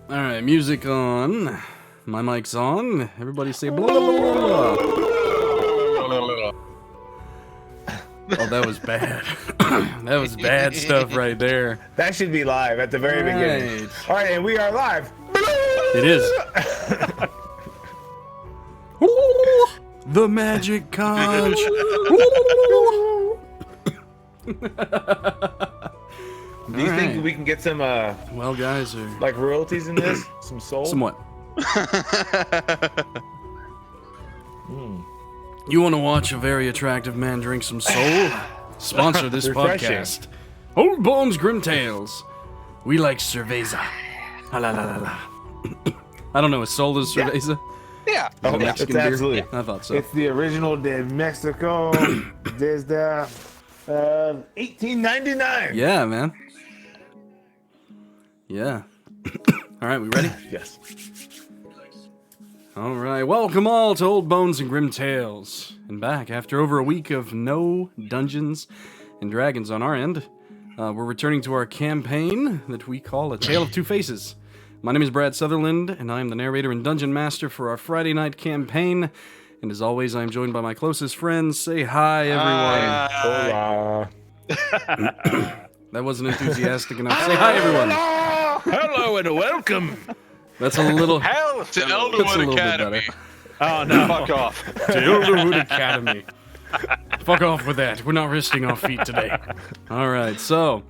All right, music on. My mic's on. Everybody say blah, blah, blah, blah. Oh, that was bad. That was bad stuff right there. That should be live at the very beginning. All right, and we are live. It is. The magic conch. Do you think we can get some well, guys, like royalties in this? Some soul? Somewhat. You want to watch a very attractive man drink some soul? Sponsor this podcast. Old Bones Grim Tales. We like cerveza. La la la la. I don't know. Is soul is cerveza? Yeah. Oh, Mexican it's beer? absolutely. I thought so. It's the original de Mexico desde 1899. Yeah, man. Yeah. All right, we ready? Yes. All right, welcome all to Old Bones and Grim Tales. And back after over a week of no Dungeons and Dragons on our end, we're returning to our campaign that we call A Tale of Two Faces. My name is Brad Sutherland, and I am the narrator and dungeon master for our Friday night campaign. And as always, I am joined by my closest friends. Say hi, everyone. Hola. That wasn't enthusiastic enough. Say hi, everyone. Hello and welcome. That's a little... Hell to That's a Elderwood little bit Academy. better. Oh no! Fuck off. To Elderwood Academy. Fuck off with that. We're not resting our feet today. Alright, so...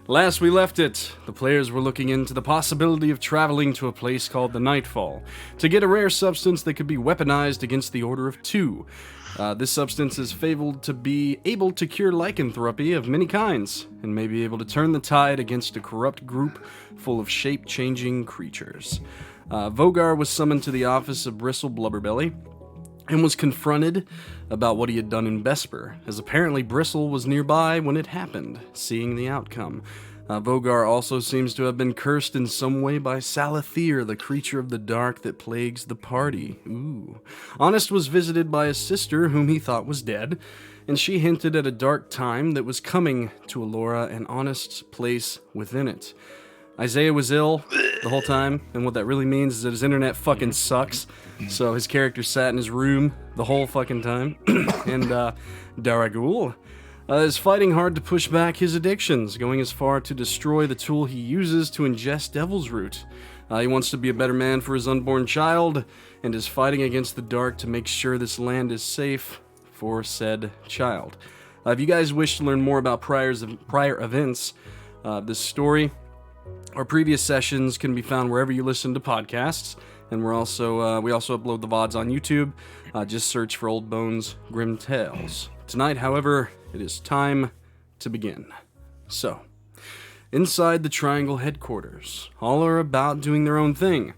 Last we left it, the players were looking into the possibility of traveling to a place called the Nightfall to get a rare substance that could be weaponized against the Order of Two. This substance is fabled to be able to cure lycanthropy of many kinds, and may be able to turn the tide against a corrupt group full of shape-changing creatures. Vogar was summoned to the office of Bristle Blubberbelly, and was confronted about what he had done in Vesper, as apparently Bristle was nearby when it happened, seeing the outcome. Vogar also seems to have been cursed in some way by Salathir, the creature of the dark that plagues the party. Ooh. Honest was visited by his sister, whom he thought was dead, and she hinted at a dark time that was coming to Alora and Honest's place within it. Isaiah was ill the whole time, and what that really means is that his internet fucking sucks, so his character sat in his room the whole fucking time. And Daraguul is fighting hard to push back his addictions, going as far to destroy the tool he uses to ingest Devil's Root. He wants to be a better man for his unborn child, and is fighting against the dark to make sure this land is safe for said child. If you guys wish to learn more about prior events, this story... Our previous sessions can be found wherever you listen to podcasts, and we also upload the VODs on YouTube. Just search for Old Bones Grim Tales. Tonight, however, it is time to begin. So, inside the Triangle headquarters, all are about doing their own thing.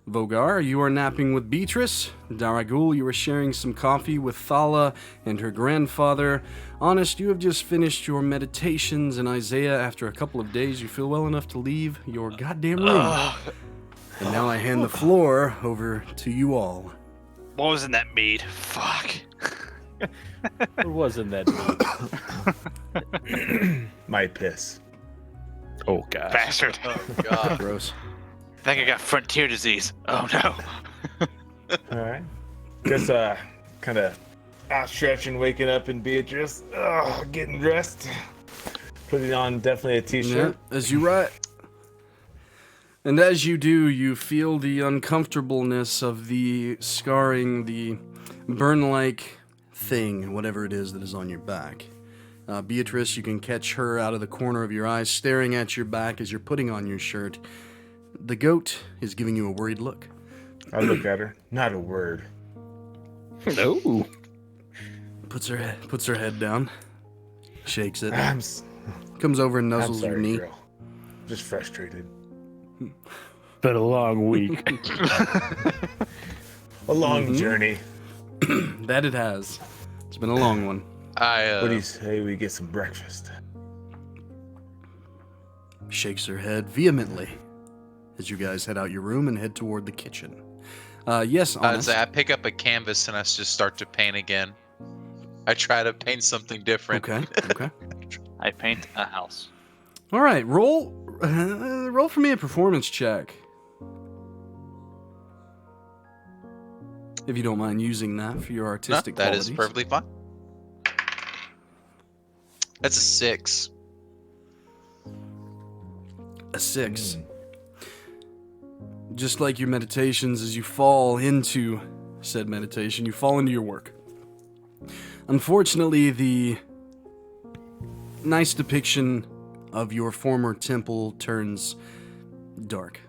Vogar, you are napping with Beatrice. Daraguul, you are sharing some coffee with Thala and her grandfather. Honest, you have just finished your meditations, and Isaiah, after a couple of days, you feel well enough to leave your goddamn room. And now I hand the floor over to you all. What was in that mead? Fuck. What was in that mead? My piss. Oh, God. Bastard. Oh, God. Gross. I think I got frontier disease. Oh no. All right. Just kind of outstretching, waking up in Beatrice, getting dressed, putting on definitely a t-shirt. Yeah, as you write. And as you do, you feel the uncomfortableness of the scarring, the burn-like thing, whatever it is that is on your back. Beatrice, you can catch her out of the corner of your eye, staring at your back as you're putting on your shirt. The goat is giving you a worried look. I look at her. Not a word. No. Puts her head down, shakes it, I'm comes over and nuzzles sorry, your knee. girl. Just frustrated. Been a long week. A long journey. That it has. It's been a long one. What do you say we get some breakfast? Shakes her head vehemently as you guys head out your room and head toward the kitchen. Yes, Honest. I pick up a canvas and I just start to paint again. I try to paint something different. Okay. I paint a house. All right, roll for me a performance check. if you don't mind using that for your No, artistic that qualities. is perfectly fine. That's a 6. A 6. Just like your meditations, as you fall into said meditation, you fall into your work. Unfortunately, the nice depiction of your former temple turns dark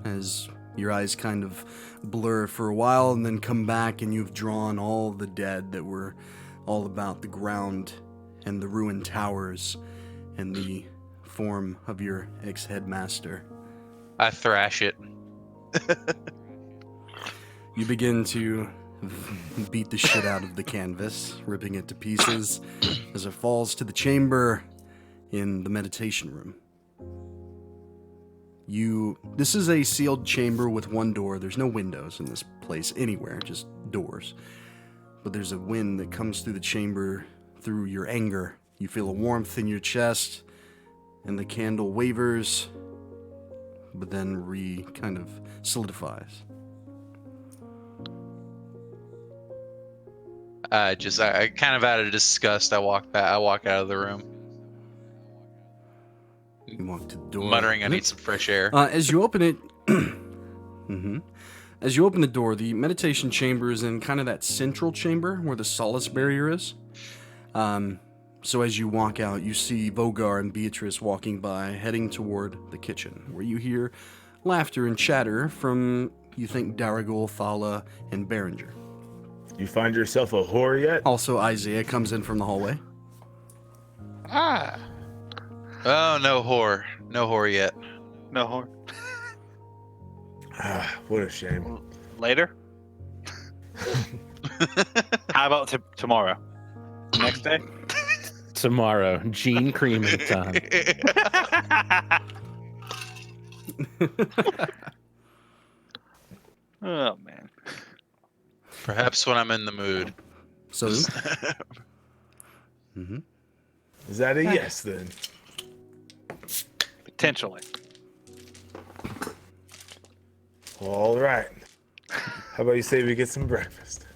as your eyes kind of blur for a while and then come back, and you've drawn all the dead that were all about the ground and the ruined towers and the form of your ex-headmaster. I thrash it. You begin to beat the shit out of the canvas, ripping it to pieces as it falls to the chamber in the meditation room. This is a sealed chamber with one door. There's no windows in this place anywhere, just doors. But there's a wind that comes through the chamber through your anger. You feel a warmth in your chest, and the candle wavers, but then kind of solidifies. I kind of out of disgust, I walk out of the room, You walk to the door. muttering, "I need some fresh air." As you open it, as you open the door, the meditation chamber is in kind of that central chamber where the solace barrier is. So as you walk out, you see Vogar and Beatrice walking by, heading toward the kitchen, where you hear laughter and chatter from, you think, Daraguul, Thala, and Berenger. You find yourself a whore yet? Also, Isaiah comes in from the hallway. Ah, Oh, no whore yet. no horn. Ah, what a shame. Later. How about tomorrow? Next day. Tomorrow, Gene Creaming time. Oh man. Perhaps when I'm in the mood. So, Is that a yes then? Potentially. All right. How about you say we get some breakfast?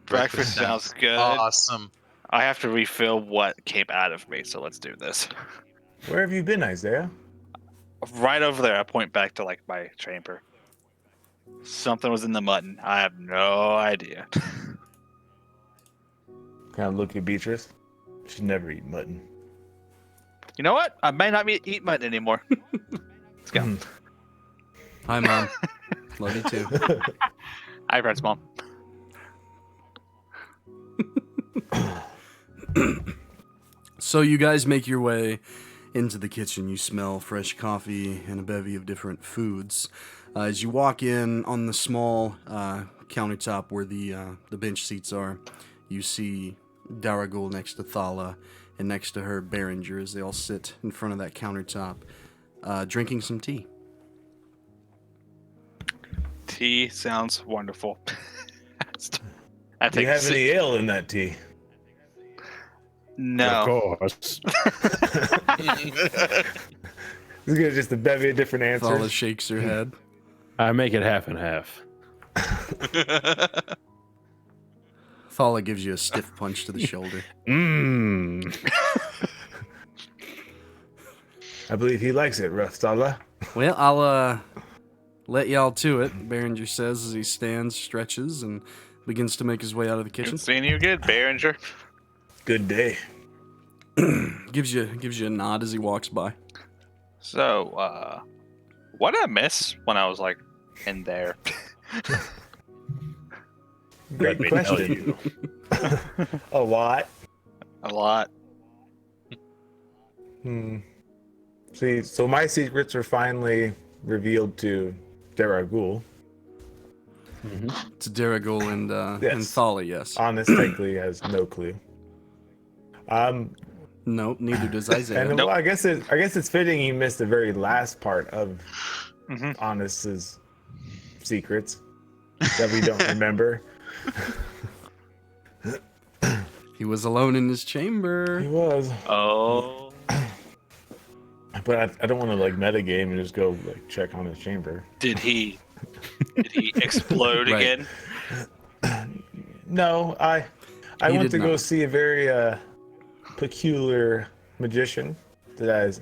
Breakfast sounds good. Awesome. I have to refill what came out of me, so let's do this. Where have you been, Isaiah? Right over there, I point back to like my chamber. Something was in the mutton. I have no idea. Kind of look at Beatrice. She'd never eat mutton. You know what? I may not eat mutton anymore. Let's go. hi, Mom. Love you too. Hi, Fred's mom. So you guys make your way into the kitchen. You smell fresh coffee and a bevy of different foods. As you walk in on the small countertop where the bench seats are, you see Daraguul next to Thala, and next to her Berenger, as they all sit in front of that countertop, drinking some tea. Tea sounds wonderful. Do you have any ale in that tea? No. Of course. This is just a bevy of different Thala answers. shakes her head. I make it half and half. Thala gives you a stiff punch to the shoulder. Mmm. I believe he likes it, rough Thala. Well, I'll let y'all to it, Berenger says as he stands, stretches, and begins to make his way out of the kitchen. Seeing you good, Berenger. Good day. Gives you a nod as he walks by. So, what did I miss when I was like in there? Great Let me tell question. you. A lot. A lot. See, so my secrets are finally revealed to Daraguul. To Daraguul and Yes. Thala, yes. Honest technically has no clue. No, neither does Isaiah. And well, I guess it's fitting he missed the very last part of Honest's secrets that we don't remember. He was alone in his He chamber. was, Oh. but I don't want to like metagame and just go like check on his chamber. Did he Did he explode Right. again? No, I He went did to go not. see a very peculiar magician that I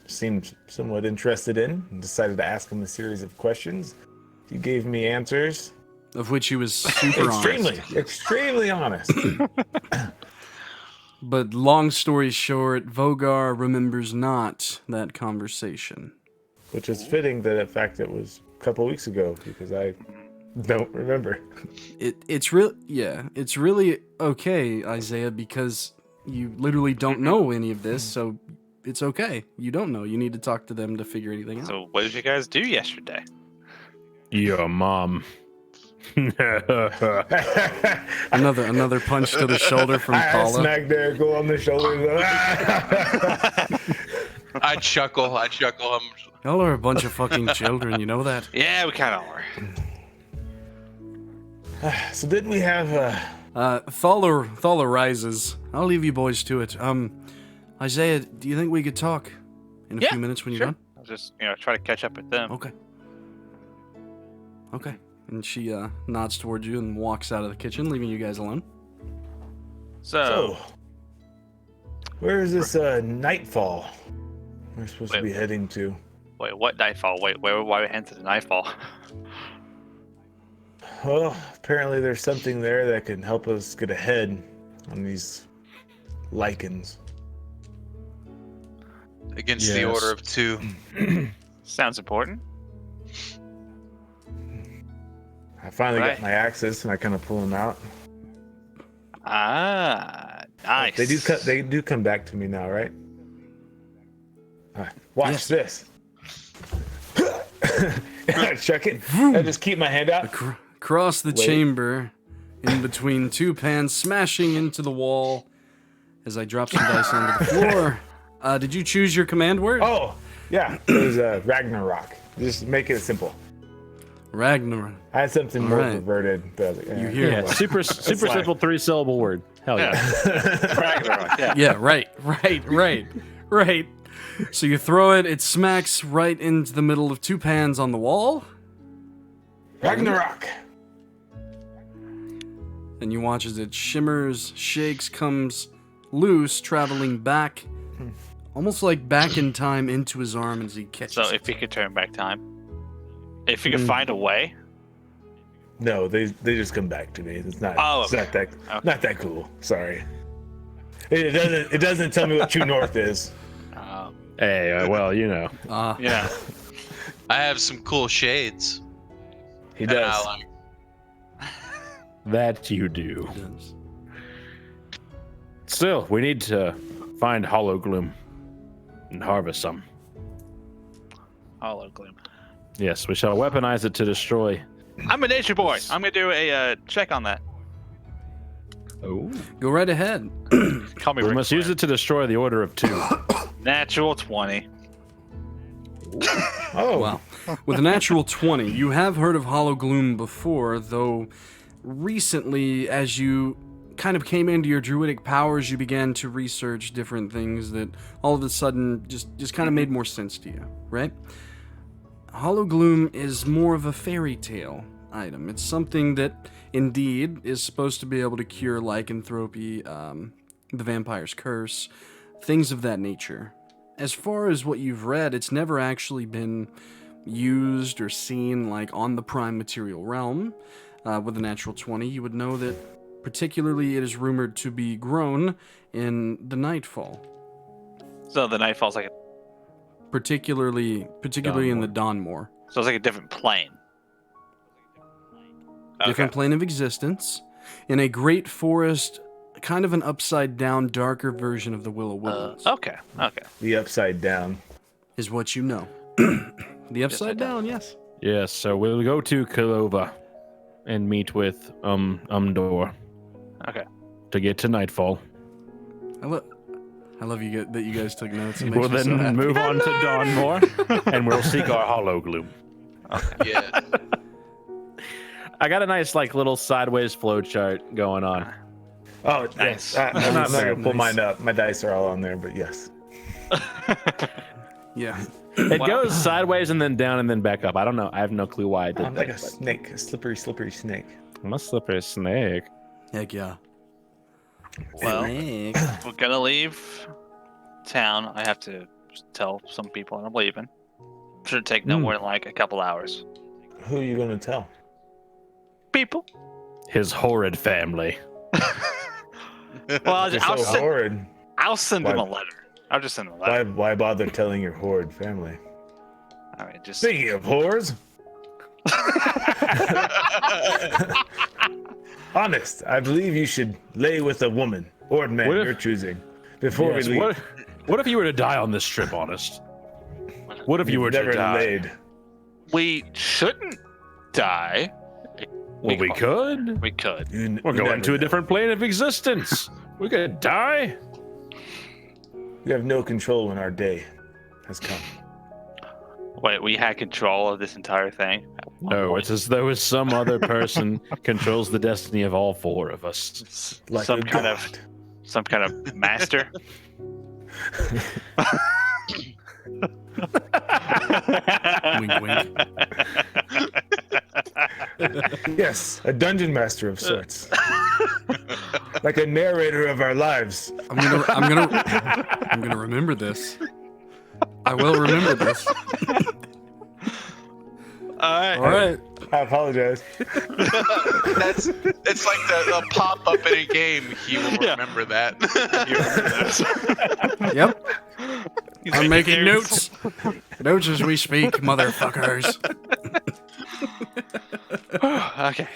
seemed somewhat interested in and decided to ask him a series of questions. He gave me answers. Of which he was super honest. Extremely honest. But long story short, Vogar remembers not that conversation. Which is fitting that, in fact, it was a couple weeks ago because I don't remember. It's really okay, Isaiah, because you literally don't know any of this, so it's okay. You don't know. You need to talk to them to figure anything out. So what did you guys do yesterday? Your mom. Another punch to the shoulder from I Thala. smacked Daraguul on the shoulder. I chuckle. Y'all are a bunch of fucking children, you know that? Yeah, we kind of are. So didn't we have Thala rises. I'll leave you boys to it. Isaiah, do you think we could talk in a Yeah, few minutes when you're sure. done? I'll just try to catch up with them. Okay. And she nods towards you and walks out of the kitchen, leaving you guys alone. So, where is this nightfall we're supposed to be heading to? wait, what nightfall? Wait, why we heading to the nightfall? Well, apparently there's something there that can help us get ahead on these lichens. Against the Yes. order of 2. Sounds important. I finally Right. got my axes and I kind of pull them out. Ah, nice. They do come back to me now, right? All right, watch Yes. this. I chuck it. I just keep my hand out. Across the Wait. chamber, in between two pans, smashing into the wall as I drop some dice onto the floor. Did you choose your command word? Oh, yeah. It was Ragnarok. Just make it simple. Ragnarok. I had something more Alright. perverted. But I was like, You eh. hear Yeah, what? super fine. simple 3-syllable word. Hell yeah. Ragnarok, yeah. Yeah, right. So you throw it, it smacks right into the middle of two pans on the wall, Ragnarok. and you watch as it shimmers, shakes, comes loose, traveling back, almost like back in time into his arm as he catches So it. if you could turn back time, if you could find a way. No, they just come back to me. It's not. Oh, It's okay. not that cool. Sorry. It doesn't tell me what true north is. Hey, well, you know. Yeah. I have some cool shades. He that does. I like. That you do. Still, we need to find Hollow Gloom and harvest some. Hollow Gloom. Yes, we shall weaponize it to destroy. I'm a nature boy. I'm gonna do a check on that. Oh. Go right ahead. Call me We Ric must Flair. use it to destroy the order of 2. Natural 20. Oh, Wow. With a natural 20, you have heard of Hollow Gloom before, though recently, as you kind of came into your druidic powers, you began to research different things that all of a sudden just kind of made more sense to you, right? Hollow Gloom is more of a fairy tale item. It's something that indeed is supposed to be able to cure lycanthropy, the vampire's curse, things of that nature. As far as what you've read, it's never actually been used or seen like on the prime material realm. With a natural 20, you would know that particularly it is rumored to be grown in the Nightfall. So the Nightfall's like Particularly in the Dawnmore. so it's like a different plane. Different plane of existence. In a great forest, kind of an upside down, darker version of the Willow Woodlands. Okay. the upside down. Is what you know. The upside down, yes. Yes, so we'll go to Kalova and meet with Umdor Okay. to get to Nightfall. I love you that you guys took notes. It makes We'll me so then happy. move on to Dawnmore, and we'll seek our Hollow Gloom. Yeah. I got a nice, like, little sideways flow chart going on. Oh, Nice. yes. I'm not Nice. gonna pull Nice. mine up. My dice are all on there, but yes. Yeah. It goes sideways and then down and then back up. I don't know. I have no clue why I did I'm that. like a snake, a slippery snake. I'm a slippery snake. Heck yeah. Well, Snake. we're gonna leave town. I have to tell some people I'm leaving. Should take no more than like a couple hours. Who are you gonna tell? People. His horrid family. Well, You're so horrid. I'll send them a Why- letter. I'll just send them a letter. Why bother telling your horrid family? All right, just Speaking of whores, honest, I believe you should lay with a woman or a man What if- you're choosing before Yes, we leave. what if you were to die on this trip, Honest? What if you were never to die? laid. we shouldn't die. Well, we could. We could. We're going to a different plane of existence. We could die. We have no control when our day has come. Wait, we had control of this entire thing. at one No, point. it's as though some other person controls the destiny of all four of us. Like some a kind god. some kind of master. Wink, wink. Yes, a dungeon master of sorts. Like a narrator of our lives. I'm gonna remember this. I will remember this. All All right. I apologize. It's like the pop up in a game. He will remember that. Yep. I'm making notes. Notes as we speak, motherfuckers. Okay.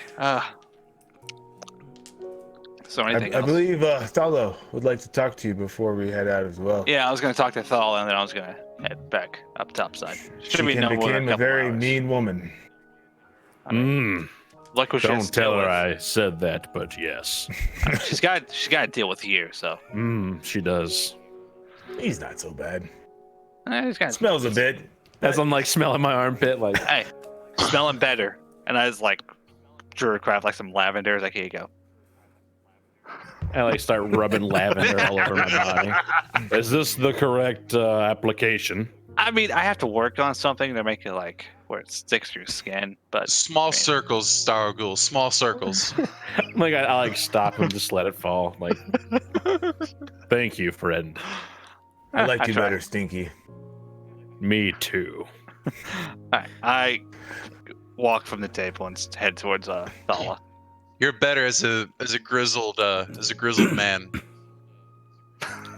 So anything I else? believe Thala would like to talk to you before we head out as well. Yeah, I was gonna talk to Thala and then I was gonna head back up topside. She Should be no more than became a a couple very hours. mean woman. Look what she has Don't to tell deal her with. I said that, but yes. She's got to deal with you. So She does. He's not so bad. he's got Smells a bit. As I'm like smelling my armpit, like hey, smelling better. And I was like, drew a craft like some lavender. I was like, here you go. I like start rubbing lavender all over my body. Is this the correct application? I mean, I have to work on something to make it like where it sticks to your skin, but Small circles, Daraguul. Small circles. Like I like stop and just let it fall. Like, thank you, friend. I like you try. better, Stinky. Me too. Alright, I walk from the table and head towards Thala. You're better as a grizzled man.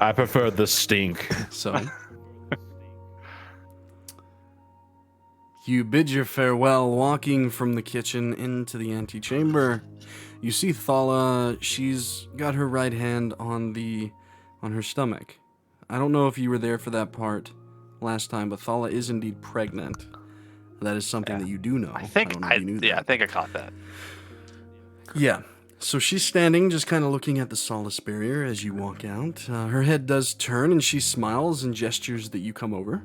I prefer the stink. So, you bid your farewell, walking from the kitchen into the antechamber. You see Thala. She's got her right hand on her stomach. I don't know if you were there for that part last time, but Thala is indeed pregnant. That is something that you do know. I think don't know if you knew that. I think I caught that. Yeah. So she's standing, just kind of looking at the solace barrier as you walk out. Her head does turn, and she smiles and gestures that you come over.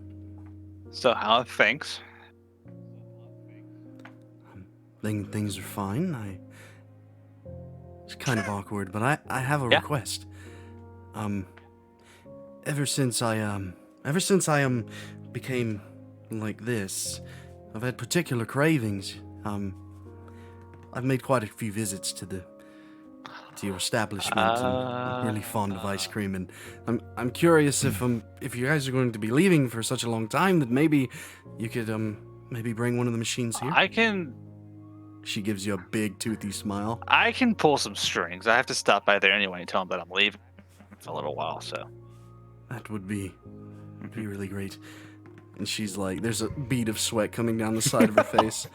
So how are things? Things are fine. It's kind of awkward, but I have a request. Ever since I became like this, I've had particular cravings. I've made quite a few visits to your establishment, and I'm really fond of ice cream. And I'm curious if you guys are going to be leaving for such a long time that maybe you could maybe bring one of the machines here. I can She gives you a big toothy smile. pull some strings. I have to stop by there anyway and tell them that I'm leaving for a little while. So That would be really great. And she's like, there's a bead of sweat coming down the side of her face.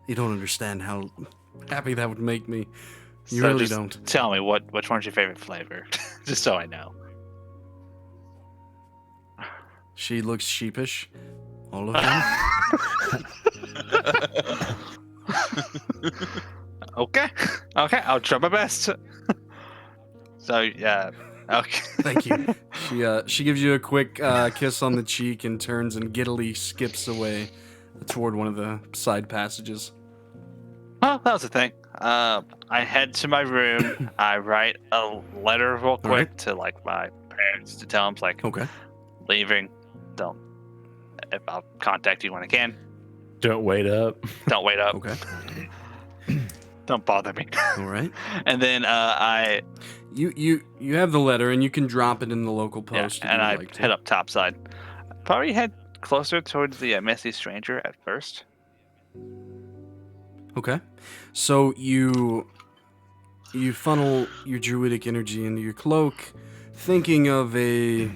You don't understand how happy that would make me. You So really just don't. Tell me which one's your favorite flavor, just so I know. She looks sheepish. All of them. Okay, I'll try my best. So yeah, okay. Thank you. She gives you a quick kiss on the cheek and turns and giddily skips away toward one of the side passages. Well, that was the thing. I head to my room. I write a letter real quick Alright. to like my parents to tell them like Okay. leaving. Don't if I'll contact you when I can. Don't wait up. Don't wait up. Okay. Don't bother me. All right. And then You have the letter, and you can drop it in the local yeah, post. if and you'd I like to. head up topside. Probably head closer towards the messy stranger at first. Okay. So you funnel your druidic energy into your cloak, thinking of a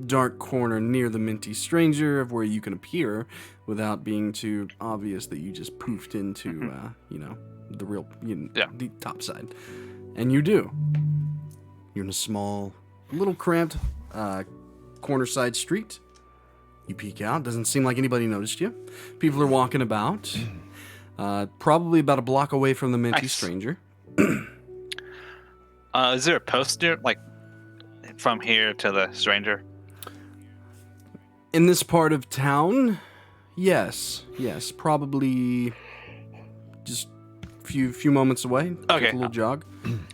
dark corner near the minty stranger of where you can appear without being too obvious that you just poofed into, the real, the top side. And you do. You're in a small, little cramped corner side street. You peek out. Doesn't seem like anybody noticed you. People are walking about. Probably about a block away from the minty Nice. stranger. Is there a post near, like, from here to the stranger? In this part of town, yes, probably just a few moments away. Okay. Take a little jog.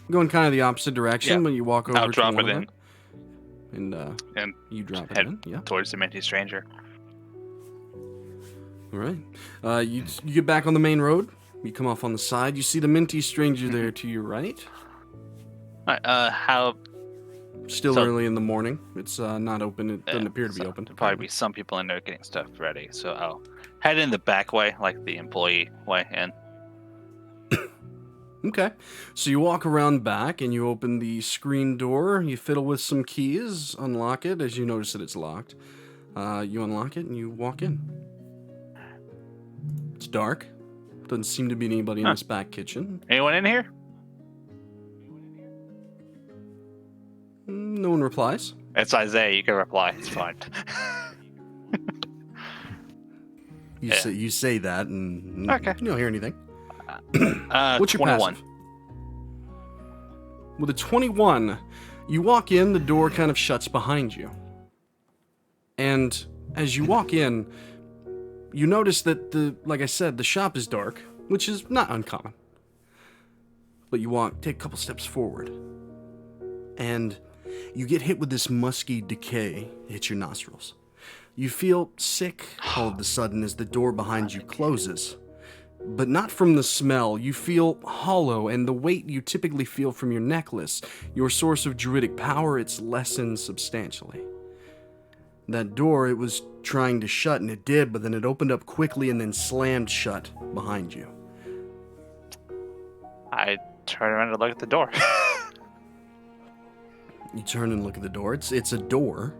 Going kind of the opposite direction, Yeah. but you walk over I'll to drop one it of in. them, And you drop it head in. Yeah. towards the minty stranger. All right. You get back on the main road. You come off on the side. You see the minty stranger there to your right. All right, how... Still So- early in the morning. It's not open. It doesn't appear to be so open. There'll probably be some people in there getting stuff ready, so I'll head in the back way, like the employee way, and Okay. So you walk around back and you open the screen door. You fiddle with some keys, unlock it as you notice that it's locked. You unlock it and you walk in. It's dark. Doesn't seem to be anybody in this back kitchen. anyone in here? No one replies. It's Isaiah. You can reply. It's fine. You say that and Okay. you don't hear anything. What's your 21. passive? With a 21, you walk in, the door kind of shuts behind you. And as you walk in, you notice that like I said, the shop is dark, which is not uncommon. But you take a couple steps forward, and you get hit with this musky decay. It hits your nostrils. You feel sick all of a sudden as the door behind you closes. But not from the smell. You feel hollow, and the weight you typically feel from your necklace, your source of druidic power, it's lessened substantially. That door, it was trying to shut, and it did, but then it opened up quickly and then slammed shut behind you. I turn around to look at the door. You turn and look at the door. It's a door.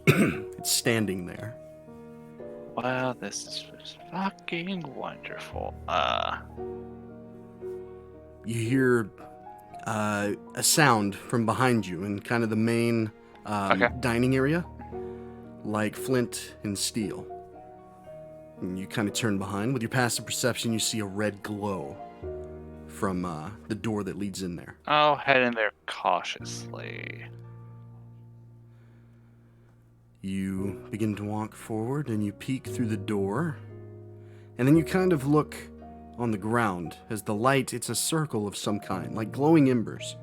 It's standing there. Well, this is fucking wonderful. You hear a sound from behind you in kind of the main Okay. dining area, like flint and steel. And you kind of turn behind. With your passive perception, you see a red glow from the door that leads in there. I'll head in there cautiously. You begin to walk forward and you peek through the door. And then you kind of look on the ground as the light, it's a circle of some kind, like glowing embers.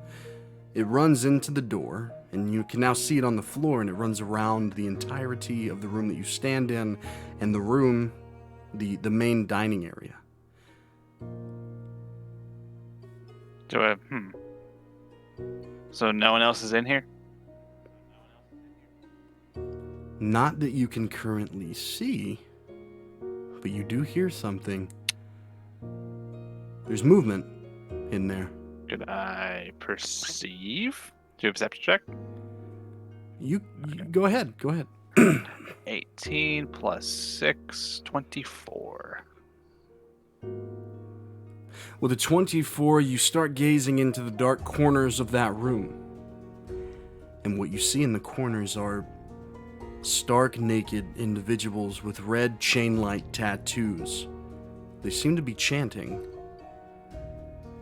It runs into the door, and you can now see it on the floor, and it runs around the entirety of the room that you stand in, and the room, the main dining area. So no one else is in here? Not that you can currently see, but you do hear something. There's movement in there. Could I perceive? Do a perception check? You go ahead. 18 plus 6, 24. With a 24, you start gazing into the dark corners of that room. And what you see in the corners are stark naked individuals with red chain-like tattoos. They seem to be chanting.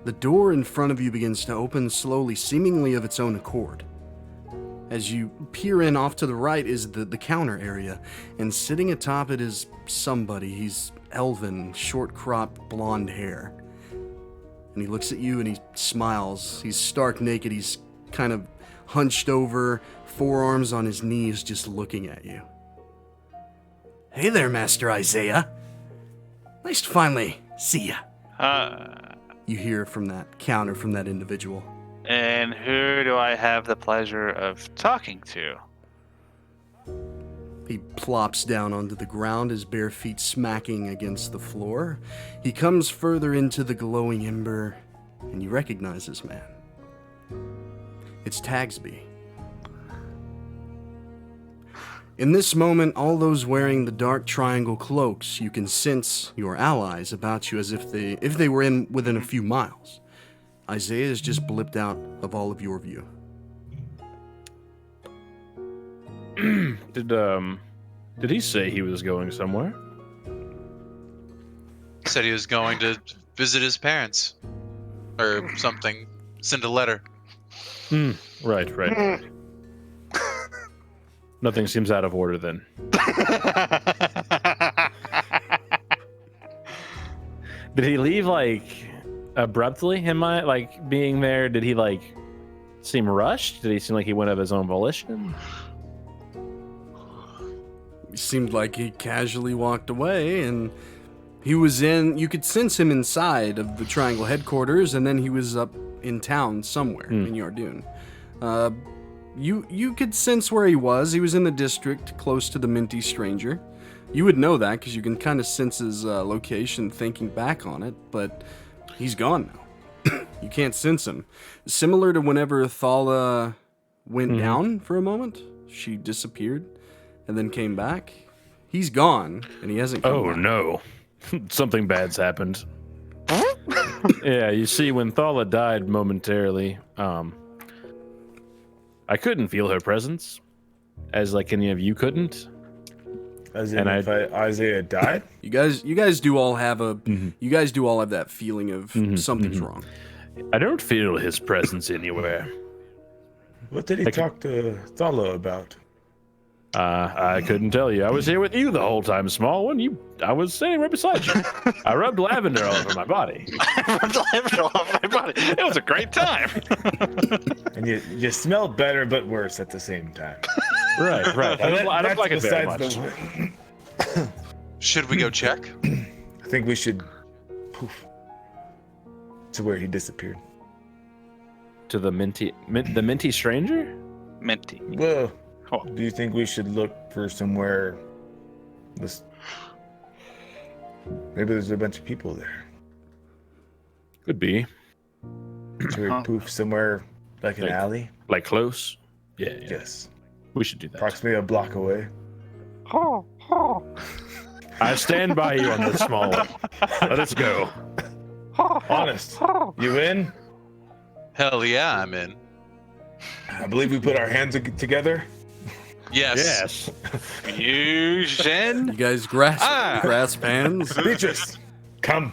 The door in front of you begins to open slowly, seemingly of its own accord. As you peer in, off to the right is the counter area, and sitting atop it is somebody. He's elven, short-cropped, blonde hair. And he looks at you and he smiles. He's stark naked. He's kind of hunched over, forearms on his knees, just looking at you. Hey there, Master Isaiah. Nice to finally see ya. You hear from that counter from that individual. And who do I have the pleasure of talking to? He plops down onto the ground, his bare feet smacking against the floor. He comes further into the glowing ember, and you recognize this man. It's Tagsby. In this moment, all those wearing the dark triangle cloaks, you can sense your allies about you as if they were within a few miles. Isaiah is just blipped out of all of your view. Did he say he was going somewhere? He said he was going to visit his parents. Or something. Send a letter. Right. Nothing seems out of order then. Did he leave, like, abruptly? Being there, did he, like, seem rushed? Did he seem like he went of his own volition? It seemed like he casually walked away, and he was you could sense him inside of the Triangle headquarters, and then he was up in town somewhere in Yardoon. You could sense where he was. He was in the district close to the Minty Stranger. You would know that because you can kind of sense his location thinking back on it, but he's gone now. You can't sense him. Similar to whenever Thala went down for a moment, she disappeared and then came back. He's gone, and he hasn't come back. No. Something bad's happened. Yeah, you see, when Thala died momentarily, I couldn't feel her presence, as like any of you couldn't. As in, if Isaiah died? You guys do all have you guys do all have that feeling of something's wrong. I don't feel his presence anywhere. What did he talk to Thala about? I couldn't tell you. I was here with you the whole time, small one. I was standing right beside you. I rubbed lavender all over my body. It was a great time. And you smelled better but worse at the same time. Right. I don't like it very much. Should we go check? I think we should poof to where he disappeared. To the Minty Stranger? Minty. Well, Oh. do you think we should look for somewhere? Maybe there's a bunch of people there. Could be. Should we poof somewhere like an alley? Like close? Yeah. Yes. We should do that. Approximately a block away. I stand by you on this small one. Let us go. Honest. You in? Hell yeah, I'm in. I believe we put our hands together. Yes. Fusion. You guys grasp hands. Beatrice, come.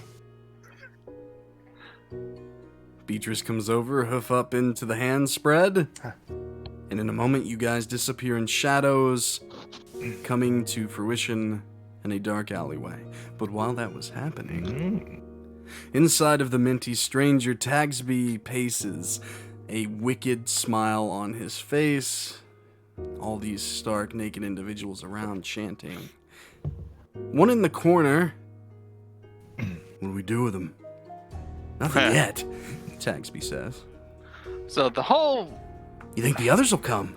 Beatrice comes over, hoof up into the hand spread, and in a moment you guys disappear in shadows, coming to fruition in a dark alleyway. But while that was happening, inside of the Minty Stranger, Tagsby paces, a wicked smile on his face, all these stark naked individuals around chanting. One in the corner. What do we do with him? Nothing yet, Tagsby says. So the whole. You think the others will come?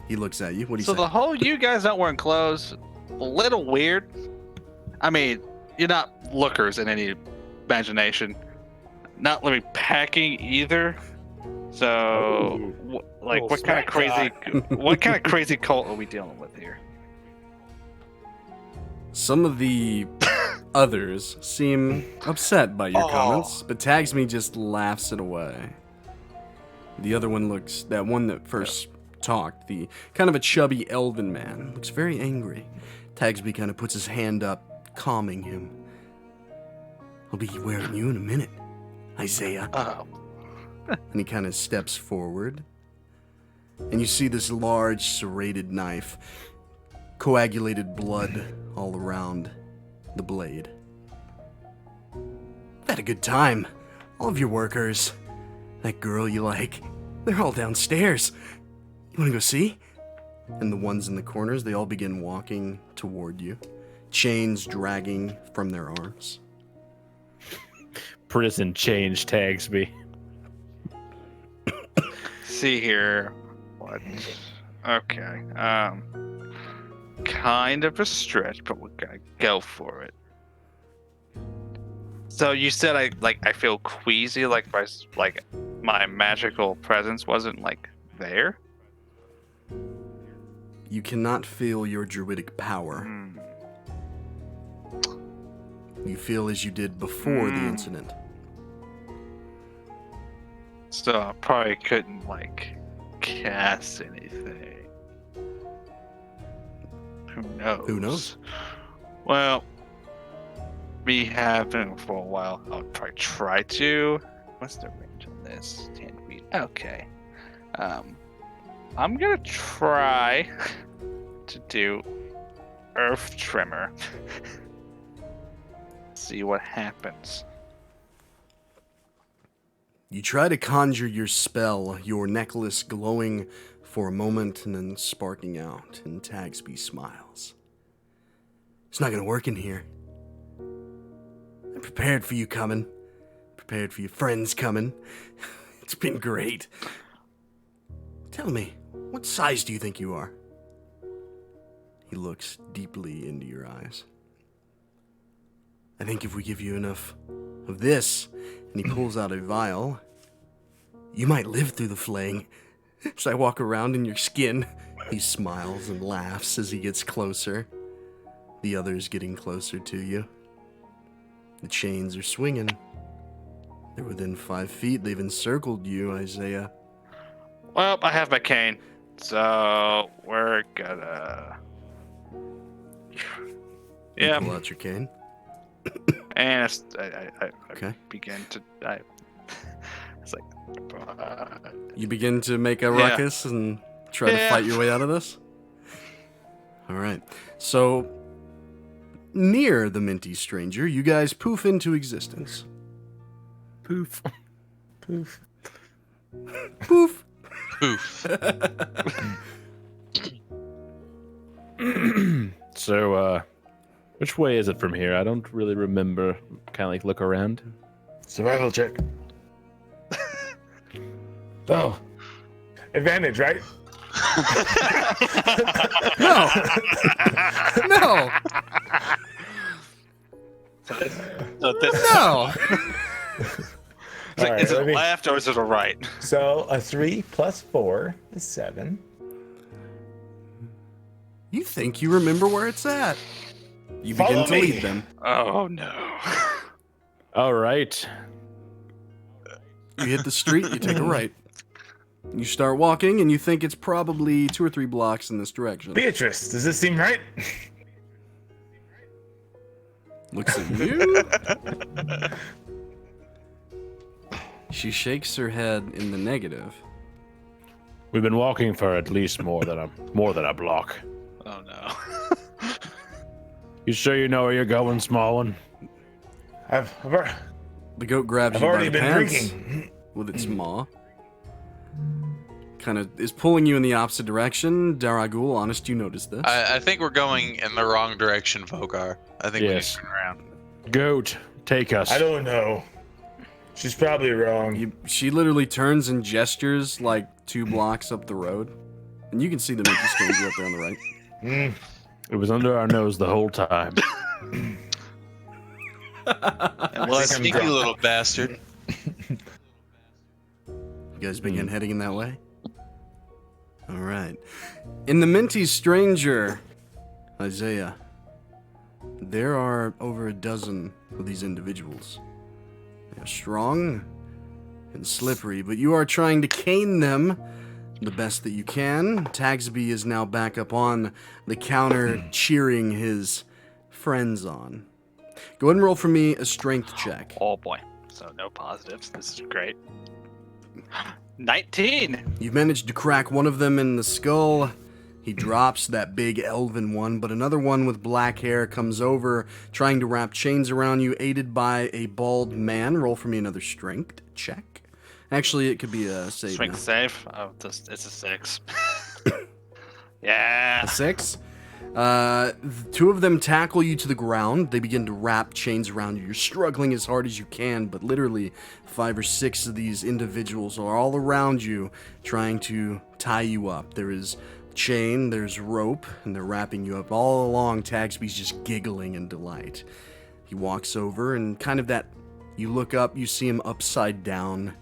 He looks at you. What do you say? So the whole you guys not wearing clothes, a little weird. I mean, you're not lookers in any imagination. Not really packing either. So, what kind of crazy, what kind of crazy cult are we dealing with here? Some of the others seem upset by your comments, but Tagsby just laughs it away. The other one that one that first talked, the kind of a chubby elven man, looks very angry. Tagsby kind of puts his hand up, calming him. I'll be wearing you in a minute, Isaiah. And he kind of steps forward. And you see this large serrated knife, coagulated blood all around the blade. Had a good time. All of your workers. That girl you like. They're all downstairs. You want to go see? And the ones in the corners, they all begin walking toward you. chains dragging from their arms. Prison change tags me. See here. What? Okay. Kind of a stretch, but we're gonna go for it. So you said I feel queasy, like my magical presence wasn't like there. You cannot feel your druidic power. You feel as you did before the incident. So I probably couldn't like cast anything. Who knows? Who knows? Well, we have been for a while. I'll probably try to. What's the range on this? 10 feet. Okay. I'm gonna try to do Earth Tremor. See what happens. You try to conjure your spell, your necklace glowing for a moment and then sparking out, and Tagsby smiles. It's not gonna work in here. I'm prepared for you coming. Prepared for your friends coming. It's been great. Tell me, what size do you think you are? He looks deeply into your eyes. I think if we give you enough of this, and he pulls out a vial, you might live through the flaying. As I walk around in your skin, he smiles and laughs as he gets closer. The others getting closer to you. The chains are swinging. They're within 5 feet. They've encircled you, Isaiah. Well, I have my cane, so we're gonna. You pull out your cane. And I Okay. begin to. It's like. You begin to make a ruckus and try to fight your way out of this? All right. So, near the minty stranger, you guys poof into existence. Poof. Poof. Poof. Poof. So, which way is it from here? I don't really remember. Kind of like look around. Survival check. Oh. Advantage, right? No. No. So this, No. Alright, is it let me- left or is it a right? So a 3 plus 4 is 7. You think you remember where it's at. You begin Follow to me. lead them. Oh no. All right. You hit the street, you take a right. You start walking, and you think it's probably 2 or 3 blocks in this direction. Beatrice, does this seem right? Looks at you. She shakes her head in the negative. We've been walking for at least more than a block. Oh no. You sure you know where you're going, small one? The goat grabs I've you by already the been pants drinking. with its maw. Kind of is pulling you in the opposite direction. Daraguul, honest, you noticed this. I think we're going in the wrong direction, Vogar. I think we need Yes. to turn around. Goat, take us. I don't know. She's probably wrong. She literally turns and gestures like 2 blocks up the road. And you can see the Mickey stranger up there on the right. Mm. It was under our nose the whole time. Well, I'm sneaky drunk. little bastard. You guys begin heading in that way? All right. In the Minty Stranger, Isaiah, there are over a dozen of these individuals. They're strong and slippery, but you are trying to cane them the best that you can. Tagsby is now back up on the counter, cheering his friends on. Go ahead and roll for me a strength check. Oh boy. So no positives. This is great. 19. You've managed to crack one of them in the skull. He drops that big elven one, but another one with black hair comes over, trying to wrap chains around you, aided by a bald man. Roll for me another strength check. Actually, it could be a save. Strength now. save. Oh, it's a 6. Yeah. A 6? Two of them tackle you to the ground. They begin to wrap chains around you. You're struggling as hard as you can, but literally 5 or 6 of these individuals are all around you trying to tie you up. There is chain, there's rope, and they're wrapping you up. All along, Tagsby's just giggling in delight. He walks over and kind of that, you look up, you see him upside down.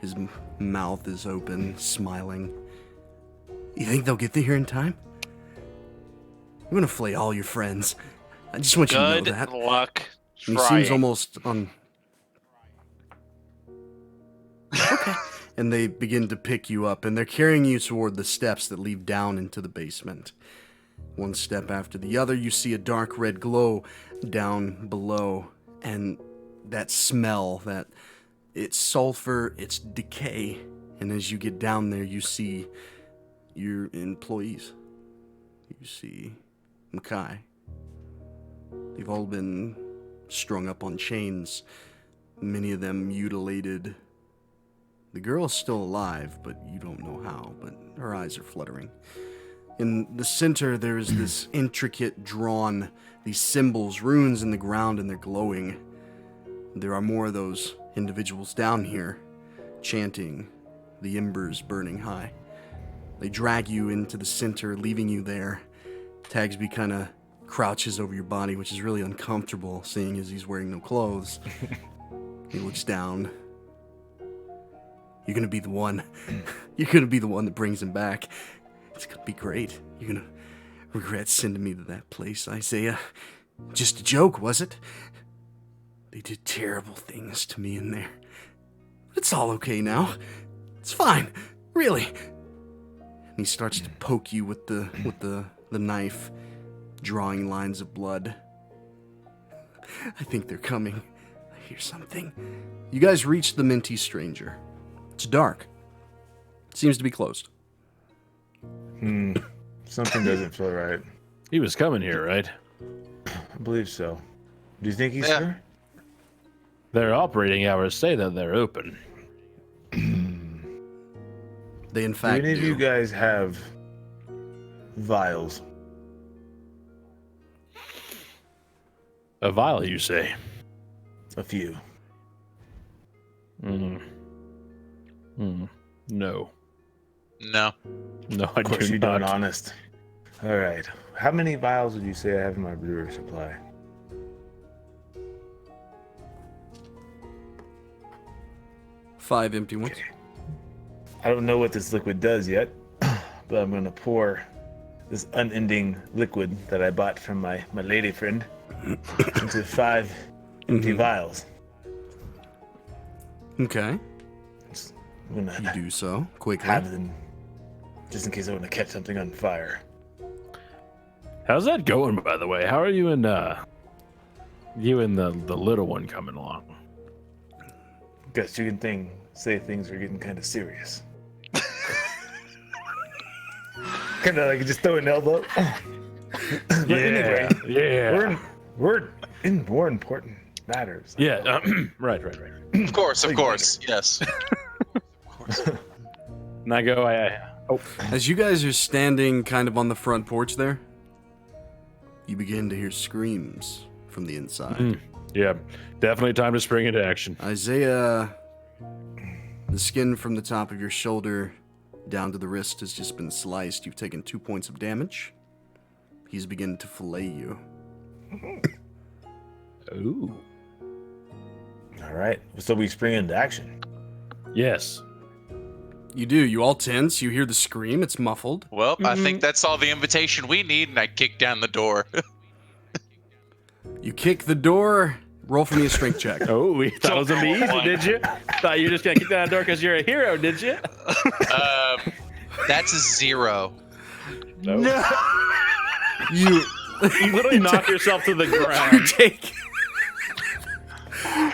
His mouth is open, smiling. You think they'll get here in time? I'm gonna flay all your friends. I just want you to know that. Good luck And he trying. seems almost on... Okay. And they begin to pick you up, and they're carrying you toward the steps that lead down into the basement. One step after the other, you see a dark red glow down below, and that smell, it's sulfur, it's decay. And as you get down there, you see your employees. You see Mackay. They've all been strung up on chains, many of them mutilated. The girl is still alive, but you don't know how, but her eyes are fluttering. In the center, there is this intricate drawn, these symbols, runes in the ground, and they're glowing. There are more of those individuals down here, chanting, the embers burning high. They drag you into the center, leaving you there. Tagsby kind of crouches over your body, which is really uncomfortable, seeing as he's wearing no clothes. He looks down. You're gonna be the one. You're gonna be the one that brings him back. It's gonna be great. You're gonna regret sending me to that place, Isaiah. Just a joke, was it? They did terrible things to me in there. It's all okay now. It's fine. Really. And he starts to poke you with the knife, drawing lines of blood. I think they're coming. I hear something. You guys reach the Minty Stranger. It's dark. It seems to be closed. Something doesn't feel right. He was coming here, right? I believe so. Do you think he's here? Their operating hours say that they're open. They in Do fact any of do. you guys have vials? A vial, you say? A few. No. No. No, I Of course, do you're not. doing honest. All right. How many vials would you say I have in my brewer supply? Five empty ones. I don't know what this liquid does yet, but I'm going to pour this unending liquid that I bought from my lady friend into 5 empty vials. Okay. I'm going You to do so quickly. have them just in case I want to catch something on fire. How's that going, by the way? How are you and the little one coming along? Guess you can say things are getting kind of serious. Kind of like just throw an elbow. But anyway, yeah. we're in more important matters. Yeah, right. Of course, yes. And I go, As you guys are standing kind of on the front porch there, you begin to hear screams from the inside. yeah, definitely time to spring into action. Isaiah, the skin from the top of your shoulder down to the wrist has just been sliced. You've taken 2 points of damage. He's beginning to fillet you. Ooh. All right, so we spring into action. Yes. You do. You all tense. You hear the scream. It's muffled. Well, I think that's all the invitation we need, and I kick down the door. You kick the door. Roll for me a strength check. Oh, we thought it was gonna be easy, did you? Thought you were just gonna kick down the door because you're a hero, did you? That's a 0. No. You You literally knock yourself to the ground.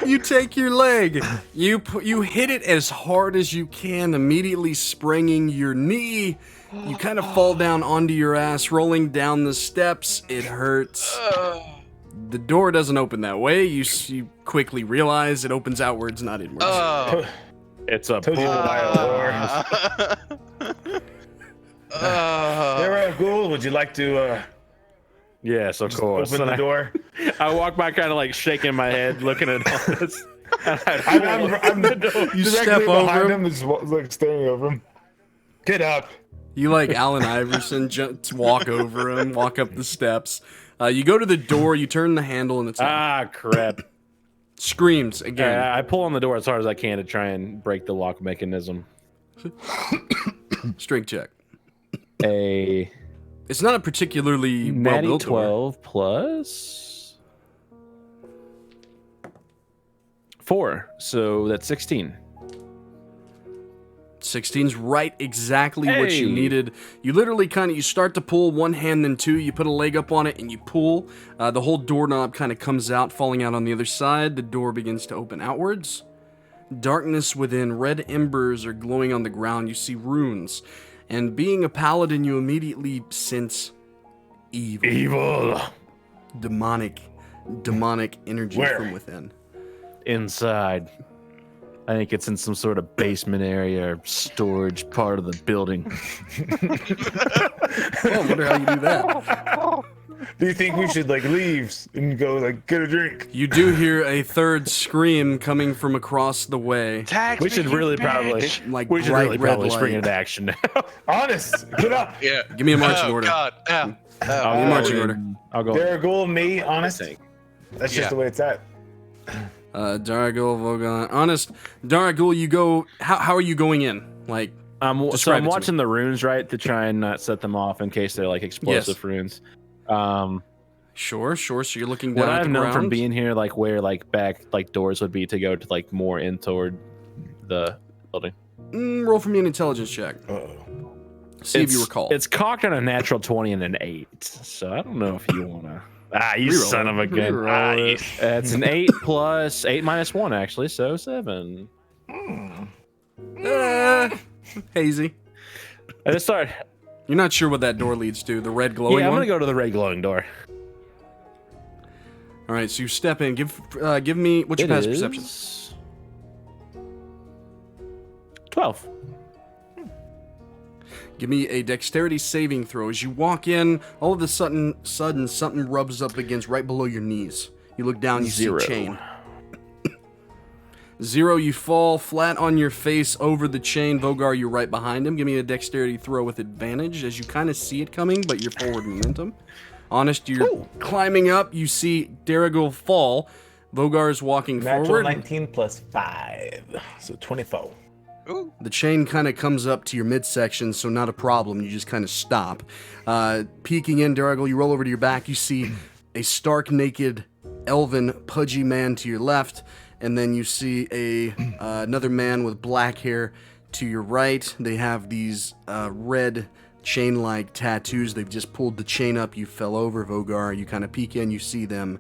You take your leg. You hit it as hard as you can, immediately springing your knee. You kind of fall down onto your ass, rolling down the steps. It hurts. The door doesn't open that way. You quickly realize it opens outwards, not inwards. Oh. It's a Told you pull. Daraguul, would you like to Yes, of course. Open the door. I walk by, kind of like shaking my head, looking at all this. I'm You directly step behind over him, just like staring over him. Get up. You like Allen Iverson walk over him, walk up the steps. You go to the door, you turn the handle, and it's on. Ah, crap. Screams again. I pull on the door as hard as I can to try and break the lock mechanism. Strength check. A It's not a particularly well natty built door. 12 plus 4, so that's 16. 16's right exactly what you Hey. needed. You literally you start to pull one hand, then two, you put a leg up on it and you pull. The whole doorknob kind of comes out, falling out on the other side. The door begins to open outwards. Darkness within, red embers are glowing on the ground. You see runes. And being a paladin, you immediately sense evil. Evil. Demonic energy Where? from within. Inside. I think it's in some sort of basement area or storage part of the building. Oh, I wonder how you do that. Do you think we should like leave and go like get a drink? You do hear a third scream coming from across the way. Tag We should me, really bitch. probably, Like we should bright really red probably spring light. into action now. Honest, get up. Yeah. Give me a marching order. God. Oh. I'll Give me a go marching in- order. I'll go. Daraguul, me, honest. That's just Yeah. the way it's at. Daraguul, Vogar. Honest, Daraguul, you go. How are you going in? Like, So Describe I'm it to watching the runes, right, to try and not set them off in case they're like explosive Yes. runes. sure. So you're looking What down at I've the known ground. from being here, like where like back like doors would be to go to like more in toward the building. Roll for me an intelligence check. Uh-oh. See if you recall. It's cocked on a natural 20 and an 8. So I don't know if you wanna. You Reroll son it. of a gun. Reroll it. It's an 8 plus 8 minus 1 actually, so 7. Hazy. I just started. You're not sure what that door leads to. The red glowing Yeah, I'm one. gonna go to the red glowing door. All right, so you step in. Give me what's your past perception? 12. Give me a dexterity saving throw. As you walk in, all of a sudden something rubs up against right below your knees. You look down, you 0. see a chain. 0, you fall flat on your face over the chain. Vogar, you're right behind him. Give me a dexterity throw with advantage as you kind of see it coming, but you're forward momentum. Honest, you're climbing up. You see Daraguul fall. Vogar is walking Natural forward. 19 plus 5, so 24. Ooh. The chain kind of comes up to your midsection, so not a problem. You just kind of stop. Peeking in, Daraguul, you roll over to your back. You see a stark naked, elven, pudgy man to your left, and then you see another man with black hair to your right. They have these red chain-like tattoos. They've just pulled the chain up. You fell over, Vogar. You kind of peek in. You see them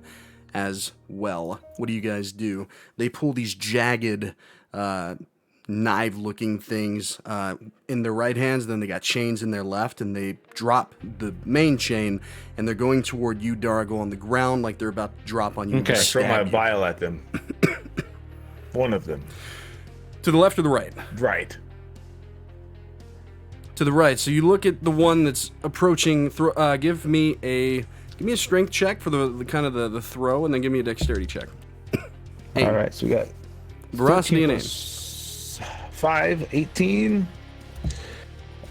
as well. What do you guys do? They pull these jagged knife-looking things in their right hands, then they got chains in their left, and they drop the main chain, and they're going toward you, Daraguul, on the ground like they're about to drop on you. Okay. and Throw my stab you. vial at them. One of them. To the left or the right? Right. To the right. So you look at the one that's approaching. Give me a strength check for the kind of the throw, and then give me a dexterity check. Aim. All right, so we got Veracity and aim. 5, 18.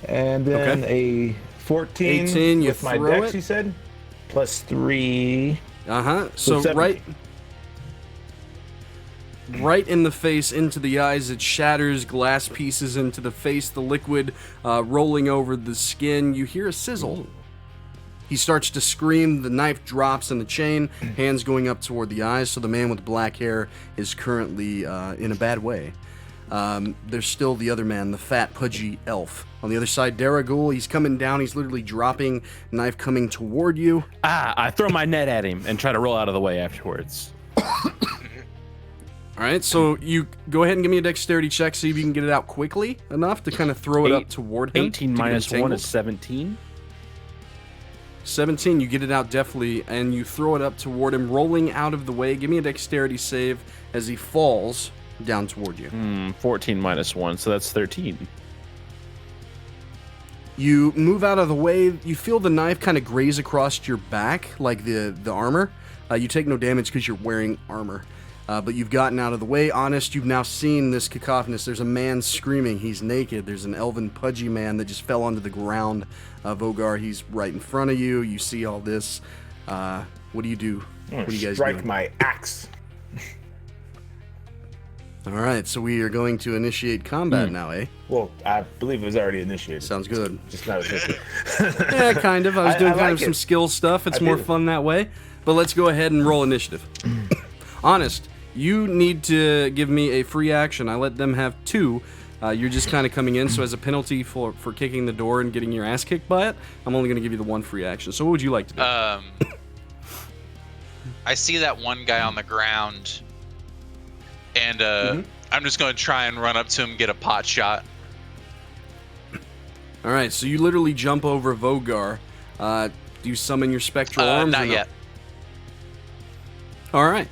And then a 14 18, you with my throw dex, it. you said? Plus 3. So seven. right in the face, into the eyes, it shatters glass pieces into the face, the liquid rolling over the skin. You hear a sizzle. He starts to scream, the knife drops in the chain, hands going up toward the eyes, so the man with black hair is currently in a bad way. There's still the other man, the fat, pudgy elf. On the other side, Daraguul, he's coming down, he's literally dropping, knife coming toward you. I throw my net at him and try to roll out of the way afterwards. All right, so you go ahead and give me a dexterity check, see if you can get it out quickly enough to kind of throw it up toward him. 18 to get minus 1 entangled. is 17. 17, you get it out deftly, and you throw it up toward him, rolling out of the way. Give me a dexterity save as he falls down toward you. 14 minus 1, so that's 13. You move out of the way. You feel the knife kind of graze across your back, like the armor. You take no damage because you're wearing armor. But you've gotten out of the way. Honest, you've now seen this cacophonous. There's a man screaming. He's naked. There's an elven pudgy man that just fell onto the ground. Vogar, he's right in front of you. You see all this. What do you do? What do you guys do? Strike my axe. All right, so we are going to initiate combat now, eh? Well, I believe it was already initiated. Sounds good. Just not officially. Yeah, kind of. I was doing I kind like of some it. skill stuff. It's I more do. fun that way. But let's go ahead and roll initiative. Honest, you need to give me a free action. I let them have 2. You're just kind of coming in, so as a penalty for kicking the door and getting your ass kicked by it, I'm only going to give you the 1 free action. So what would you like to do? I see that one guy on the ground, and I'm just going to try and run up to him and get a pot shot. All right, so you literally jump over Vogar. Do you summon your spectral arms? Not or no? yet. All right.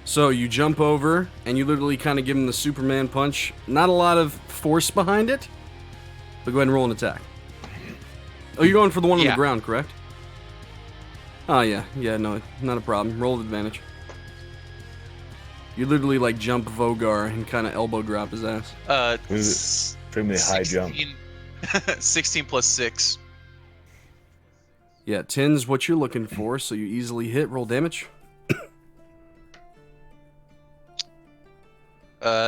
So you jump over, and you literally kind of give him the Superman punch. Not a lot of force behind it, but go ahead and roll an attack. Oh, you're going for the one on the Yeah. ground, correct? Oh, yeah. Yeah, no, not a problem. Roll with advantage. You literally, like, jump Vogar and kind of elbow drop his ass. Extremely high jump. 16 plus 6. Yeah, 10's what you're looking for, so you easily hit. Roll damage.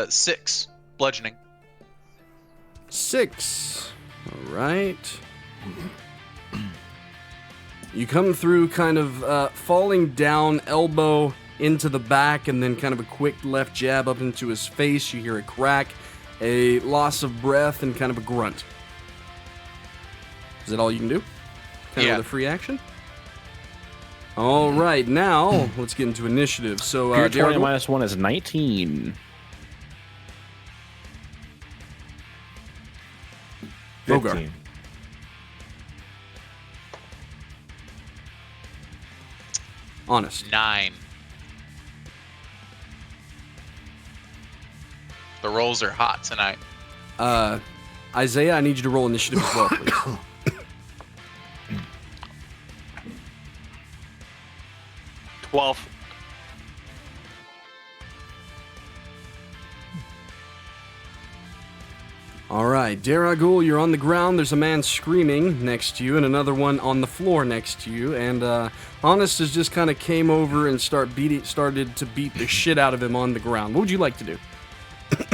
6. Bludgeoning. 6. All right. You come through kind of falling down, elbow into the back, and then kind of a quick left jab up into his face. You hear a crack, a loss of breath, and kind of a grunt. Is that all you can do? Kind of with a free action? All right, now let's get into initiative. So, Your 20 Daraguul? minus 1 is 19. Vogar. 15. Honest. 9. The rolls are hot tonight. Isaiah, I need you to roll initiative as well, please. 12. All right, Daraguul, you're on the ground. There's a man screaming next to you, and another one on the floor next to you. And Honest has just kind of came over and started to beat the shit out of him on the ground. What would you like to do?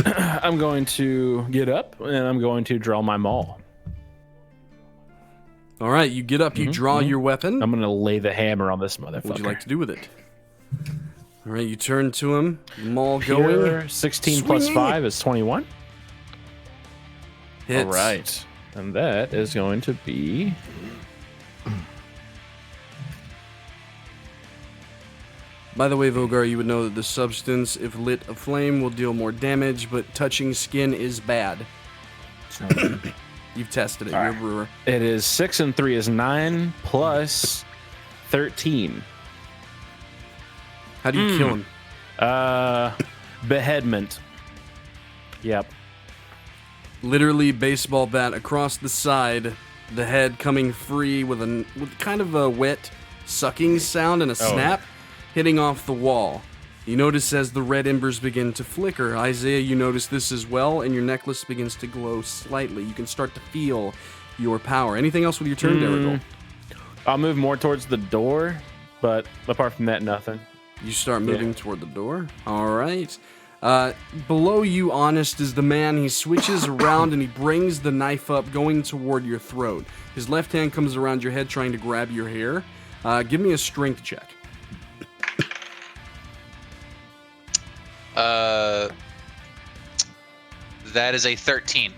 I'm going to get up and I'm going to draw my maul. All right, you get up, you draw your weapon. I'm going to lay the hammer on this motherfucker. What would you like to do with it? All right, you turn to him. Maul Pure going. 16 plus Swinging. 5 is 21. Hits. All right. And that is going to be... By the way, Vogar, you would know that the substance, if lit aflame, will deal more damage, but touching skin is bad. You've tested it. You're a brewer. It is 6 and 3 is 9 plus 13. How do you kill him? Beheadment. Yep. Literally baseball bat across the side, the head coming free with kind of a wet sucking sound and a snap hitting off the wall. You notice as the red embers begin to flicker. Isaiah, you notice this as well, and your necklace begins to glow slightly. You can start to feel your power. Anything else with your turn, Daraguul? I'll move more towards the door, but apart from that, nothing. You start moving toward the door. All right. Below you, Honest, is the man. He switches around and he brings the knife up, going toward your throat. His left hand comes around your head, trying to grab your hair. Give me a strength check. That is a 13.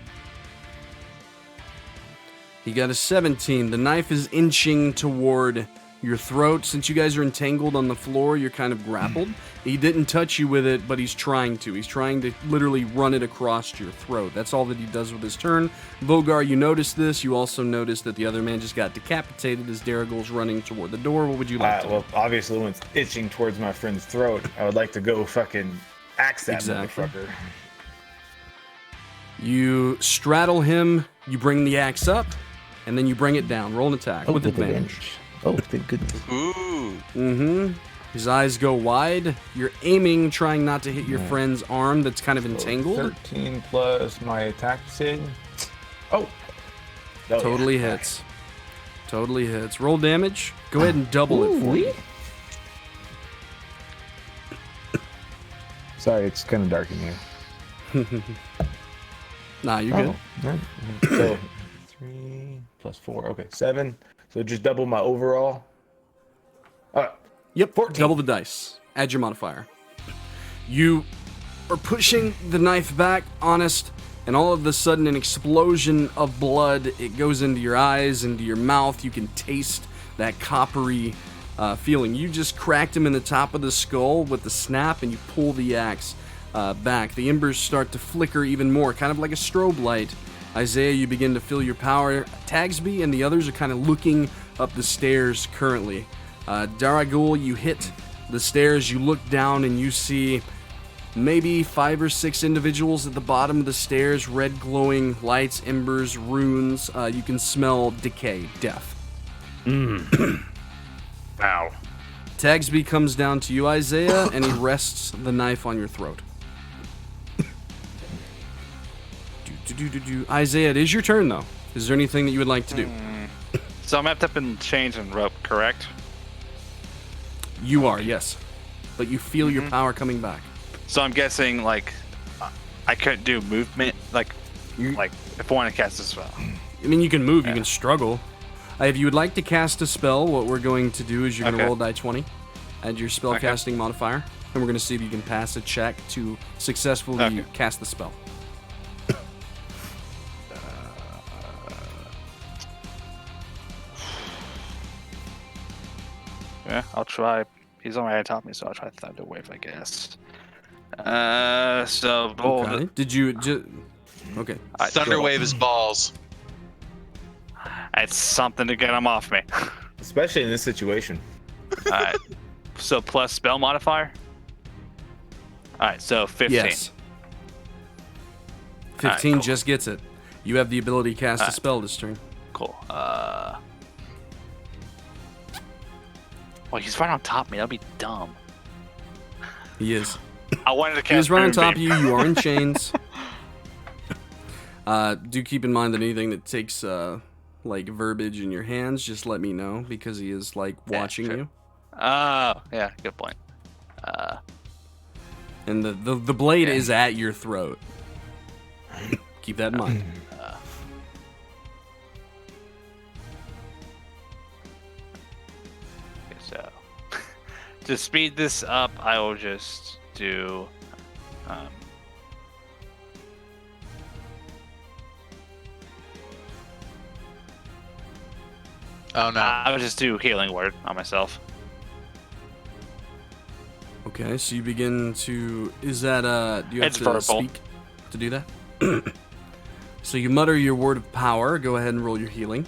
He got a 17. The knife is inching toward your throat. Since you guys are entangled on the floor, you're kind of grappled. He didn't touch you with it, but he's trying to. He's trying to literally run it across your throat. That's all that he does with his turn. Vogar, you notice this. You also notice that the other man just got decapitated as Daraguul's running toward the door. What would you like to do? Well, obviously, when it's itching towards my friend's throat, I would like to go fucking axe that Exactly. motherfucker. You straddle him. You bring the axe up. and then you bring it down. Roll an attack with advantage. Oh, thank goodness. Ooh. Mm-hmm. His eyes go wide. You're aiming, trying not to hit your friend's arm that's kind of entangled. 13 plus my attack save. Oh. Totally hits. Totally hits. Roll damage. Go ahead and double it for me. Sorry, it's kind of dark in here. Nah, you're good. Right. So 3 plus 4. Okay, 7. So just double my overall. Yep, 14. double the dice. Add your modifier. You are pushing the knife back, honest, and all of a sudden an explosion of blood. It goes into your eyes, into your mouth. You can taste that coppery feeling. You just cracked him in the top of the skull with the snap, and you pull the axe back. The embers start to flicker even more, kind of like a strobe light. Isaiah, you begin to feel your power. Tagsby and the others are kind of looking up the stairs currently. Daraguul, you hit the stairs, you look down, and you see maybe 5 or 6 individuals at the bottom of the stairs, red glowing lights, embers, runes. You can smell decay, death. Ow. Tagsby comes down to you, Isaiah, and he rests the knife on your throat. Isaiah, it is your turn, though. Is there anything that you would like to do? So I'm wrapped up in chains and rope, correct? You are, yes. But you feel your power coming back. So I'm guessing, like, I couldn't do movement, like if I want to cast a spell. I mean, you can move, you can struggle. If you would like to cast a spell, what we're going to do is you're going to roll a die 20, add your spell casting modifier, and we're going to see if you can pass a check to successfully cast the spell. Yeah, I'll try. He's already on top of me, so I'll try Thunder Wave, I guess. Okay. Did you okay. Thunder Wave is balls. It's something to get him off me. Especially in this situation. Alright. So plus spell modifier? Alright, so 15. Yes. 15 cool. just gets it. You have the ability to cast a spell this turn. Cool. Well, he's right on top of me. That'd be dumb. He is. I wanted to cast. He is right on Moonbeam. top of you. You are in chains. Do keep in mind that anything that takes like verbiage in your hands, just let me know because he is like watching you. Oh, yeah, good point. And the blade is at your throat. Keep that in mind. So, to speed this up, I will just do. Oh no. I would just do healing word on myself. Okay, so you begin to. Is that do you have It's to verbal. speak to do that? So you mutter your word of power. Go ahead and roll your healing.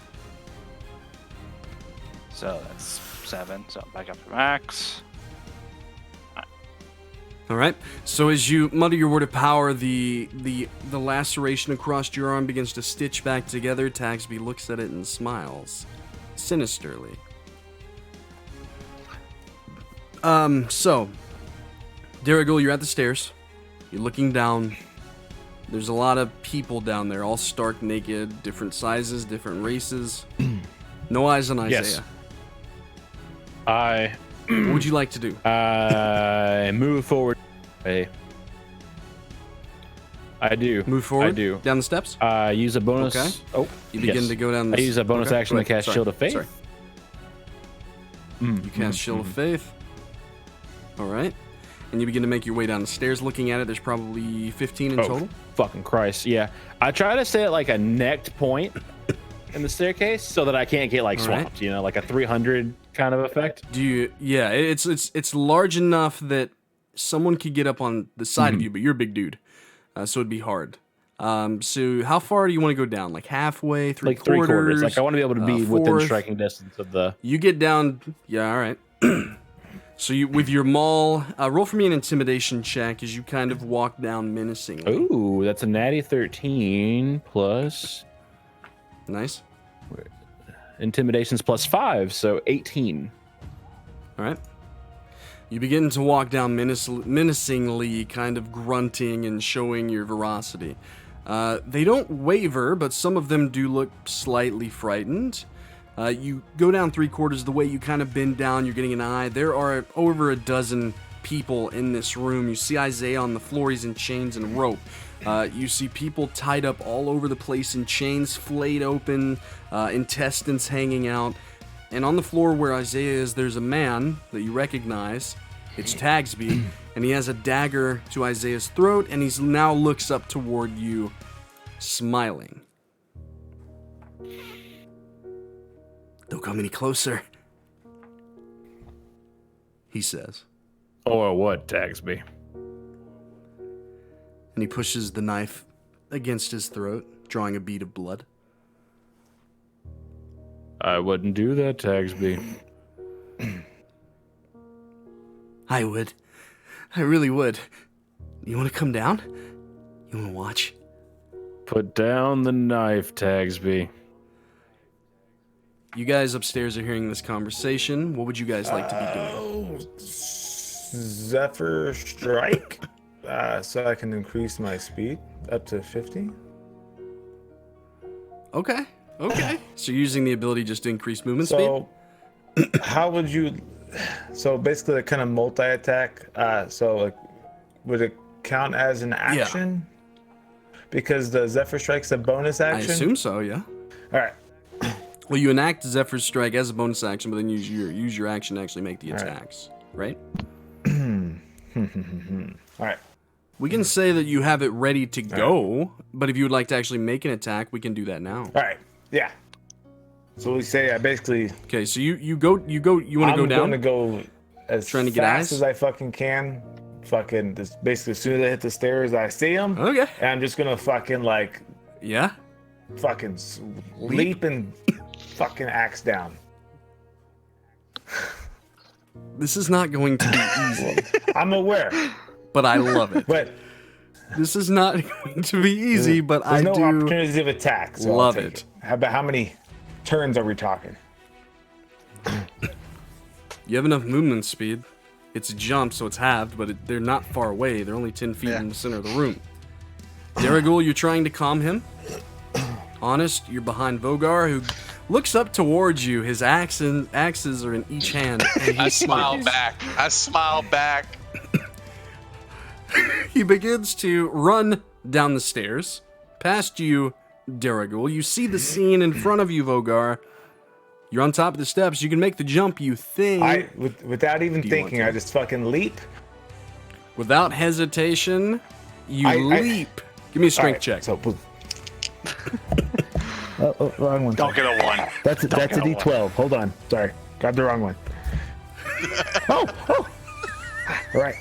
So that's 7. So back up to max. All right. So as you mutter your word of power, the laceration across your arm begins to stitch back together. Tagsby looks at it and smiles sinisterly. So Daraguul, you're at the stairs. You're looking down. There's a lot of people down there, all stark naked, different sizes, different races. No eyes on Isaiah. Yes. What would you like to do? Move forward. Hey. I do. Move forward? I do. Down the steps? Use a bonus. Okay. Oh, You begin to go down the I use a bonus action to cast Shield of Faith. Sorry. You cast Shield of Faith. All right. And you begin to make your way down the stairs. Looking at it, there's probably 15 in total. Fucking Christ. Yeah. I try to stay at like a necked point in the staircase so that I can't get like All right. swamped, you know, like a 300 kind of effect. Do you? Yeah, it's large enough that someone could get up on the side of you, but you're a big dude, so it'd be hard. So how far do you want to go down? Like halfway, three Like 3 quarters. quarters? Like I want to be able to be within fourth? striking distance of the. You get down. Yeah, all right. So you with your maul, roll for me an intimidation check as you kind of walk down menacingly. Ooh, that's a natty 13 plus. Nice. Intimidation's +5, so 18. All right. You begin to walk down menacingly, kind of grunting and showing your veracity. They don't waver, but some of them do look slightly frightened. You go down 3/4 of the way, you kind of bend down, you're getting an eye. There are over a dozen people in this room. You see Isaiah on the floor, he's in chains and rope. You see people tied up all over the place in chains, flayed open, intestines hanging out. And on the floor where Isaiah is, there's a man that you recognize. It's Tagsby, and he has a dagger to Isaiah's throat, and he now looks up toward you, smiling. Don't come any closer, he says. Or what, Tagsby? And he pushes the knife against his throat, drawing a bead of blood. I wouldn't do that, Tagsby. I would. I really would. You want to come down? You want to watch? Put down the knife, Tagsby. You guys upstairs are hearing this conversation. What would you guys like to be doing? Zephyr Strike, so I can increase my speed up to 50. Okay. So you're using the ability just to increase movement speed? So, how would you? So basically, a kind of multi-attack. So like, would it count as an action? Yeah. Because the Zephyr Strike's a bonus action. I assume so. Yeah. All right. Well, you enact Zephyr Strike as a bonus action, but then use your action to actually make the attacks, right? All right. We can say that you have it ready to go, but if you would like to actually make an attack, we can do that now. All right. Yeah. So we say I basically. Okay, so you want to go down? I'm gonna go as trying to get fast eyes? as I fucking can. Fucking just basically as soon as I hit the stairs, I see them. Okay. And I'm just gonna fucking like. Yeah. Fucking leap and fucking axe down. This is not going to be easy. I'm aware, but I love it. But this is not going to be easy, but there's no do opportunities of attack. So love I'll take it. How many turns are we talking? You have enough movement speed. It's a jump, so it's halved, but they're not far away. They're only 10 feet in the center of the room. Daraguul, you're trying to calm him. Honest, you're behind Vogar, who looks up towards you. His axes are in each hand. And I smile back. He begins to run down the stairs, past you, Daraguul. You see the scene in front of you, Vogar. You're on top of the steps. You can make the jump, you think. Without even thinking, I just fucking leap. Without hesitation, you leap. Give me a strength check. So, wrong one. Don't get a 1. That's a D12. Hold on. Sorry. Got the wrong one. Oh. All right.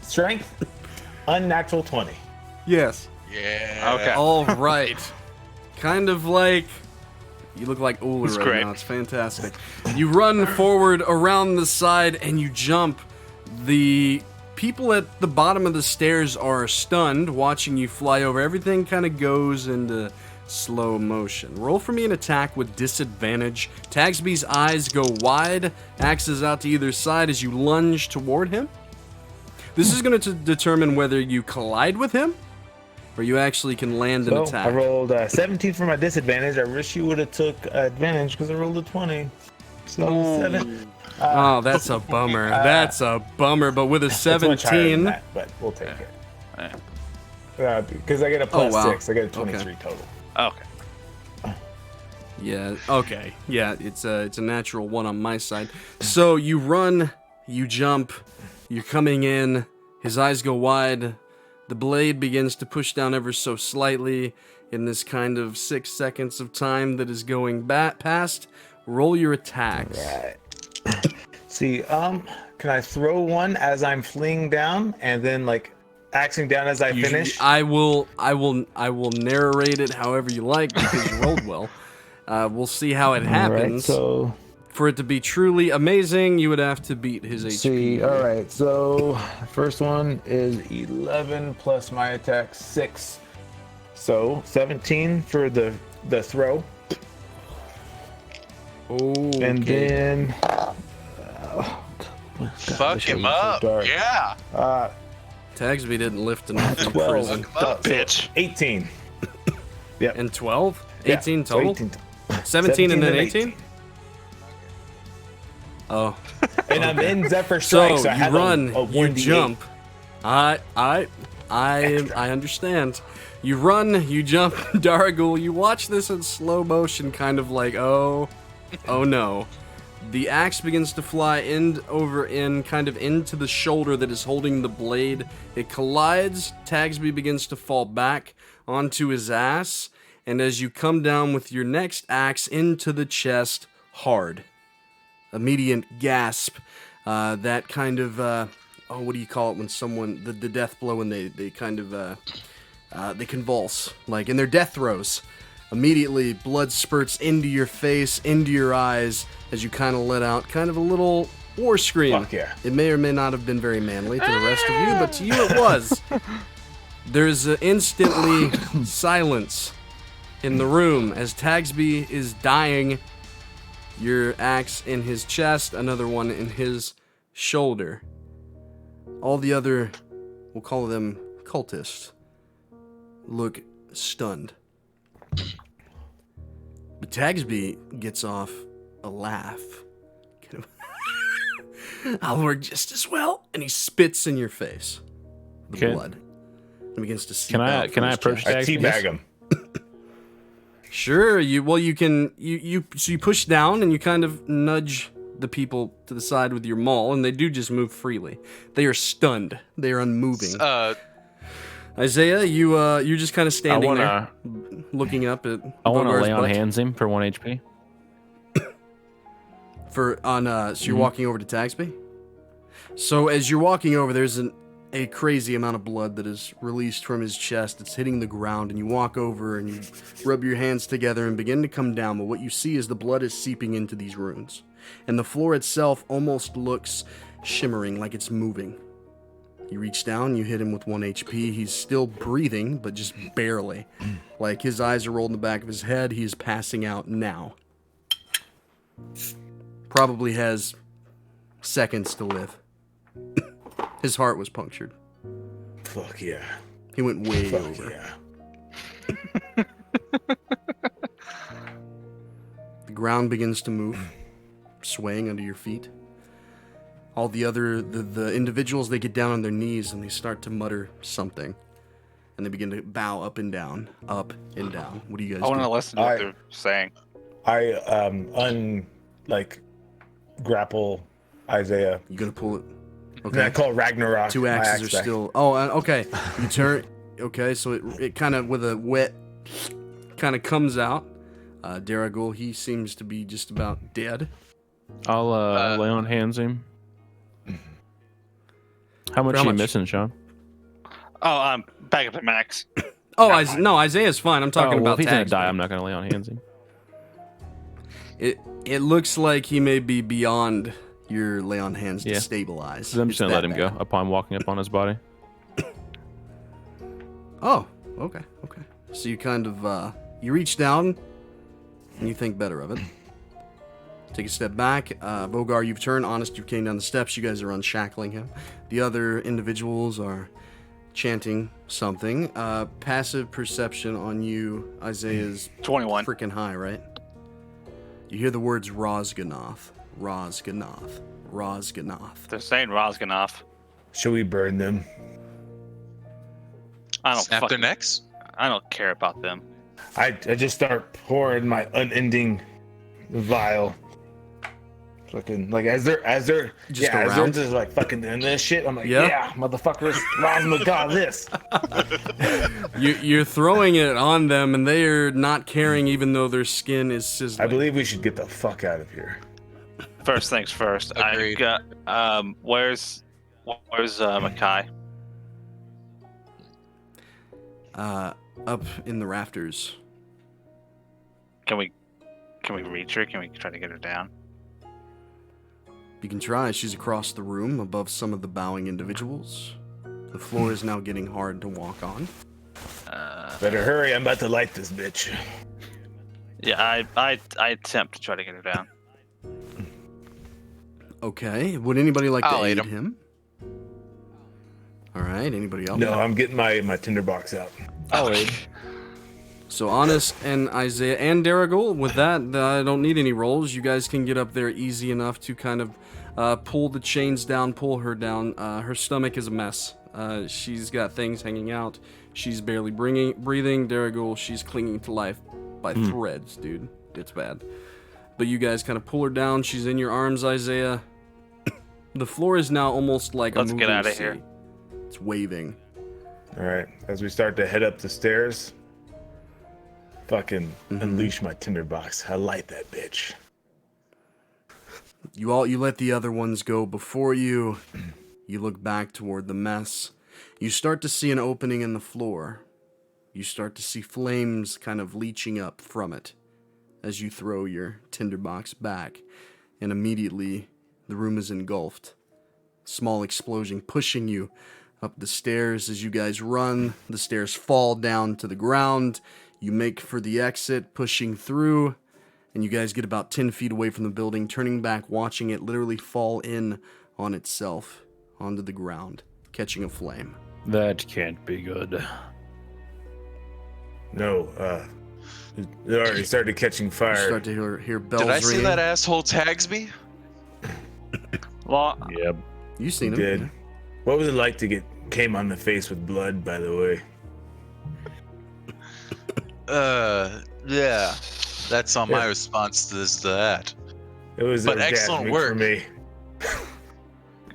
Strength, unnatural 20. Yes. Yeah. Okay. All right. Kind of like... You look like Wyler right great. now. It's fantastic. You run forward around the side and you jump. The people at the bottom of the stairs are stunned, watching you fly over. Everything kind of goes into slow motion. Roll for me an attack with disadvantage. Tagsby's eyes go wide, axes out to either side as you lunge toward him. This is going to determine whether you collide with him or you actually can land an attack. I rolled 17 for my disadvantage. I wish you would have took advantage because I rolled a 20. So 7. Oh, that's a bummer. That's a bummer. But with a It's much higher than 17, that, but we'll take it. Because I get a plus 6. I get a 23 total. Okay. yeah, okay, yeah, it's a natural 1 on my side. So you run, you jump, you're coming in. His eyes go wide. The blade begins to push down ever so slightly in this kind of 6 seconds of time that is going past. Roll your attacks. Right. See, can I throw one as I'm fleeing down and then like axing down as I finish? I will narrate it however you like because you rolled well. We'll see how it happens. All right, so for it to be truly amazing, you would have to beat his HP. see, all right. So first one is 11 plus my attack 6. So 17 for the throw. Oh, And then Fuck him so up. dark. Yeah. Tagsby didn't lift enough in 12. prison. Bitch. 18. And 12? Yeah, 18 so total? 18 17 and then 18? Oh. And I'm in Zephyr So Strike, so I you have run, a you 1d8. jump. I understand. You run, you jump, Daraguul. You watch this in slow motion, kind of like, oh no. The axe begins to fly end over end, kind of into the shoulder that is holding the blade. It collides. Tagsby begins to fall back onto his ass, and as you come down with your next axe into the chest, hard. Immediate gasp. That kind of, what do you call it when someone, the death blow when they kind of, they convulse, like in their death throes. Immediately, blood spurts into your face, into your eyes, as you kind of let out kind of a little war scream. Fuck yeah. It may or may not have been very manly to the rest of you, but to you it was. There's instantly silence in the room as Tagsby is dying. Your axe in his chest, another one in his shoulder. All the other, we'll call them cultists, look stunned. But Tagsby gets off a laugh. I'll work just as well. And he spits in your face. The Okay. blood. And begins to seep Can I out from his approach chest. I Tagsby? teabag him. Sure, you can push down and you kind of nudge the people to the side with your maul, and they do just move freely. They are stunned. They are unmoving. Isaiah, you're just kind of standing there, looking up at. I want to Vogar's lay on butt. hands him for 1 HP. So you're walking over to Tagsby. So as you're walking over, there's a crazy amount of blood that is released from his chest. It's hitting the ground, and you walk over and you rub your hands together and begin to come down. But what you see is the blood is seeping into these runes, and the floor itself almost looks shimmering, like it's moving. You reach down, you hit him with 1 HP. He's still breathing, but just barely. Like his eyes are rolled in the back of his head. He is passing out now. Probably has seconds to live. His heart was punctured. Fuck yeah. He went way Fuck over. yeah. The ground begins to move, swaying under your feet. All the other, the individuals, they get down on their knees and they start to mutter something. And they begin to bow up and down, up and down. What do you guys I want to do? listen to what they're saying. I grapple Isaiah. You gonna pull it? And I call Ragnarok. 2 my axes axe are back. still. Oh, okay. You turn. Okay, so it kind of with a wet, kind of comes out. Daraguul, he seems to be just about dead. I'll lay on hands him. How much How are you much? missing, Shawn? Oh, I'm back up at max. Oh, no, Isaiah's fine. I'm talking well, about if he's gonna Tagsby. die, I'm not gonna lay on hands him. It looks like he may be beyond your lay on hands Yeah. to stabilize. So I'm just It's gonna let that him go bad. upon walking up on his body. Oh, okay. So you kind of you reach down and you think better of it. Take a step back. Vogar, you've turned. Honest, you came down the steps. You guys are unshackling him. The other individuals are chanting something. Passive perception on you, Isaiah's 21. freaking high, right? You hear the words Rosganoth, Rosganoth, Rosganoth. They're saying Rosganoff. Should we burn them? I don't Snap their necks. I don't care about them. I just start pouring my unending vial. Fucking like as they're Just as they're around? just like fucking doing this shit. I'm like, Yeah. yeah, motherfuckers, Rosma got this. You're throwing it on them, and they are not caring, even though their skin is sizzling. I believe we should get the fuck out of here. First things first. Agreed. I got where's Mackay? Up in the rafters. Can we reach her? Can we try to get her down? You can try. She's across the room, above some of the bowing individuals. The floor is now getting hard to walk on. Better hurry, I'm about to light this bitch. Yeah, I attempt to try to get her down. Okay. Would anybody like I'll to aid aid him. him? All right. Anybody else? No, I'm getting my tinderbox out. I'll aid. So Honest and Isaiah and Daraguul, with that, I don't need any rolls. You guys can get up there easy enough to kind of pull the chains down, pull her down. Her stomach is a mess. She's got things hanging out. She's barely breathing. Daraguul, she's clinging to life by threads, dude. It's bad. But you guys kind of pull her down. She's in your arms, Isaiah. The floor is now almost like Let's a get moving outta sea. here. It's waving. All right. As we start to head up the stairs, fucking unleash my tinderbox. I light that bitch. You let the other ones go before you. You look back toward the mess. You start to see an opening in the floor. You start to see flames kind of leaching up from it as you throw your tinderbox back, and immediately the room is engulfed. Small explosion pushing you up the stairs. As you guys run, the stairs fall down to the ground. You make for the exit, pushing through, and you guys get about 10 feet away from the building, turning back, watching it literally fall in on itself onto the ground, catching a flame. That can't be good. No, it already started catching You fire. start to hear bells Did I see ringing. that asshole tags me? Well, Yep. You seen him? Did. What was it like to get came on the face with blood, by the way? Yeah. That's on my response to that. It was But excellent orgasmic work. for me.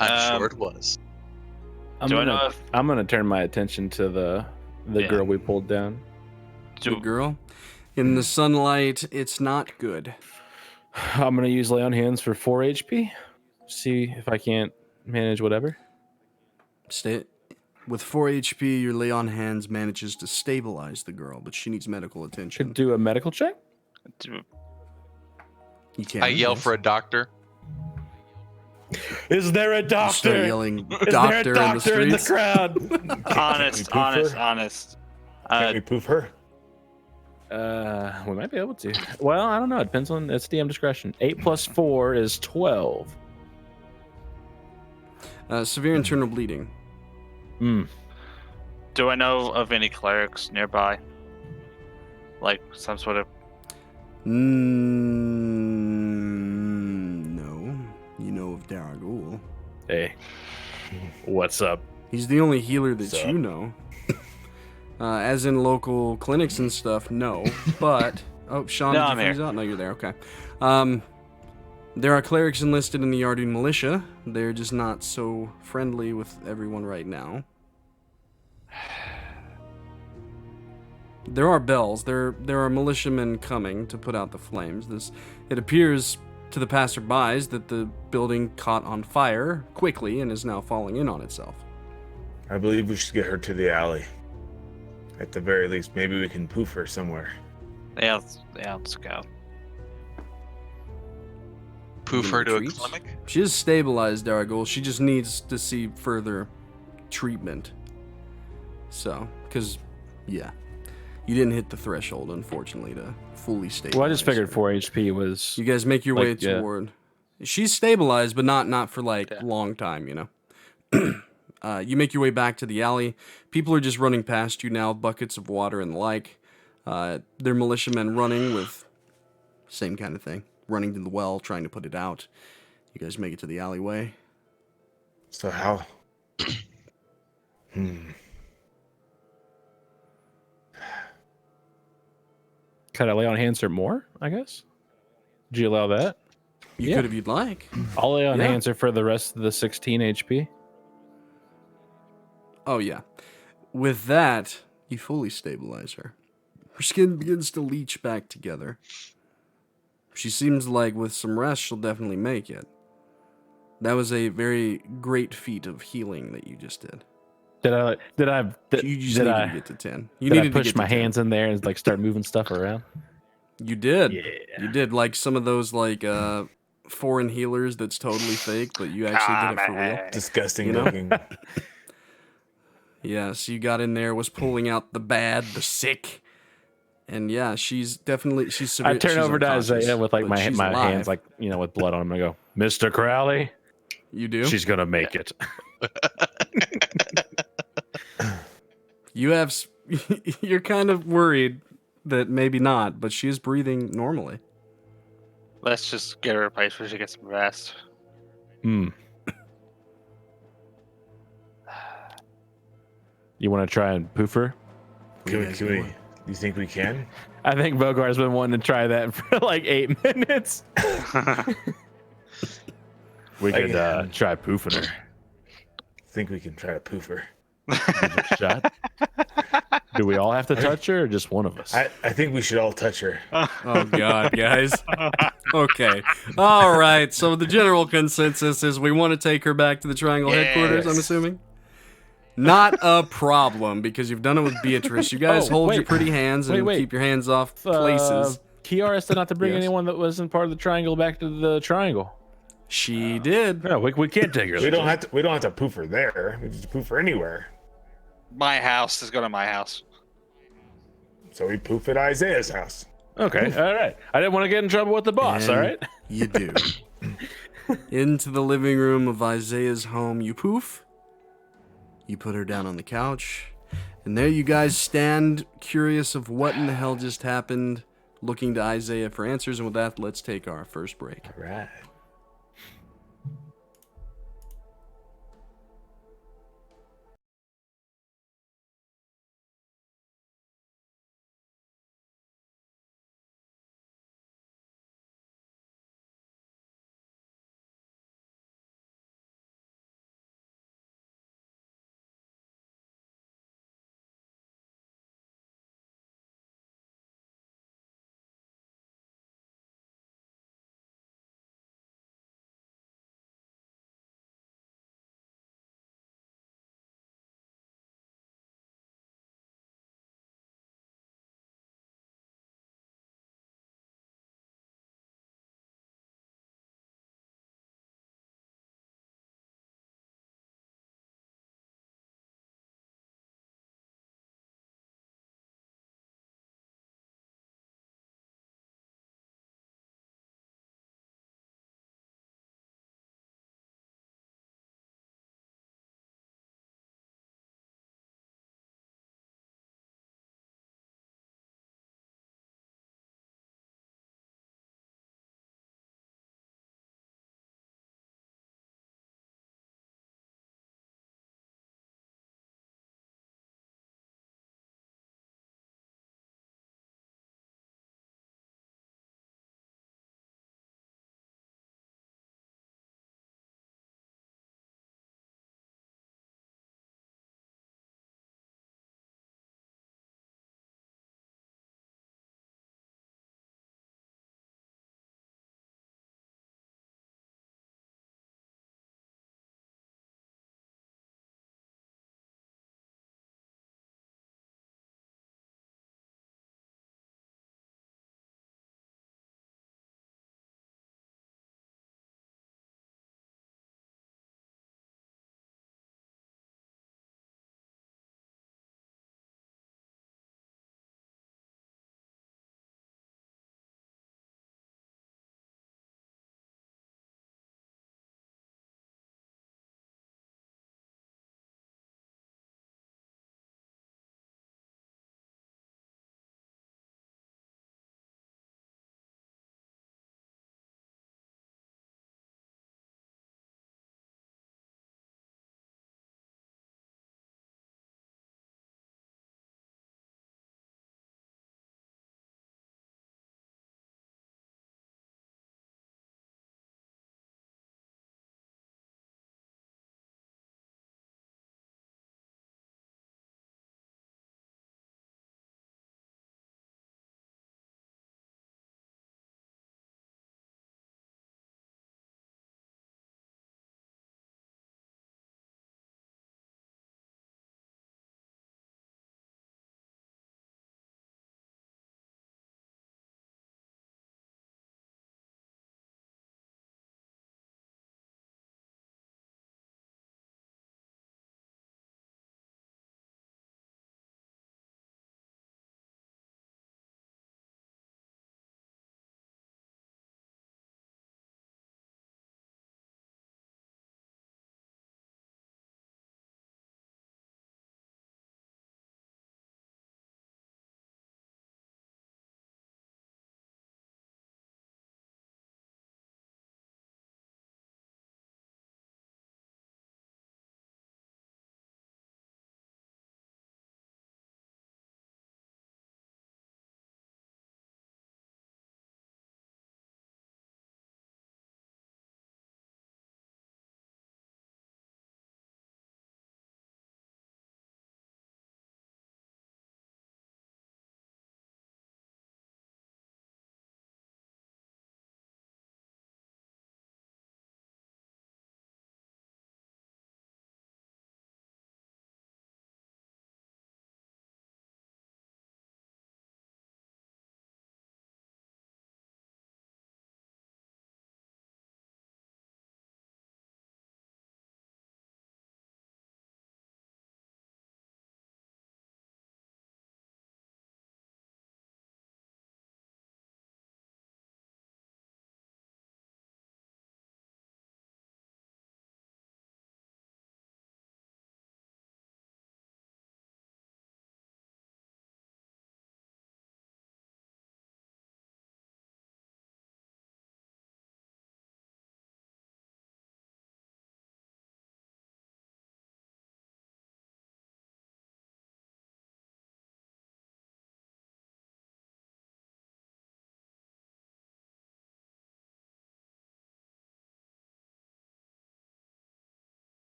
I'm Um, sure it was. I'm do I gonna, know if I'm gonna turn my attention to the Yeah. girl we pulled down. Good girl. In the sunlight, it's not good. I'm gonna use lay on hands for 4 HP. See if I can't manage whatever. Stay with 4 HP. Your lay on hands manages to stabilize the girl, but she needs medical attention. Could do a medical check. You can't. I yell for a doctor. Is there a You start yelling doctor in the streets. crowd? honest. Can we poof her? We might be able to. Well, I don't know. It depends on it's DM discretion. 8 plus 4 is 12. Severe internal bleeding. Do I know of any clerics nearby? Like some sort of. No. You know of Daraguul. Hey, what's up? He's the only healer that So? you know. As in local clinics and stuff, no. But Shawn, No, did I'm you freeze here. out? No, you're there. Okay. There are clerics enlisted in the Yardoon militia. They're just not so friendly with everyone right now. There are bells. There are militiamen coming to put out the flames. It appears to the passerbys that the building caught on fire quickly and is now falling in on itself. I believe we should get her to the alley. At the very least, maybe we can poof her somewhere. Yeah, let's go. Poof You her to a retreat? clinic? She is stabilized, Daraguul. She just needs to see further treatment. So, because, yeah. You didn't hit the threshold, unfortunately, to fully stabilize. Well, I just figured her. 4 HP was. You guys make your way like, yeah. toward... She's stabilized, but not for, like, Yeah. long time, you know? You make your way back to the alley. People are just running past you now, buckets of water and the like. They're militiamen running with same kind of thing. Running to the well, trying to put it out. You guys make it to the alleyway. So how? Could I lay on hands or more, I guess? Did you allow that? You Yeah. could if you'd like. I'll lay on Yeah. hands for the rest of the 16 HP. Oh, yeah. With that, you fully stabilize her. Her skin begins to leach back together. She seems like with some rest, she'll definitely make it. That was a very great feat of healing that you just did. Did You just did needed I, to get to 10. You did I needed to push get to my 10. hands in there and like start moving stuff around? You did. Yeah. You did. Like some of those like foreign healers that's totally fake, but you actually did it for real. Disgusting You know? looking. Yeah, so you got in there, was pulling out the bad, the sick. And yeah, she's severe. I turn she's over to unconscious, Isaiah with like but my she's my alive. hands like with blood on them. I go, Mr. Krowleigh, You do? she's gonna make it. You have. You're kind of worried that maybe not, but she is breathing normally. Let's just get her a place where she gets some rest. Hmm. You want to try and poof her? Can we? You think we can? I think Vogar's been wanting to try that for like 8 minutes. We could try poofing her. Think we can try to poof her? Give it a shot. Do we all have to touch her, or just one of us? I think we should all touch her. Oh God, guys. Okay. All right. So the general consensus is we want to take her back to the Triangle headquarters. I'm assuming. Not a problem, because you've done it with Beatrice. You guys hold your pretty hands and keep your hands off places. Kiara said not to bring anyone that wasn't part of the Triangle back to the Triangle. She did. No, we can't take her. We don't have to poof her there. We just poof her anywhere. My house is going to my house. So we poof at Isaiah's house. Okay, all right. I didn't want to get in trouble with the boss. And all right. You do. Into the living room of Isaiah's home, you poof. You put her down on the couch, and there you guys stand, curious of what in the hell just happened, looking to Isaiah for answers. And with that, let's take our first break. All right.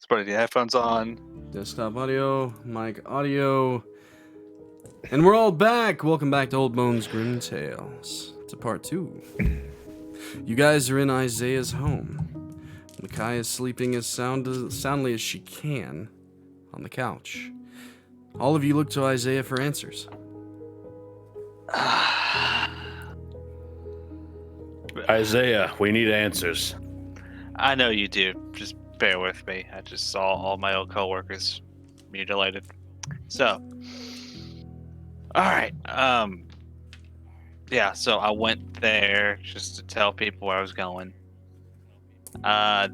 Let's put the headphones on. Desktop audio, mic audio. And we're all back. Welcome back to Old Bones Grim Tales. To part 2. You guys are in Isaiah's home. Makai is sleeping as soundly as she can on the couch. All of you look to Isaiah for answers. Isaiah, we need answers. I know you do. Just bear with me. I just saw all my old coworkers mutilated. So, all right. Yeah. So I went there just to tell people where I was going.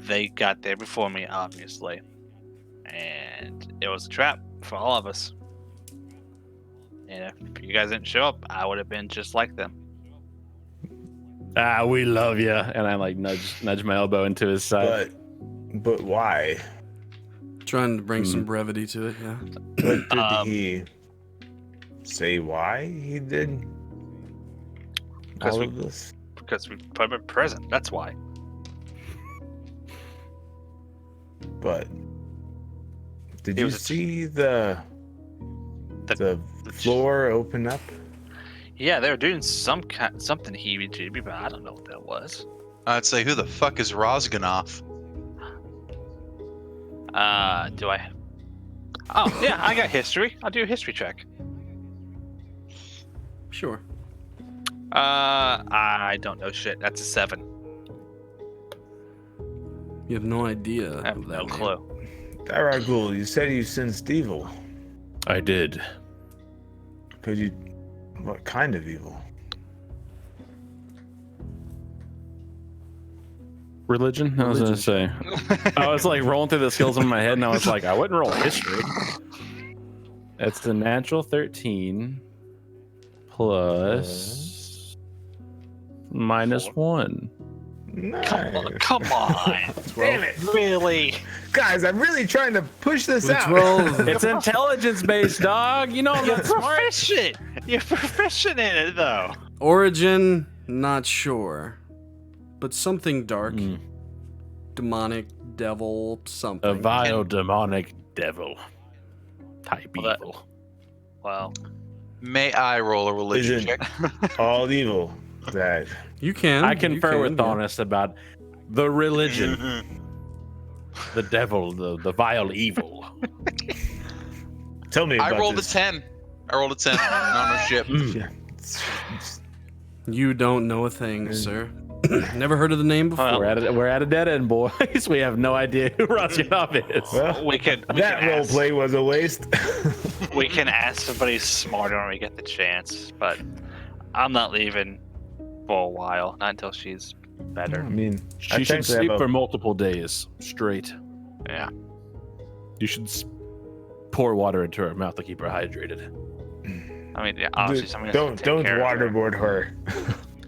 They got there before me, obviously, and it was a trap for all of us. And if you guys didn't show up, I would have been just like them. We love you. And I like nudge my elbow into his side. But why? Trying to bring some brevity to it, yeah. What did he say why he did all of this? Because we put him in prison. That's why. But did you see the floor open up? Yeah, they were doing something heebie-jeebie, but I don't know what that was. I'd say, who the fuck is Rosganov? Do I? Oh, yeah, I got history. I'll do a history check. Sure. I don't know shit. That's a 7. You have no idea. I have no clue. Daraguul, you said you sensed evil. I did. What kind of evil? Religion? I was gonna say. I was like rolling through the skills in my head, and I was like, I wouldn't roll history. It's the natural 13 plus -1. Nice. Come on. Damn it. Really? Guys, I'm really trying to push this out. It's intelligence based, dog. You know I'm You're not smart. proficient. You're proficient in it, though. Origin, not sure. But something dark. Demonic, devil, something. A vile demonic devil type evil. Well, May I roll a religion Isn't check? all evil that You can. I you confer can, with yeah. Honest about the religion, the devil, the vile evil. tell me about I rolled this. a 10. I rolled a 10. No shit. Yeah. You don't know a thing, sir. Never heard of the name before. We're at a dead end, boys. We have no idea who Rosganov is. Well, we can role ask, play was a waste. we can ask somebody smarter when we get the chance, but I'm not leaving for a while. Not until she's better. I mean, She should sleep for multiple days straight. Yeah. You should pour water into her mouth to keep her hydrated. I mean, yeah, obviously, somebody don't waterboard her.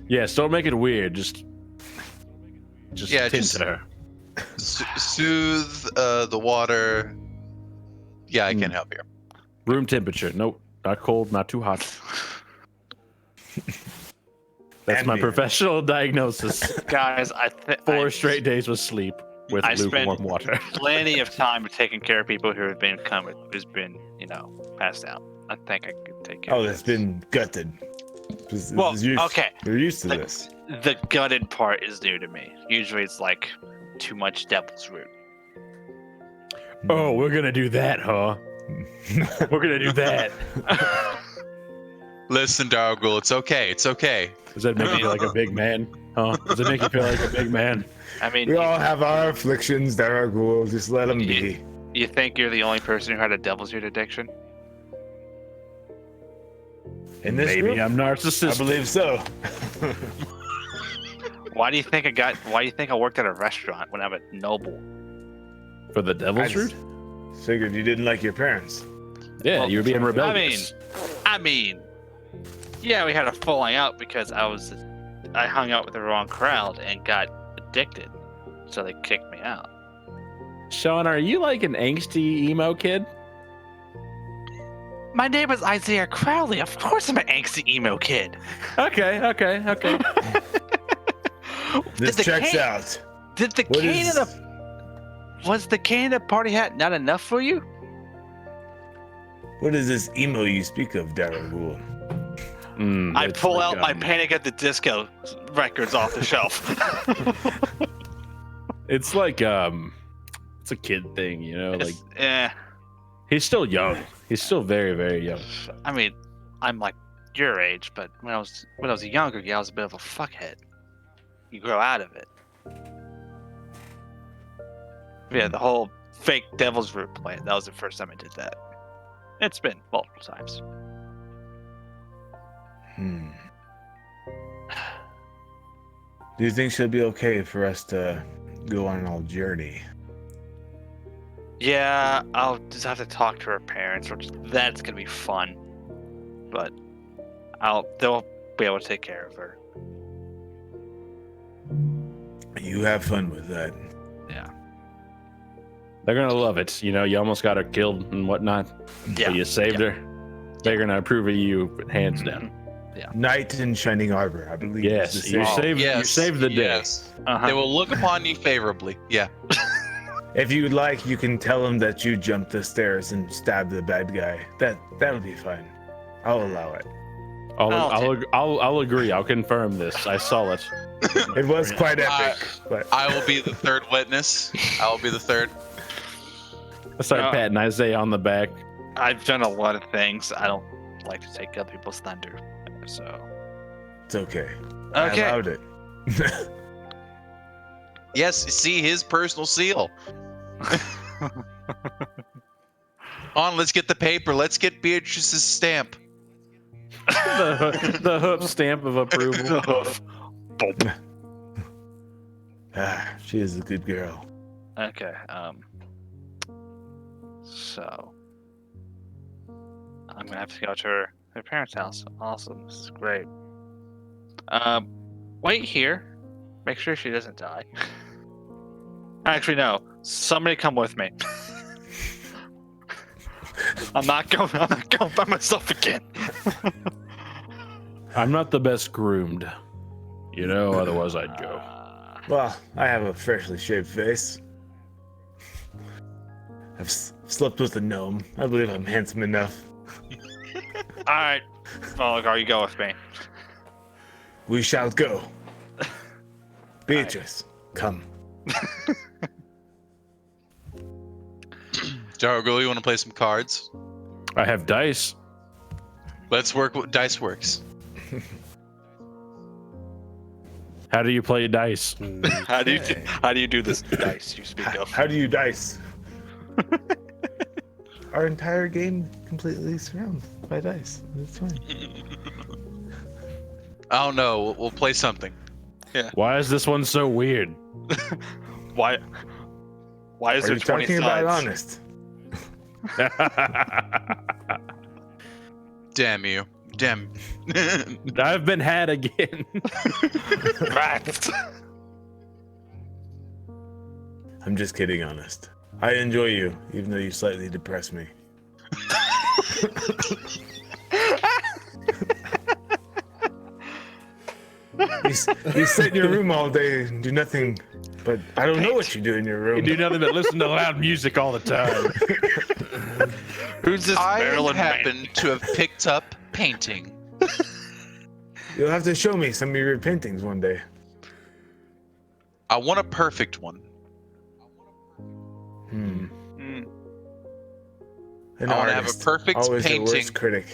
Yes, don't make it weird. Just Yeah, tint just- her. Soothe the water. Yeah, I can help you. Room temperature. Nope, not cold, not too hot. That's my Ambient. professional diagnosis. Guys, 4 straight days with sleep with I lukewarm spent water. plenty of time taking care of people who have been passed out. I think I could take care Oh, of that's this. been gutted. Well, okay. You're used to The- this. The gutted part is new to me. Usually it's like too much devil's root. Oh, we're gonna do that, huh? We're gonna do that. Listen, Daraguul, it's okay. It's okay. Does that make you feel like a big man? Huh? Does it make you feel like a big man? I mean, We all have our afflictions, Daraguul. Just let them be. you think you're the only person who had a devil's root addiction? In this Maybe group? I'm narcissistic. I believe so. Why do you think I worked at a restaurant when I'm a noble? For the devil's root? Figured you didn't like your parents. Yeah, Well, you're being rebellious. I mean, yeah, we had a falling out because I hung out with the wrong crowd and got addicted, so they kicked me out. Shawn, are you like an angsty emo kid? My name is Isaiah Krowleigh. Of course, I'm an angsty emo kid. Okay. This checks out. Did the What cane is- in Was the Canada party hat not enough for you? What is this emo you speak of, Daraguul? I It's pull like, out my Panic at the Disco records off the shelf. It's like it's a kid thing, you know. Like Yeah. he's still young. He's still very, very young. I mean, I'm like your age, but when I was a younger guy, I was a bit of a fuckhead. You grow out of it. Yeah, the whole fake Devil's Root plan. That was the first time I did that. It's been multiple times. Do you think she'll be okay for us to go on a journey? Yeah, I'll just have to talk to her parents, which that's gonna be fun. But they'll be able to take care of her. You have fun with that. Yeah. They're gonna love it. You know, you almost got her killed and whatnot. Yeah. But you saved her. They're gonna approve of you, hands down. Knight in shining armor, I believe. Yes, is the you saying. saved the day. Yes. Uh-huh. They will look upon you favorably. Yeah. If you'd like, you can tell him that you jumped the stairs and stabbed the bad guy. That'll be fine. I'll allow it. I'll agree. I'll confirm this. I saw it. It was quite epic, but I will be the third witness. I will be the third. I started patting Isaiah on the back. I've done a lot of things. I don't like to take other people's thunder, so. it's okay. Okay. I allowed it. Yes, see his personal seal. On, let's get the paper. Let's get Beatrice's stamp. the hoof stamp of approval. She is a good girl. Okay. So I'm gonna have to go to her parents' house. Awesome. This is great. Wait here. Make sure she doesn't die. Actually, no. Somebody come with me. I'm not going by myself again. I'm not the best groomed, you know. Otherwise, I'd go. Well, I have a freshly shaved face. I've slept with a gnome. I believe I'm handsome enough. All right, Vogar, you go with me. We shall go. Beatrice, come. Daraguul, you want to play some cards? I have dice. Let's work what dice works. How do you play dice? How do you do this dice you speak of? How do you dice? Our entire game completely surrounded by dice. That's fine. I don't know. We'll play something. Why is this one so weird? Why is Are there you 20 talking sides? about honest? Damn you. Damn. I've been had again. Rats. I'm just kidding, honest. I enjoy you, even though you slightly depress me. You sit in your room all day and do nothing, but I don't know what you do in your room. You do nothing but listen to loud music all the time. Who's this I Maryland happen to have picked up painting. You'll have to show me some of your paintings one day. I want a perfect one. An I want to have a artist, perfect always the painting. worst critic.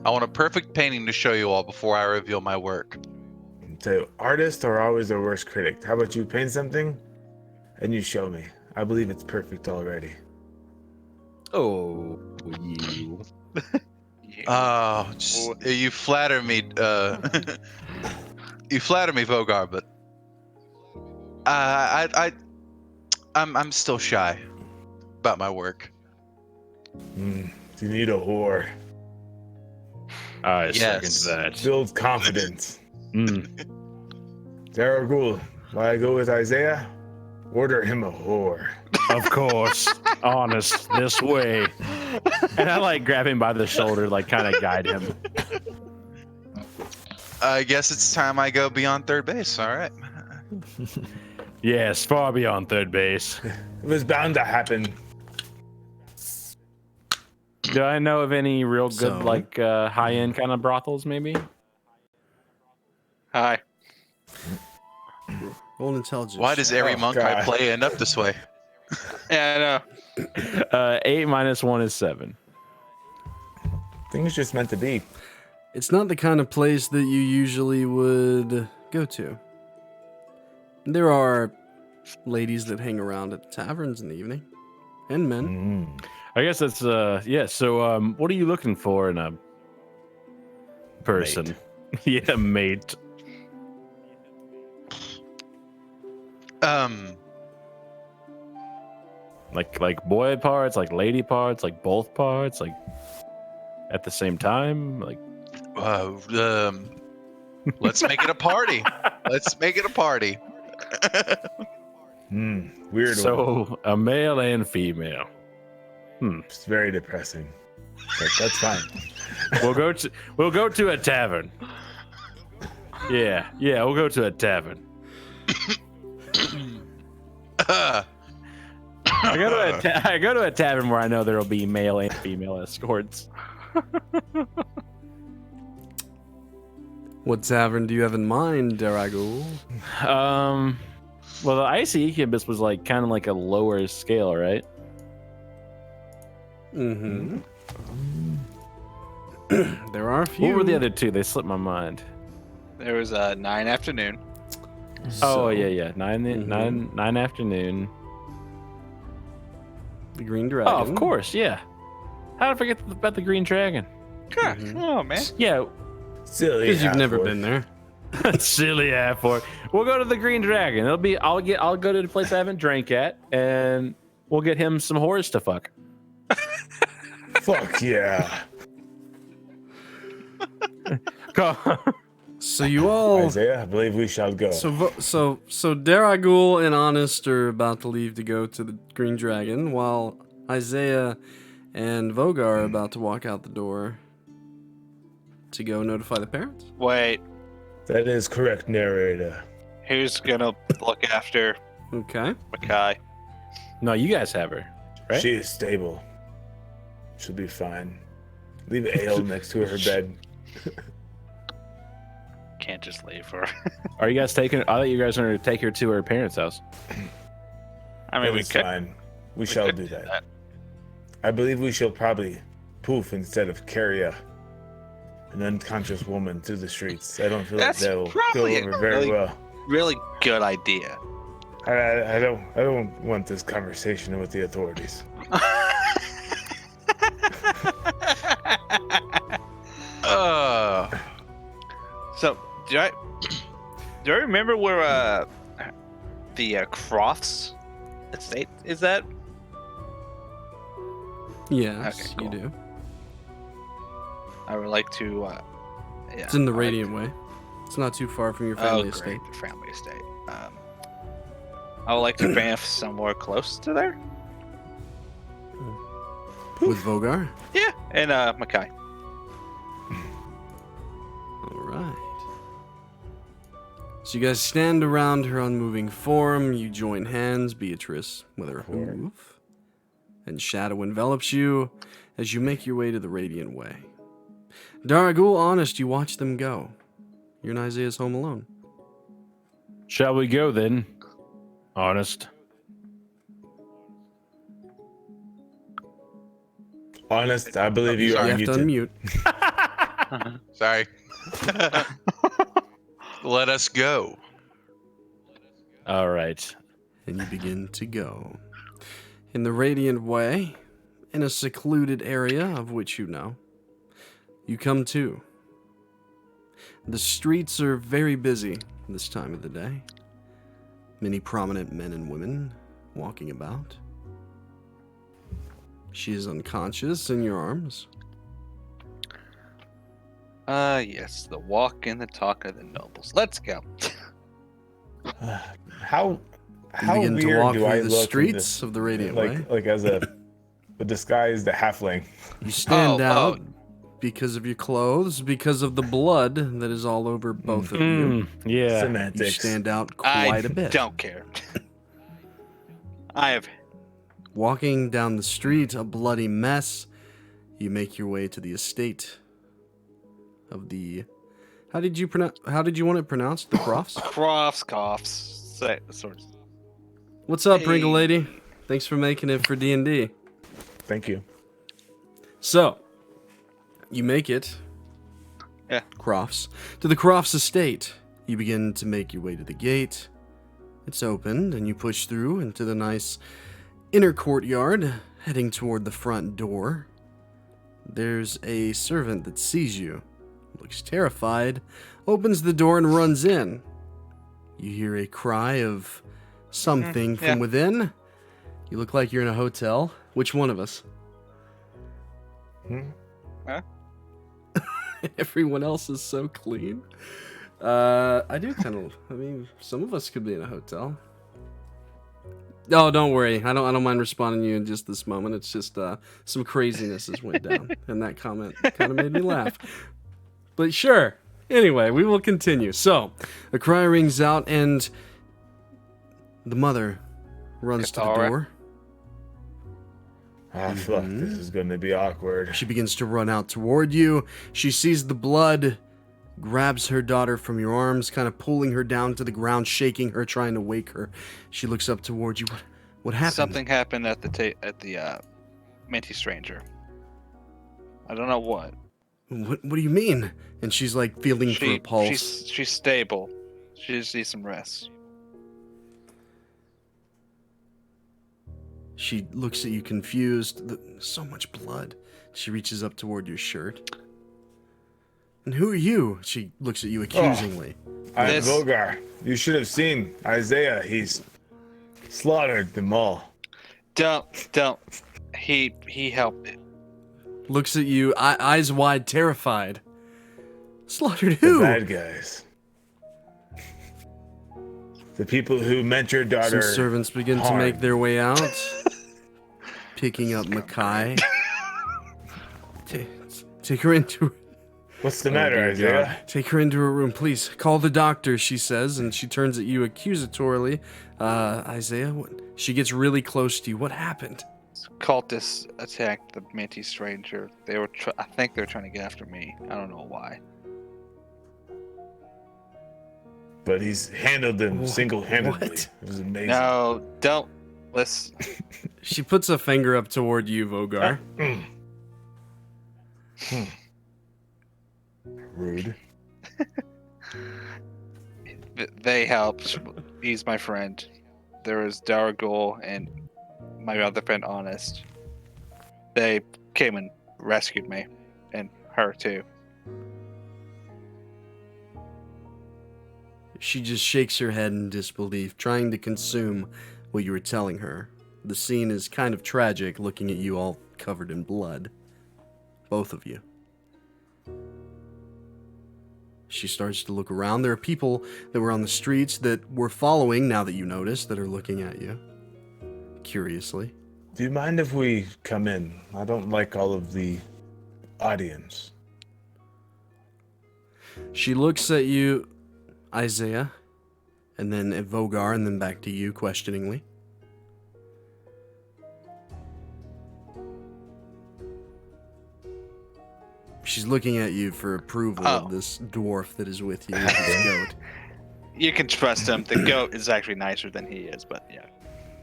I want a perfect painting to show you all before I reveal my work. So, artists are always the worst critic. How about you paint something and you show me? I believe it's perfect already. Oh, you. Oh, you flatter me. You flatter me, Vogar, but I'm still shy about my work. You need a whore. I Yes. second that. Build confidence. Daraguul, while I go with Isaiah, order him a whore. Of course. Honest, this way. And I like grab him by the shoulder, like kind of guide him. I guess it's time I go beyond third base. All right. Yes, far beyond third base. It was bound to happen. Do I know of any real good, So? like, high-end kind of brothels, maybe? Hi. Roll an intelligence. Why does every Oh, monk I God. play end up this way? Yeah, I know. 8 minus 1 is 7. I think it's just meant to be. It's not the kind of place that you usually would go to. There are ladies that hang around at taverns in the evening, and men. I guess that's, yeah, so, what are you looking for in a person? Yeah, mate. Like boy parts, like lady parts, like both parts, like at the same time, like Let's make it a party. Let's make it a party. Weird one. so a male and female. It's very depressing. But that's fine. We'll go to a tavern. Yeah, we'll go to a tavern. I go to a tavern where I know there'll be male and female escorts. What tavern do you have in mind, Daraguul? Well, the icy incubus was like kind of like a lower scale, right? Mm-hmm. There are a few. What were the other two? They slipped my mind. There was a 9 afternoon. So, Oh yeah, 9 afternoon. The Green Dragon. Oh, of course, yeah. How did I forget about the Green Dragon? God, oh man. Yeah, Silly. Because you've never half-orc. been there. silly for. We'll go to the Green Dragon. I'll go to the place I haven't drank at, and we'll get him some whores to fuck. Fuck yeah. Go. So you all. Isaiah, I believe we shall go. So Daraguul and Honest are about to leave to go to the Green Dragon, while Isaiah and Vogar are about to walk out the door to go notify the parents. Wait, That is correct, narrator. who's gonna look after Okay. Mackay? No, you guys have her, right? She is stable. She'll be fine. Leave ale next to her bed. Can't just leave her. Are you guys taking? I thought you guys were going to take her to her parents' house. I mean, we It's could. fine. We we shall could do that. I believe we shall probably poof instead of carry an unconscious woman through the streets. I don't feel That's like that will go probably a over very really- well. Really good idea. I don't want this conversation with the authorities. So, do I remember where the Crofts estate is that? Yes, Okay, cool. you do. I would like to. Yeah, It's in the I would like Radiant Way. It's not too far from your to- family oh, estate. great, family estate. I would like to bring us somewhere close to there. With Vogar? Yeah, and Mackay. All right. So you guys stand around her unmoving form. You join hands, Beatrice, with her hoof. And shadow envelops you as you make your way to the Radiant Way. Daraguul, Honest, you watch them go. You're in Isaiah's home alone. Shall we go then? Honest. Honest, I believe you You are have to muted. unmute. Sorry. Let us go. All right. And you begin to go. In the Radiant Way, in a secluded area of which you know, you come to. The streets are very busy this time of the day. Many prominent men and women walking about. She is unconscious in your arms. Yes, the walk and the talk of the nobles. Let's go. How You begin to weird walk do I through the look in streets this- of the Radiant Way. like as a disguised halfling? You stand Oh, out because of your clothes, because of the blood that is all over both of you. Yeah. You Semantics. stand out quite a bit. Don't care. I have. Walking down the street, a bloody mess, you make your way to the estate of the... How did you want it pronounced? The Crofts? Crofts, coughs. Sorts. What's up, Hey. Pringle Lady? Thanks for making it for D&D. Thank you. So, you make it, Yeah. Crofts, to the Crofts estate. You begin to make your way to the gate. It's opened, and you push through into the nice inner courtyard, heading toward the front door. There's a servant that sees you, looks terrified, opens the door and runs in. You hear a cry of something from within. You look like you're in a hotel. Which one of us? Huh? Everyone else is so clean. I do kind of. I mean, some of us could be in a hotel. Oh, don't worry. I don't mind responding to you in just this moment. It's just some craziness has went down, and that comment kind of made me laugh. But sure. Anyway, we will continue. So, a cry rings out, and the mother runs to the Alora. door. Ah, fuck, this is going to be awkward. She begins to run out toward you. She sees the blood, grabs her daughter from your arms, kind of pulling her down to the ground, shaking her, trying to wake her. She looks up towards you. What happened? Something happened at the Minty Stranger. I don't know what. What do you mean? And she's like feeling for a pulse. She's stable. She just needs some rest. She looks at you confused. So much blood. She reaches up toward your shirt. And who are you? She looks at you accusingly. I'm This- Vogar. You should have seen Isaiah. He's slaughtered them all. Don't. He helped it. Looks at you, eyes wide, terrified. Slaughtered The who? bad guys. The people who meant your Some daughter. servants begin to harm. make their way out, picking up Mackay. Take her into. What's the matter, dear Isaiah? God. Take her into her room, please. Call the doctor, she says, and she turns at you accusatorily. Isaiah, what? She gets really close to you. What happened? Cultists attacked the Minty Stranger. They were. I think they were trying to get after me. I don't know why. But he's handled them single-handedly. What? It was amazing. No, don't. Listen. She puts a finger up toward you, Vogar. Rude. They helped. He's my friend. There was Daraguul and my other friend, Honest. They came and rescued me, and her too. She just shakes her head in disbelief, trying to consume what you were telling her. The scene is kind of tragic, looking at you all covered in blood. Both of you. She starts to look around. There are people that were on the streets that were following, now that you notice, that are looking at you. Curiously. Do you mind if we come in? I don't like all of the audience. She looks at you, Isaiah, and then at Vogar, and then back to you questioningly. She's looking at you for approval of this dwarf that is with you, with his goat. You can trust him. The goat is actually nicer than he is, but yeah,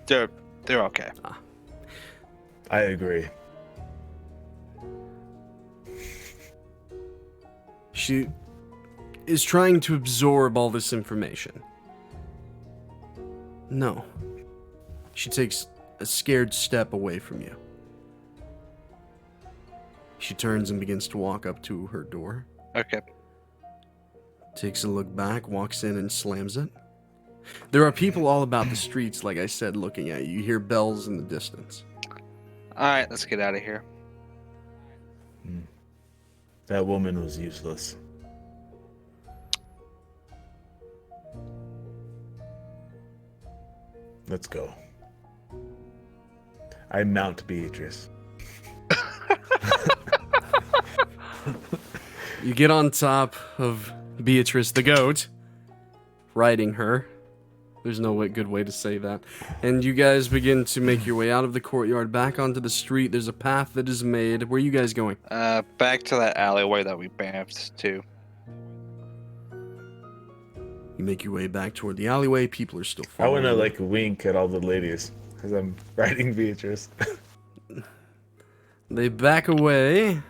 they're okay. I agree. She is trying to absorb all this information. No. She takes a scared step away from you. She turns and begins to walk up to her door. Okay. Takes a look back, walks in and slams it. There are people all about the streets, like I said, looking at you. You hear bells in the distance. All right, let's get out of here. That woman was useless. Let's go. I mount Beatrice. You get on top of Beatrice the goat, riding her. There's no good way to say that. And you guys begin to make your way out of the courtyard, back onto the street. There's a path that is made. Where are you guys going? Back to that alleyway that we bamfed to. You make your way back toward the alleyway. People are still I following. want to like wink at all the ladies because I'm riding Beatrice. They back away.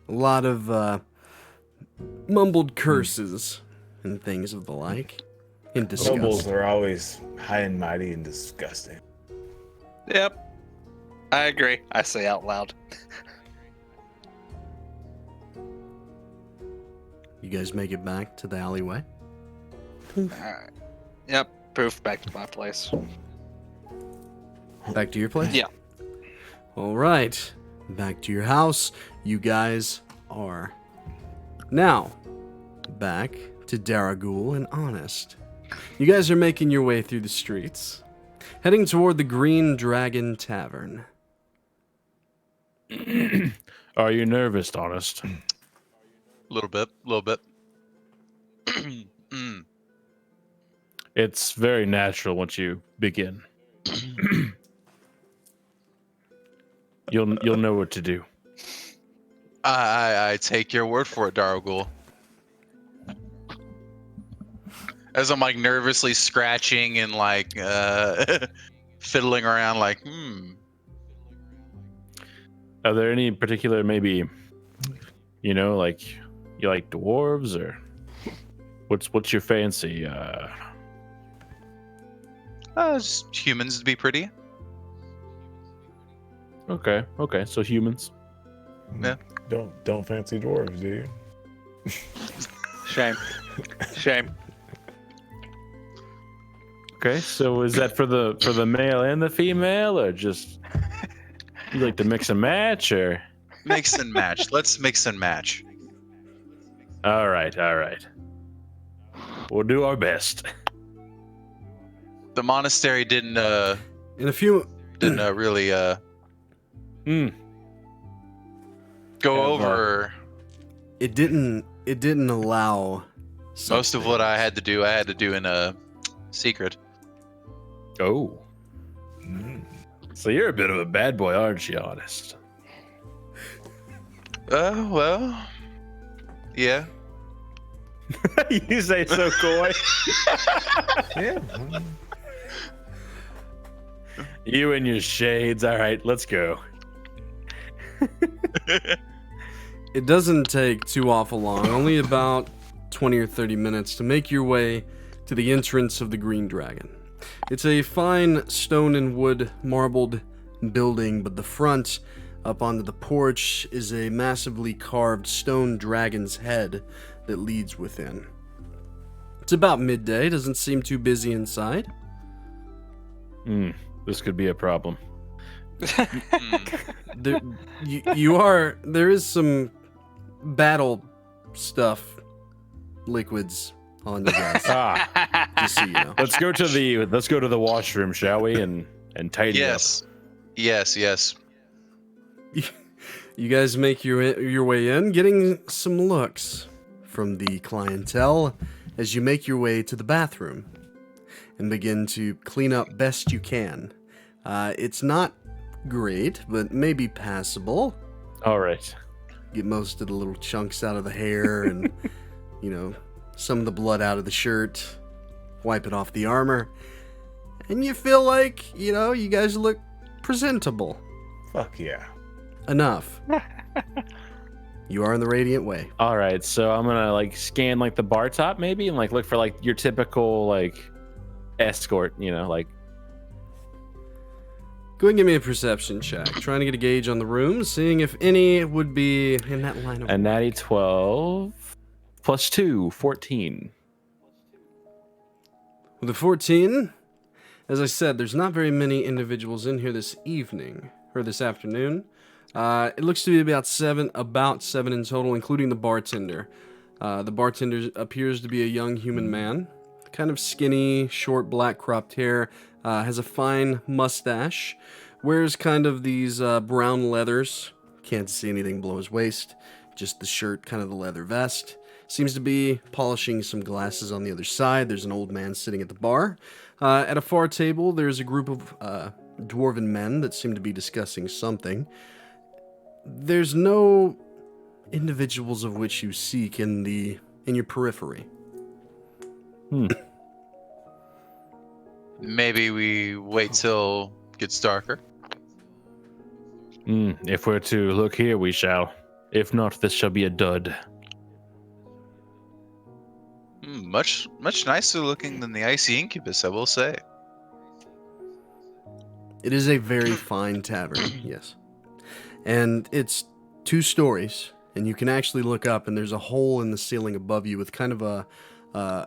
A lot of mumbled curses and things of the like. In disgust. Nobles are always high and mighty and disgusting. Yep. I agree. I say out loud. You guys make it back to the alleyway. Alright. Yep. Poof, back to my place. Back to your place? Yeah. All right. Back to your house. You guys are now back to Daraguul and Honest. You guys are making your way through the streets, heading toward the Green Dragon Tavern. Are you nervous, Honest? A little bit. Mm. It's very natural once you begin. You'll know what to do. I take your word for it, Daraguul. As I'm like nervously scratching and like fiddling around, like, Are there any particular, maybe, like you like dwarves, or what's your fancy? Just humans to be pretty. Okay, so humans. Yeah. Don't fancy dwarves, do you? Shame. Okay, so is that for the male and the female, or just you like to mix and match, or? Mix and match. Let's mix and match. All right. We'll do our best. The monastery didn't In a few... really go over It didn't allow... most of what I had to do in a secret. Oh. So you're a bit of a bad boy, aren't you, Honest? Well, yeah. You say so coy. Yeah. You and your shades. All right, let's go. It doesn't take too awful long, only about 20 or 30 minutes to make your way to the entrance of the Green Dragon. It's a fine stone and wood marbled building, but the front, up onto the porch, is a massively carved stone dragon's head that leads within. It's about midday, doesn't seem too busy inside. This could be a problem. There is some battle stuff, liquids on you guys. Just so you know. Let's go to the washroom, shall we? And tidy up. Yes. You guys make your way in, getting some looks from the clientele as you make your way to the bathroom and begin to clean up best you can. It's not great, but maybe passable. All right. Get most of the little chunks out of the hair and, some of the blood out of the shirt. Wipe it off the armor. And you feel like, you guys look presentable. Fuck yeah. Enough. You are in the Radiant Way. All right, so I'm gonna scan the bar top maybe and look for your typical escort, Go ahead and give me a perception check. Trying to get a gauge on the room, seeing if any would be in that line of... A natty 12 plus 2, 14. With a 14, as I said, there's not very many individuals in here this evening, or this afternoon. It looks to be about seven in total, including the bartender. The bartender appears to be a young human man, kind of skinny, short, black cropped hair, has a fine mustache, wears kind of these brown leathers, can't see anything below his waist, just the shirt, kind of the leather vest. Seems to be polishing some glasses on the other side. There's an old man sitting at the bar. At a far table, there's a group of dwarven men that seem to be discussing something. There's no individuals of which you seek in your periphery. Maybe we wait till it gets darker. If we're to look here, we shall. If not, this shall be a dud. Much nicer looking than the icy incubus, I will say. It is a very fine tavern, yes. And it's 2 stories, and you can actually look up, and there's a hole in the ceiling above you with kind of a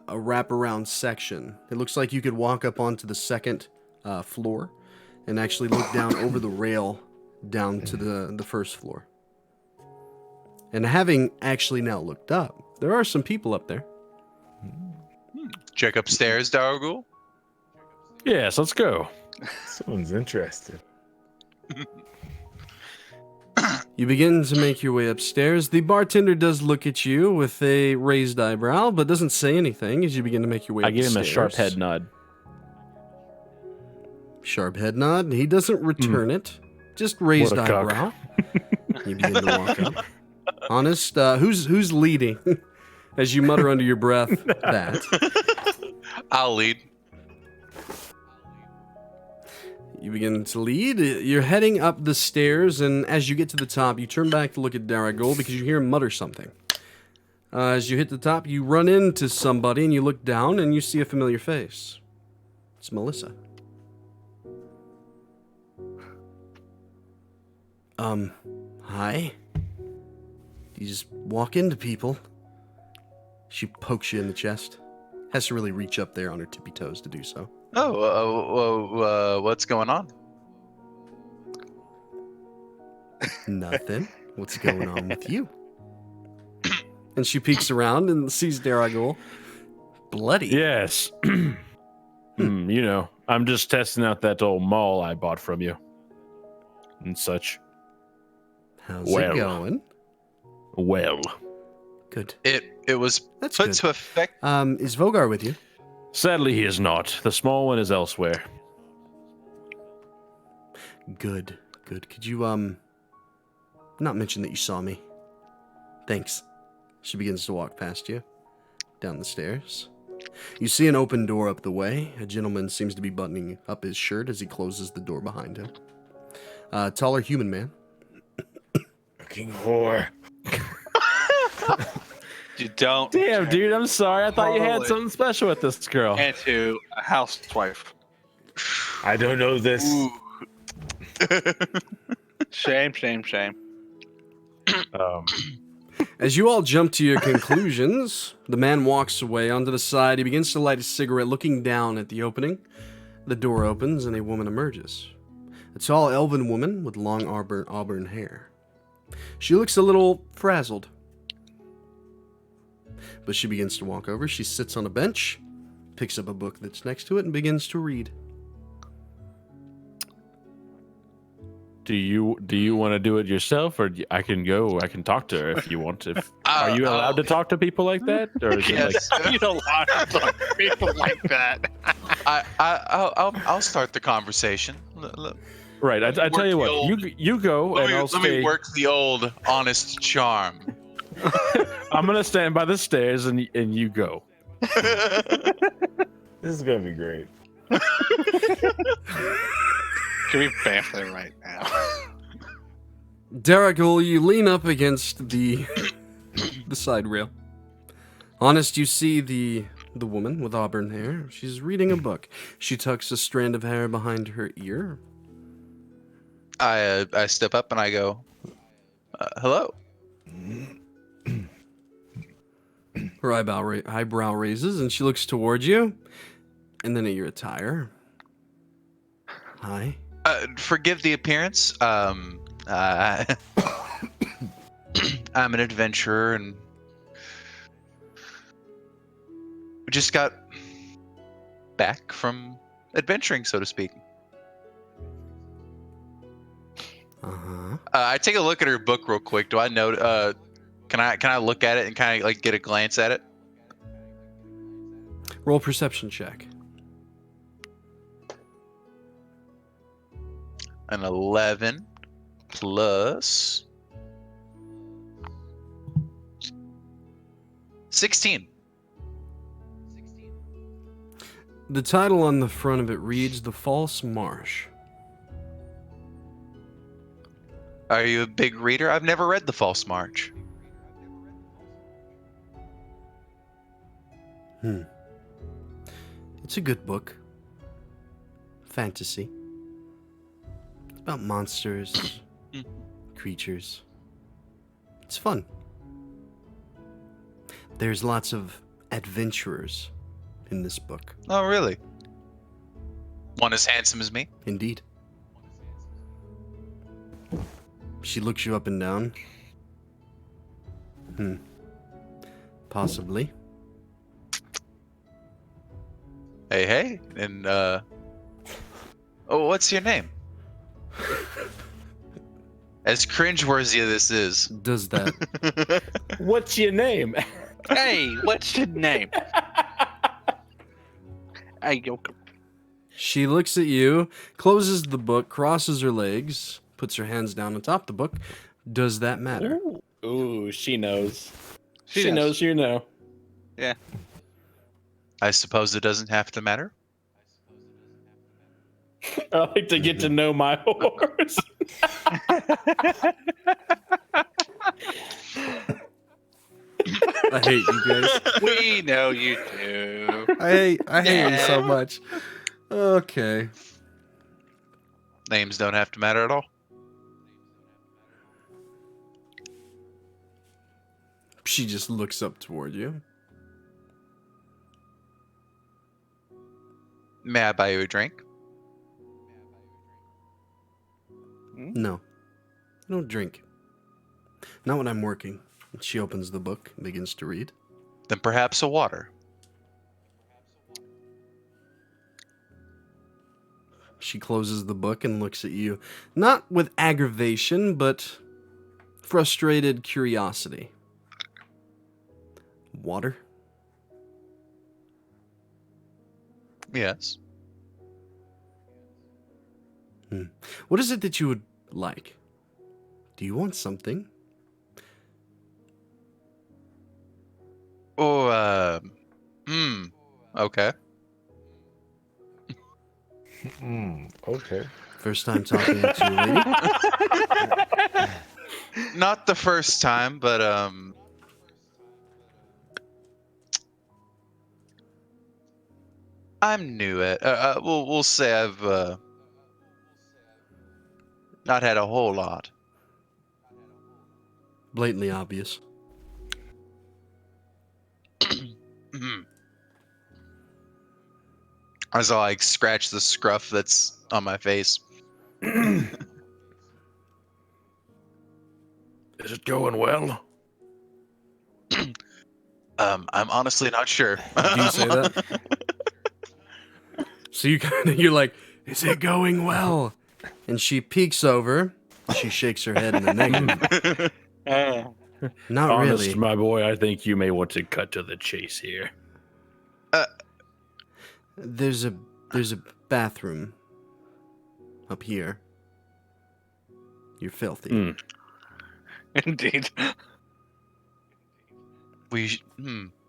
wraparound section. It looks like you could walk up onto the second floor and actually look down over the rail down to the first floor. And having actually now looked up, there are some people up there. Check upstairs, Daraguul. Yes, let's go. Someone's interested. You begin to make your way upstairs. The bartender does look at you with a raised eyebrow, but doesn't say anything as you begin to make your way I up give the him a stairs. sharp head nod. Sharp head nod. He doesn't return it. Just raised What a cock. eyebrow. You begin to walk up. Honest, who's leading? As you mutter under your breath, that. I'll lead. You begin to lead. You're heading up the stairs, and as you get to the top, you turn back to look at Daraguul because you hear him mutter something. As you hit the top, you run into somebody, and you look down, and you see a familiar face. It's Melissa. Hi? You just walk into people. She pokes you in the chest. Has to really reach up there on her tippy toes to do so. What's going on? Nothing. What's going on with you? And she peeks around and sees Daraguul. Bloody. Yes. You know, I'm just testing out that old maul I bought from you. And such. How's it going? Well. Good. It was That's put good. to effect. Is Vogar with you? Sadly, he is not. The small one is elsewhere. Good. Good. Could you, not mention that you saw me? Thanks. She begins to walk past you, down the stairs. You see an open door up the way. A gentleman seems to be buttoning up his shirt as he closes the door behind him. Taller human man. Fucking whore. You don't. Damn, dude, I'm sorry. I thought you had Totally. something special with this girl. And to a housewife. I don't know this. Ooh. Shame, shame, shame. As you all jump to your conclusions, the man walks away onto the side. He begins to light a cigarette, looking down at the opening. The door opens and a woman emerges. A tall elven woman with long auburn hair. She looks a little frazzled. But she begins to walk over. She sits on a bench, picks up a book that's next to it, and begins to read. Do you want to do it yourself, or I can go? I can talk to her if you want. Are you allowed to talk to people like that, or is Yes. You don't want to talk to people like that. I'll start the conversation. right? I tell you what, you go, and I'll Let stay. me work the old honest charm. I'm gonna stand by the stairs, and you go. This is gonna be great. Can we bamf there right now? Daraguul, you lean up against the side rail. Honest, you see the woman with auburn hair. She's reading a book. She tucks a strand of hair behind her ear. I step up and I go, hello. Her eyebrow raises, and she looks towards you, and then at your attire. Hi. Forgive the appearance. I'm an adventurer, and we just got back from adventuring, so to speak. Uh-huh. I take a look at her book real quick. Do I know? Can I look at it and kind of like get a glance at it? Roll perception check. An 11 plus 16. The title on the front of it reads The False Marsh. Are you a big reader? I've never read The False March. It's a good book. Fantasy. It's about monsters, creatures. It's fun. There's lots of adventurers in this book. Oh, really? One as handsome as me? Indeed. She looks you up and down. Possibly. Hey, and oh, what's your name? As cringeworthy as this is. Does that. What's your name? Hey, what's your name? Hey, yo. She looks at you, closes the book, crosses her legs, puts her hands down on top of the book. Does that matter? Ooh, she knows. She She does. knows you know. Yeah. I suppose it doesn't have to matter. I like to get to know my horse. I hate you guys. We know you do. I hate you so much. Okay. Names don't have to matter at all. She just looks up toward you. May I buy you a drink? No. I don't drink. Not when I'm working. She opens the book and begins to read. Then perhaps a water. She closes the book and looks at you, not with aggravation, but frustrated curiosity. Water? Yes. What is it that you would like? Do you want something? Oh, okay. Okay. First time talking to a lady? Not the first time, but I'm new at. We'll say I've not had a whole lot. Blatantly obvious. As I like scratch the scruff that's on my face. Is it going well? I'm honestly not sure. Do you say that? So you're like, is it going well? And she peeks over. She shakes her head in the negative. Not Honest, really. my boy, I think you may want to cut to the chase here. There's a bathroom up here. You're filthy. Indeed.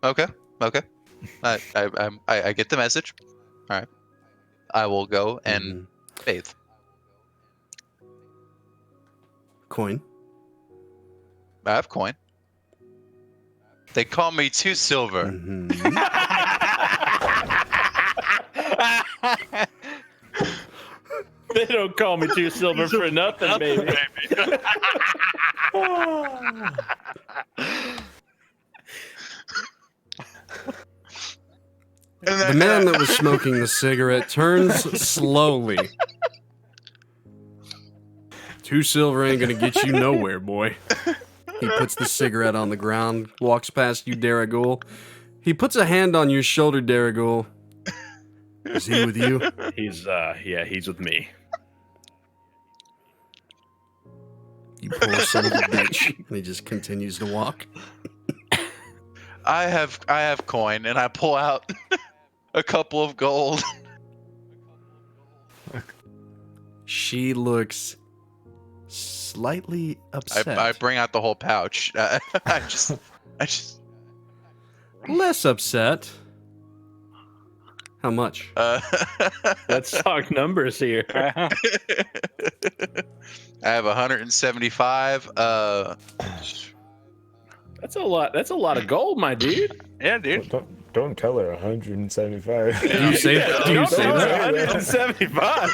Okay. I get the message. All right. I will go and bathe. Coin. I have coin. They call me 2 silver. They don't call me 2 silver for nothing, baby. The man that was smoking the cigarette turns slowly. 2 silver ain't gonna get you nowhere, boy. He puts the cigarette on the ground, walks past you, Daraguul. He puts a hand on your shoulder, Daraguul. Is he with you? He's with me. You poor son of a bitch. And he just continues to walk. I have coin, and I pull out a couple of gold. She looks slightly upset. I bring out the whole pouch. I just Less upset. How much? Let's talk numbers here. Uh-huh. I have 175. That's a lot. That's a lot of gold, my dude. Yeah, dude. Don't tell her 175. Do you say that? Do you say that? 175.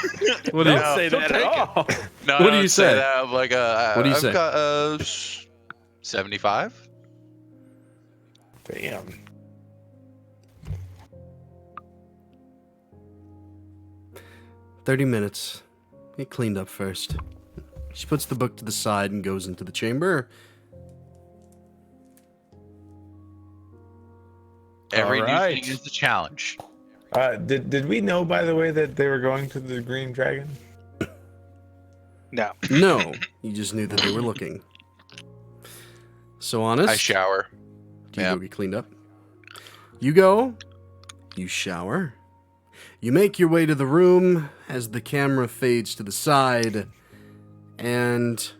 What do you Don't say that at all. No, What I do you don't say? that. I'm like, What do you I've say? got 75. Damn. "30 minutes. Get cleaned up first." She puts the book to the side and goes into the chamber. Every All new right. thing is a challenge. Did we know, by the way, that they were going to the Green Dragon? No. No, you just knew that they were looking. So honest. I shower. Do you Yeah. go get cleaned up? You go. You shower. You make your way to the room as the camera fades to the side, and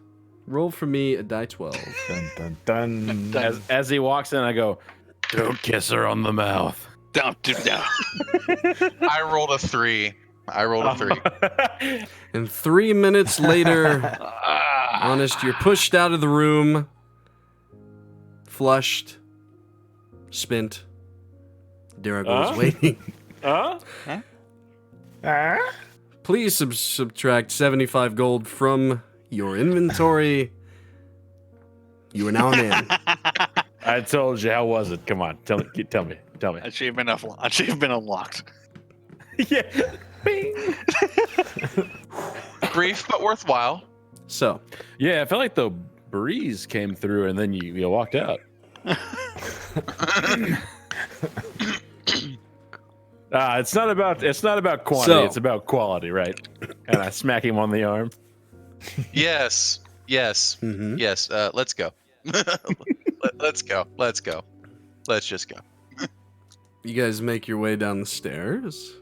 roll for me a die 12. Dun, dun, dun. As he walks in, I go, "Don't kiss her on the mouth." Don't do that. I rolled a 3. And 3 minutes later, honest, you're pushed out of the room, flushed, spent. Daraguul is waiting. Huh? Please subtract 75 gold from your inventory. You are now a man. I told you. How was it? Come on, tell me. Achievement unlocked. Yeah. Brief but worthwhile. So, Yeah, I felt like the breeze came through, and then you walked out. It's not about quantity. So- It's about quality, right? And I smack him on the arm. Yes. mhm. Yes. Let's go. Let's go. Let's just go. You guys make your way down the stairs.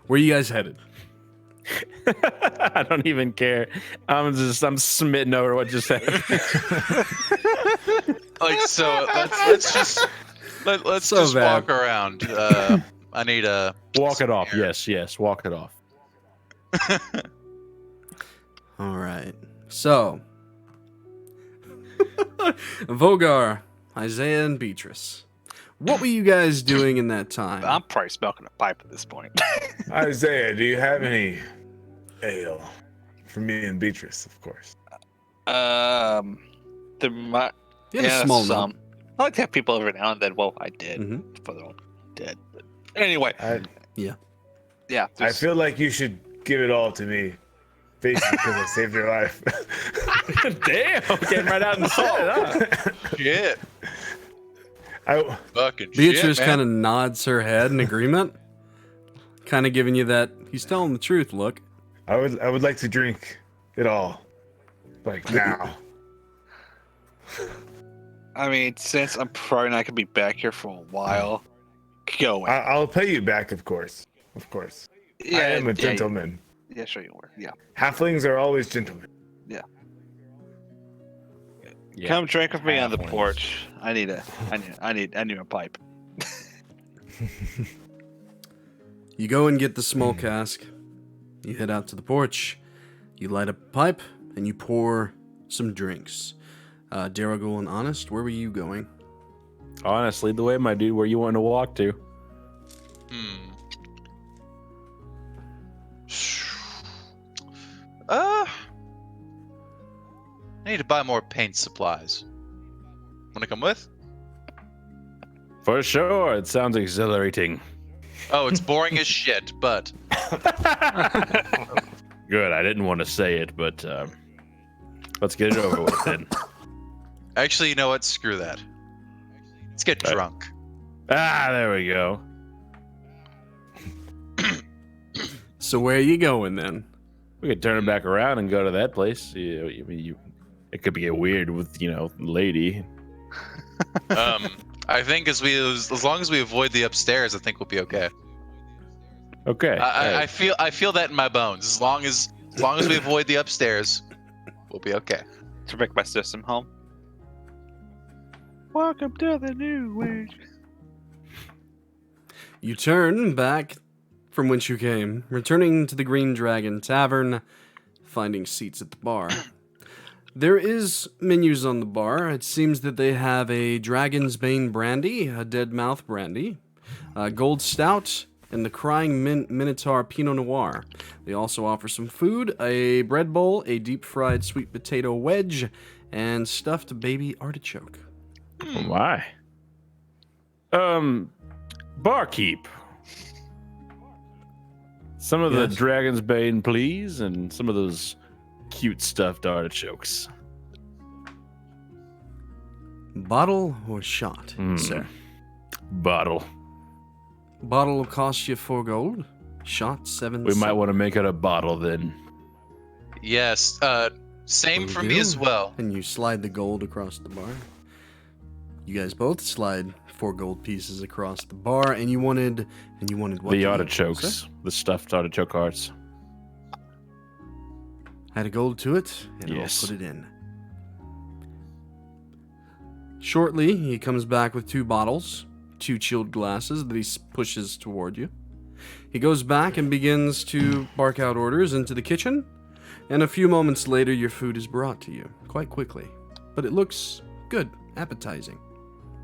Where are you guys headed? I don't even care. I'm smitten over what just happened. Like, so let's just So bad. walk around. I need a Walk it off. Yes. Walk it off. All right. So, Vogar, Isaiah, and Beatrice. What were you guys doing in that time? I'm probably smoking a pipe at this point. Isaiah, do you have any ale for me and Beatrice, of course? There might. You have a small some. I like to have people every now and then. Well, I did. Mhm. For the one dead. But anyway, yeah. I there's- feel like you should give it all to me, basically because I saved your life. Damn, came right out and said it, huh? shit. Fucking Beatrice shit, kind of nods her head in agreement, kind of giving you that he's telling the truth look. I would like to drink it all, like now. I mean, since I'm probably not gonna be back here for a while, go away. I'll pay you back, of course. Of course. I am a gentleman. Yeah, sure you were. Yeah. Halflings are always gentlemen. Yeah. Come drink with me on the Halflings. porch. I need a pipe. You go and get the small cask. You head out to the porch. You light a pipe and you pour some drinks. Daraguul and Honest, where were you going? Honestly, the way, my dude, where you want to walk to. I need to buy more paint supplies. Want to come with? For sure, it sounds exhilarating. Oh, it's boring as shit, but Good, I didn't want to say it, but let's get it over with then. actually, you know what? Screw that. Let's get Right. drunk. There we go. So where are you going then? We could turn it back around and go to that place. It could get weird with lady. I think as long as we avoid the upstairs, I think we'll be okay. Okay. I feel that in my bones. As long as we avoid the upstairs, we'll be okay. To make my system home. Welcome to the new world. You turn back from whence you came, returning to the Green Dragon Tavern, finding seats at the bar. There is menus on the bar. It seems that they have a Dragon's Bane brandy, a Dead Mouth brandy, a Gold Stout, and the Crying Minotaur Pinot Noir. They also offer some food, a bread bowl, a deep-fried sweet potato wedge, and stuffed baby artichoke. Oh my. Barkeep. Some of the Dragon's Bane, please, and some of those cute stuffed artichokes. Bottle or shot, sir? Bottle. Bottle will cost you 4 gold. Shot 7. We might want to make it a bottle then. Yes. Same for me as well. And you slide the gold across the bar. You guys both slide 4 gold pieces across the bar, and you wanted what? The artichokes, the stuffed artichoke hearts. Add a gold to it, and I'll put it in. Shortly, he comes back with 2 bottles, 2 chilled glasses that he pushes toward you. He goes back and begins to bark out orders into the kitchen, and a few moments later, your food is brought to you, quite quickly. But it looks good, appetizing.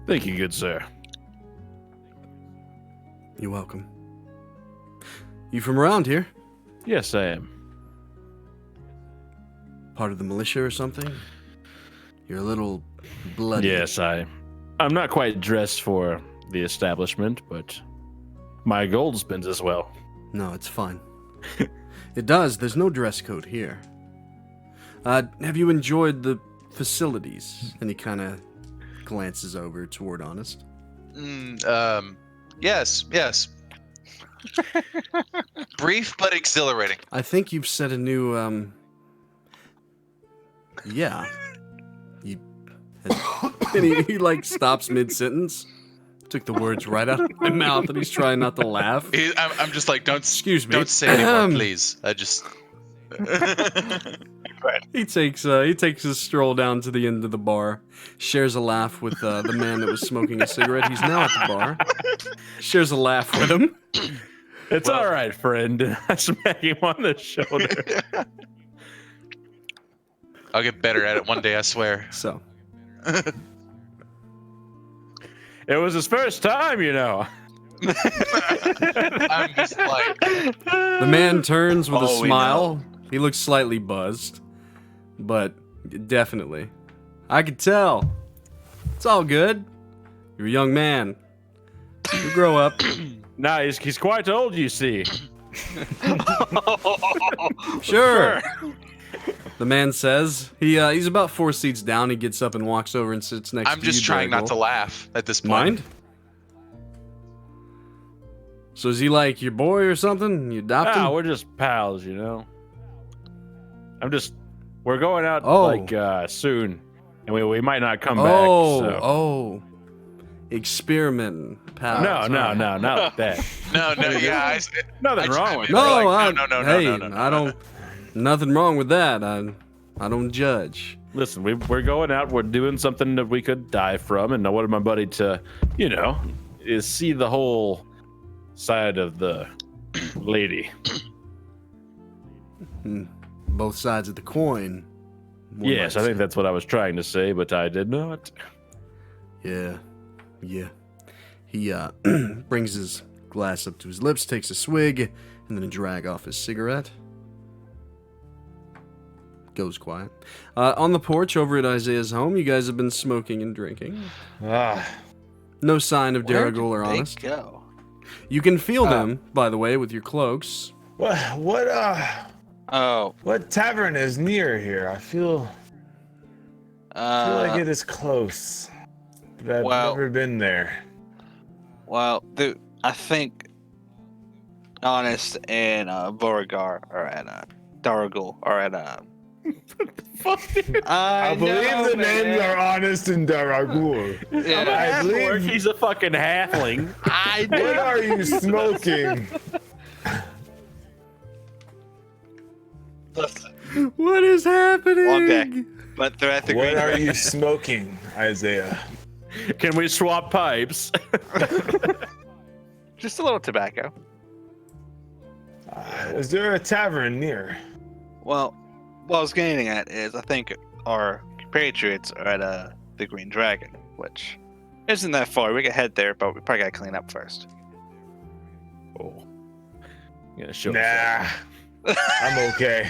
Thank you, good sir. You're welcome. You from around here? Yes, I am. Part of the militia or something? You're a little bloody. Yes, I'm not quite dressed for the establishment, but my gold spins as well. No, it's fine. It does. There's no dress code here. Have you enjoyed the facilities? And he kind of glances over toward Honest. Yes. Brief but exhilarating. I think you've set a new, yeah. And he like stops mid-sentence. Took the words right out of my mouth, and he's trying not to laugh. I'm just like, Excuse me. Don't say anymore, please. I just. He takes a stroll down to the end of the bar, shares a laugh with the man that was smoking a cigarette. He's now at the bar. Shares a laugh with him. It's all right, friend. I smack him on the shoulder. I'll get better at it one day, I swear. So. It was his first time, I'm just like. The man turns with a smile. He looks slightly buzzed, but definitely. I could tell. It's all good. You're a young man. You grow up. Nah, he's quite old, you see. Sure. The man says. He's about 4 seats down. He gets up and walks over and sits next to you. I'm just trying not to laugh at this point. Mind? So is he like your boy or something? You adopt him? We're just pals, you know. We're going out soon, and we might not come back. So. Experimenting, pals. No, not like that. No, yeah. Nothing wrong with No, No. Nothing wrong with that. I don't judge. Listen, we're going out. We're doing something that we could die from, and I wanted my buddy to, is see the whole side of the lady. Both sides of the coin. Yes, I think that's what I was trying to say, but I did not. Yeah. He brings his glass up to his lips, takes a swig, and then a drag off his cigarette. Goes quiet. On the porch over at Isaiah's home, you guys have been smoking and drinking. No sign of Daraguul or Honest. Go? You can feel them, by the way, with your cloaks. What tavern is near here? I feel like it is close, but I've never been there. Well, I think Honest and Vogar are at Daraguul are at I believe the names are honest in Daraguul. Yeah, I believe. He's a fucking halfling. What are you smoking? listen, What is happening? long day. But they're at the What green. are you smoking, Isaiah? Can we swap pipes? Just a little tobacco. Is there a tavern near? Well, what I was getting at is I think our compatriots are at the Green Dragon, which isn't that far. We can head there, but we probably gotta clean up first. Oh. I'm gonna show Nah, I'm okay.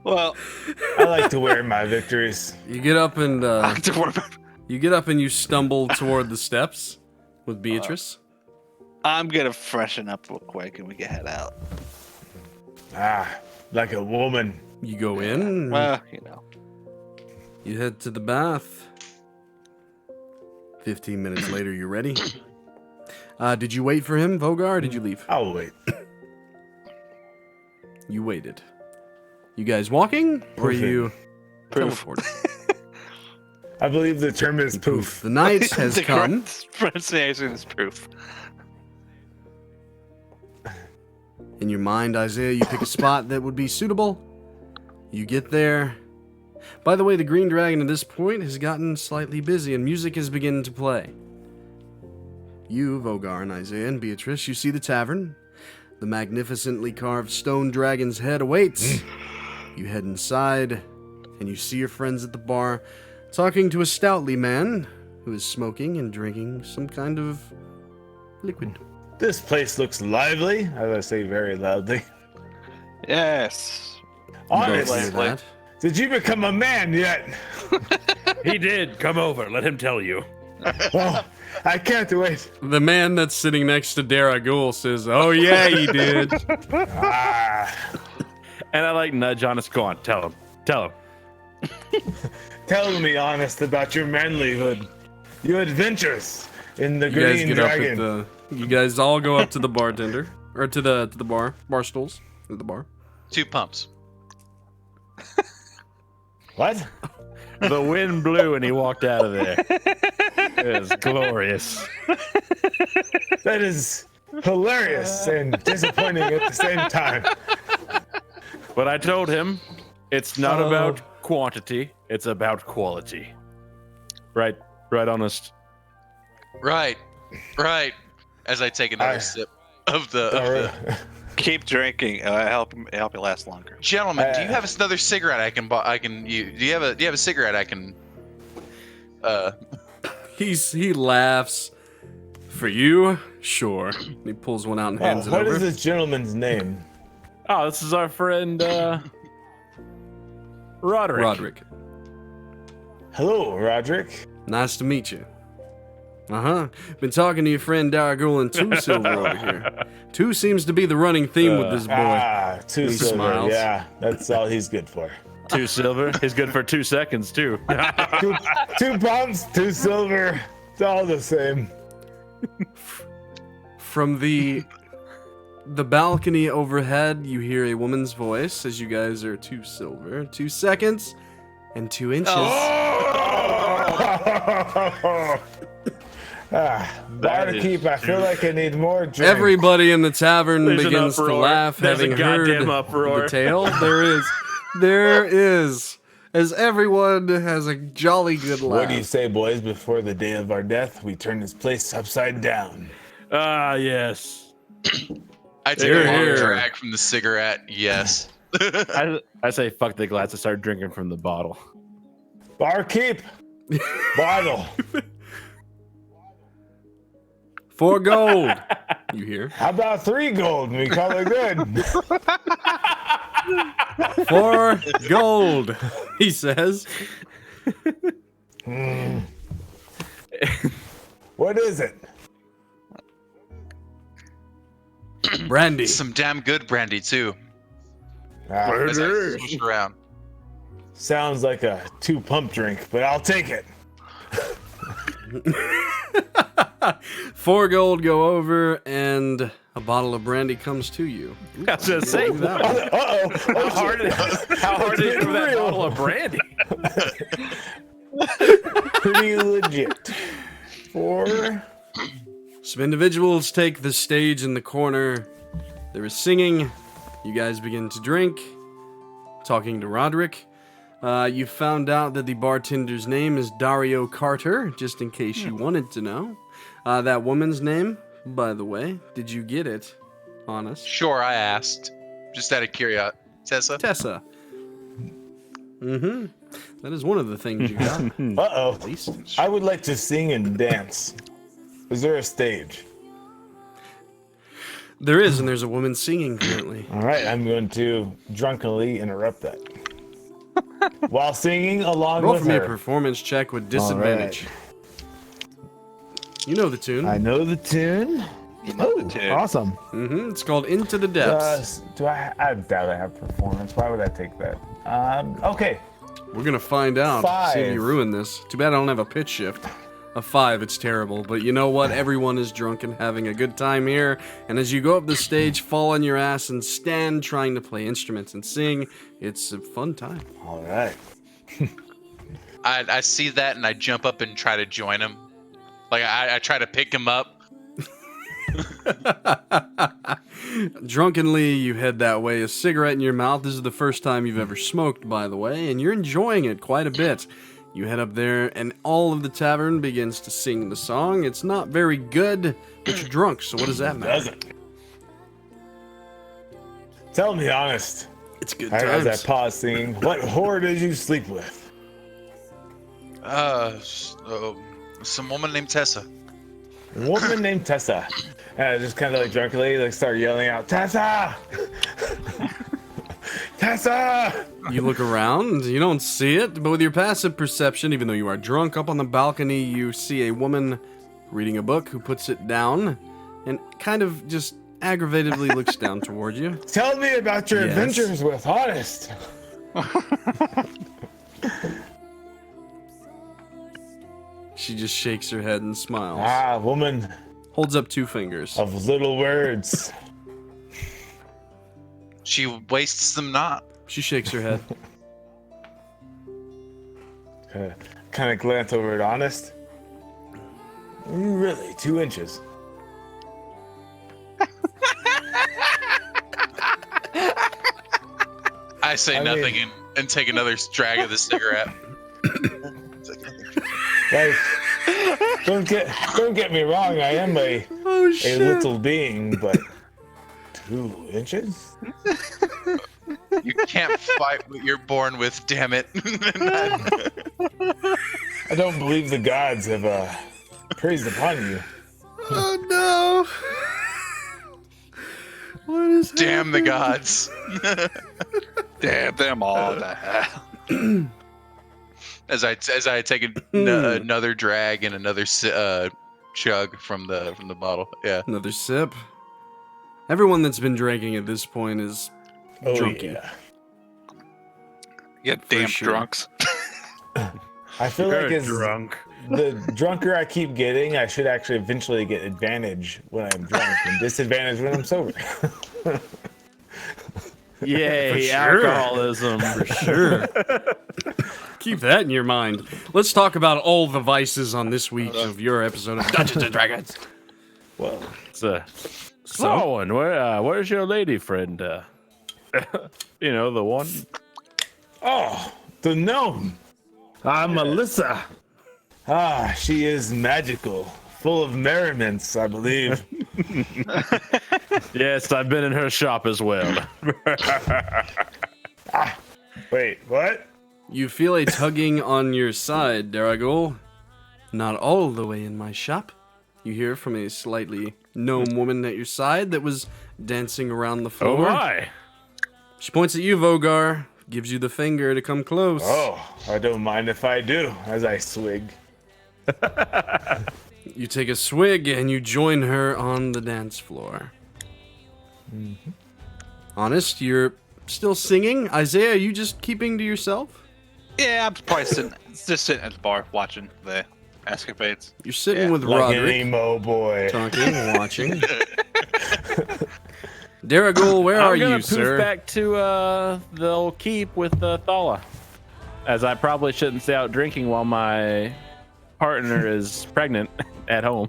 Well, I like to wear my victories. You get up and don't worry about it. you stumble toward the steps with Beatrice. I'm gonna freshen up real quick and we can head out. Like a woman. You go in. Well, you know. You head to the bath. 15 minutes later, you're ready. Did you wait for him, Vogar, or did you leave? I'll wait. You waited. You guys walking? Or are you Poof. teleporting? I believe the term is poof. The night has The come. correct pronunciation is proof. In your mind, Isaiah, you pick a spot that would be suitable. You get there. By the way, the Green Dragon at this point has gotten slightly busy and music is beginning to play. You, Vogar, and Isaiah, and Beatrice, you see the tavern. The magnificently carved stone dragon's head awaits. You head inside, and you see your friends at the bar talking to a stoutly man who is smoking and drinking some kind of liquid. This place looks lively, as I say very loudly. Yes. You both hear Honestly, that. did you become a man yet? He did. Come over. Let him tell you. Oh, I can't wait. The man that's sitting next to Daraguul says, "Oh yeah, he did." Ah, And I like nudge Honest. Go on, tell him. Tell him. tell me honest about your manlyhood, your adventures in the You guys Green get up at Dragon. the. You guys all go up to the bartender or to the bar stools at the bar. 2 pumps. What? The wind blew and he walked out of there. It was glorious. That is hilarious and disappointing at the same time. But I told him it's not about quantity, it's about quality. Right, Honest. Right. As I take another sip of the Keep drinking. Help you last longer. Gentlemen, do you have another cigarette I can buy? Do you have a cigarette I can? He laughs. For you, sure. He pulls one out and hands it What over. is this gentleman's name? Oh, this is our friend, Roderick. Roderick. Hello, Roderick. Nice to meet you. Been talking to your friend Daraguul and 2 Silver over here. 2 seems to be the running theme with this boy. 2 He silver. smiles. Yeah, that's all he's good for. 2 silver. He's good for 2 seconds, too. 2 pounds, 2 silver. It's all the same. From the balcony overhead, you hear a woman's voice as you guys are 2 silver, 2 seconds, and 2 inches. Barkeep, I feel like I need more drink. Everybody in the tavern There's an begins to uproar. laugh, There's a having heard goddamn uproar. the tale. There is, as everyone has a jolly good laugh. What do you say, boys? Before the day of our death, we turn this place upside down. Ah, yes. I take Here, a long here. drag from the cigarette. Yes. I say fuck the glass and start drinking from the bottle. Barkeep, bottle. 4 gold. You hear? How about 3 gold? We call it good. 4 gold. He says. What is it? Brandy. Some damn good brandy too. Ah, As I swoosh around. sounds like a 2 pump drink, but I'll take it. 4 gold go over, and A bottle of brandy comes to you. I was gonna say, That one. Uh-oh. how hard is it for that bottle of brandy? Pretty legit. 4. Some individuals take the stage in the corner. There is singing. You guys begin to drink. Talking to Roderick. You found out that the bartender's name is Dario Carter, just in case you wanted to know. That woman's name, by the way, did you get it? Honest. Sure, I asked. Just out of curiosity. Tessa? Tessa. Mm-hmm. That is one of the things you got. Uh-oh. At least. I would like to sing and dance. Is there a stage? There is, and there's a woman singing currently. All right, I'm going to drunkenly interrupt that. While singing along Roll with for me a her. performance check with disadvantage. You know the tune. I know the tune. know the tune. Awesome. Mm-hmm. It's called Into the Depths. I doubt I have performance. Why would I take that? Okay. We're gonna find out. See if you 5. ruin this. Too bad I don't have a pitch shift. A 5, it's terrible. But you know what? Everyone is drunk and having a good time here. And as you go up the stage, fall on your ass and stand trying to play instruments and sing. It's a fun time. All right. I see that and I jump up and try to join him. Like I try to pick him up. Drunkenly, you head that way, a cigarette in your mouth. This is the first time you've ever smoked, by the way, and you're enjoying it quite a bit. You head up there, and all of the tavern begins to sing the song. It's not very good, but you're drunk, so what does that matter? Doesn't. Tell me honest. It's good As I times. pause singing, what whore did you sleep with? Some woman named Tessa. A woman named Tessa. And I just kind of like drunkenly start yelling out, Tessa! Tessa! You look around, you don't see it, but with your passive perception, even though you are drunk, up on the balcony, you see a woman reading a book who puts it down and kind of just aggravatingly looks down toward you. Tell me about your Yes. adventures with Honest. She just shakes her head and smiles. Ah, woman Holds up 2 fingers. of little words. She wastes them not. She shakes her head. Kind of glance over at Honest. Really, 2 inches. I say I nothing mean- and take another drag of the cigarette. Like, don't get me wrong. I am a little being, but 2 inches? You can't fight what you're born with, damn it. I don't believe the gods have praised upon you. Oh no! What is Damn the gods. Damn them all to hell. As I take another drag and another chug from the bottle. Yeah. Another sip. Everyone that's been drinking at this point is Oh, drunky. yeah. You damn sure. drunks. I feel like as drunk. the drunker I keep getting, I should actually eventually get advantage when I'm drunk and disadvantage when I'm sober. Yay, sure. alcoholism. For sure. Keep that in your mind. Let's talk about all the vices on this week of your episode of Dungeons and Dragons. Well, So, where's your lady friend? You know, the one. oh, the gnome. Melissa. Ah, she is magical, full of merriments, I believe. Yes, I've been in her shop as well. Wait, what? You feel a tugging on your side, Daraguul. Not all the way in my shop. You hear from a slightly gnome woman at your side that was dancing around the Oh floor. my! She points at you, Vogar, gives you the finger to come close. Oh, I don't mind if I do, as I swig. You take a swig and you join her on the dance floor. Honest, you're still singing? Isaiah, are you just keeping to yourself? Yeah, I'm probably just sitting at the bar watching the escapades. You're sitting with Like an Roderick, emo boy. talking, watching. Daraguul, where are I'm gonna you, poof sir? back to the old keep with Thala, as I probably shouldn't stay out drinking while my partner is pregnant at home.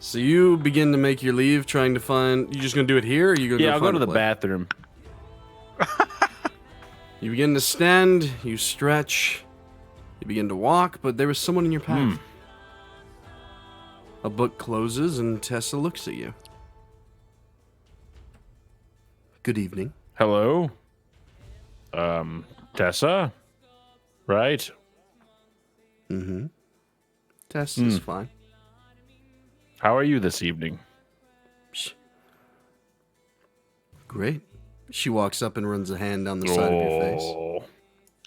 So you begin to make your leave, trying to find. You just gonna do it here, or you gonna Yeah, go I'll go find to a the place? bathroom. You begin to stand. You stretch. You begin to walk, but there was someone in your path. A book closes, and Tessa looks at you. Good evening. Hello, Tessa, right? Mm-hmm. Tessa's fine. How are you this evening? Great. She walks up and runs a hand down the side of your face. Oh,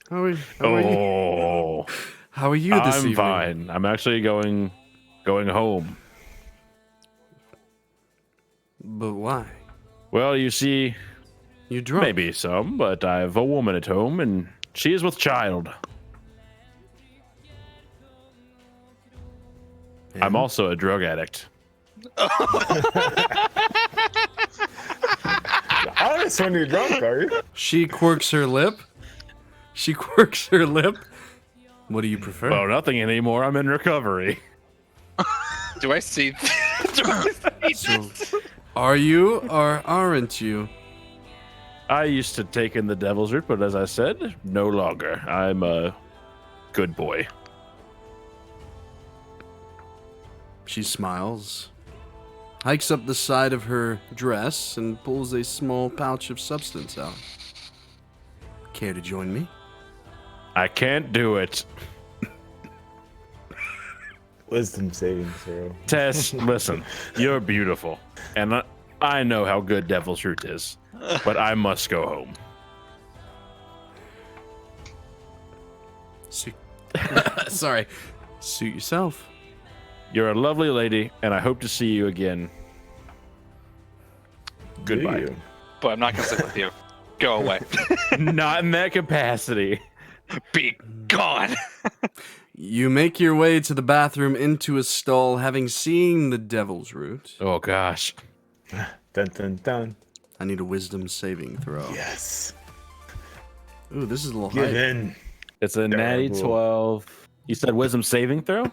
How are you? oh, How are you this I'm evening? fine. I'm actually going home. But why? Well, you see, You're drunk. maybe some, but I have a woman at home, and she is with child. And? I'm also a drug addict. Honest when you're drunk, are you? She quirks her lip. What do you prefer? Well, nothing anymore. I'm in recovery. Do I see? So, are you or aren't you? I used to take in the devil's root, but as I said, no longer. I'm a good boy. She smiles, hikes up the side of her dress, and pulls a small pouch of substance out. Care to join me? I can't do it. Wisdom saving throw. Tess, listen, you're beautiful, and I know how good devil's root is, but I must go home. Sorry. Suit yourself. You're a lovely lady, and I hope to see you again. Goodbye. Do you? But I'm not gonna sit with you. Go away. Not in that capacity. Be gone. You make your way to the bathroom into a stall, having seen the devil's root. Oh gosh. Dun dun dun. I need a wisdom saving throw. Yes. Ooh, this is a little Give high. in. It's a natty Daraguul. 12. You said wisdom saving throw?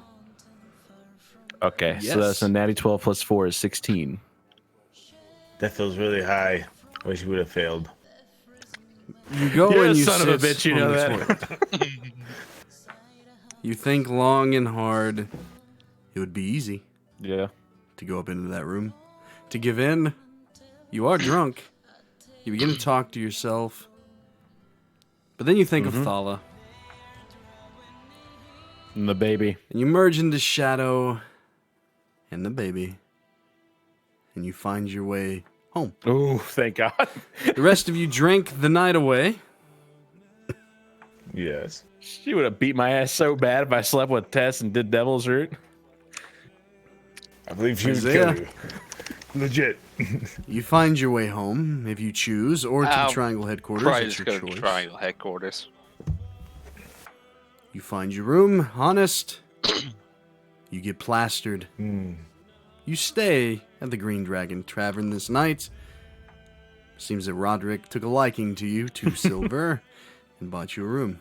Okay, Yes. so that's a natty 12 plus 4 is 16. That feels really high. I wish you would have failed. You go You're and a you son of a sit bitch, you on know the that. toilet. You think long and hard. It would be easy Yeah. to go up into that room. To give in. You are drunk. You begin to talk to yourself. But then you think of Thala. And the baby. And you merge into shadow and the baby. And you find your way home. Oh, thank God. The rest of you drink the night away. Yes. She would have beat my ass so bad if I slept with Tess and did devil's root. I believe she would Isaiah. kill you. Legit. You find your way home, if you choose, or to the I'll Triangle headquarters. Probably It's just your go to choice. Triangle headquarters. You find your room, honest. You get plastered. You stay at the Green Dragon Tavern this night. Seems that Roderick took a liking to you, 2 silver, and bought you a room.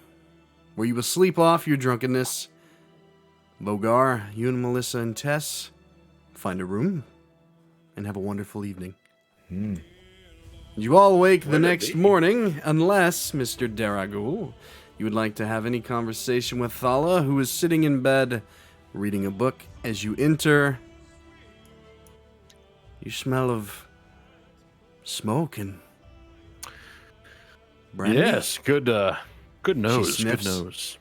Where you will sleep off your drunkenness. Vogar, you and Melissa and Tess find a room and have a wonderful evening. You all awake the next morning, unless, Mr. Daraguul, you would like to have any conversation with Thala, who is sitting in bed reading a book. As you enter, you smell of smoke and brandy. Yes, good nose, good sniffs. nose.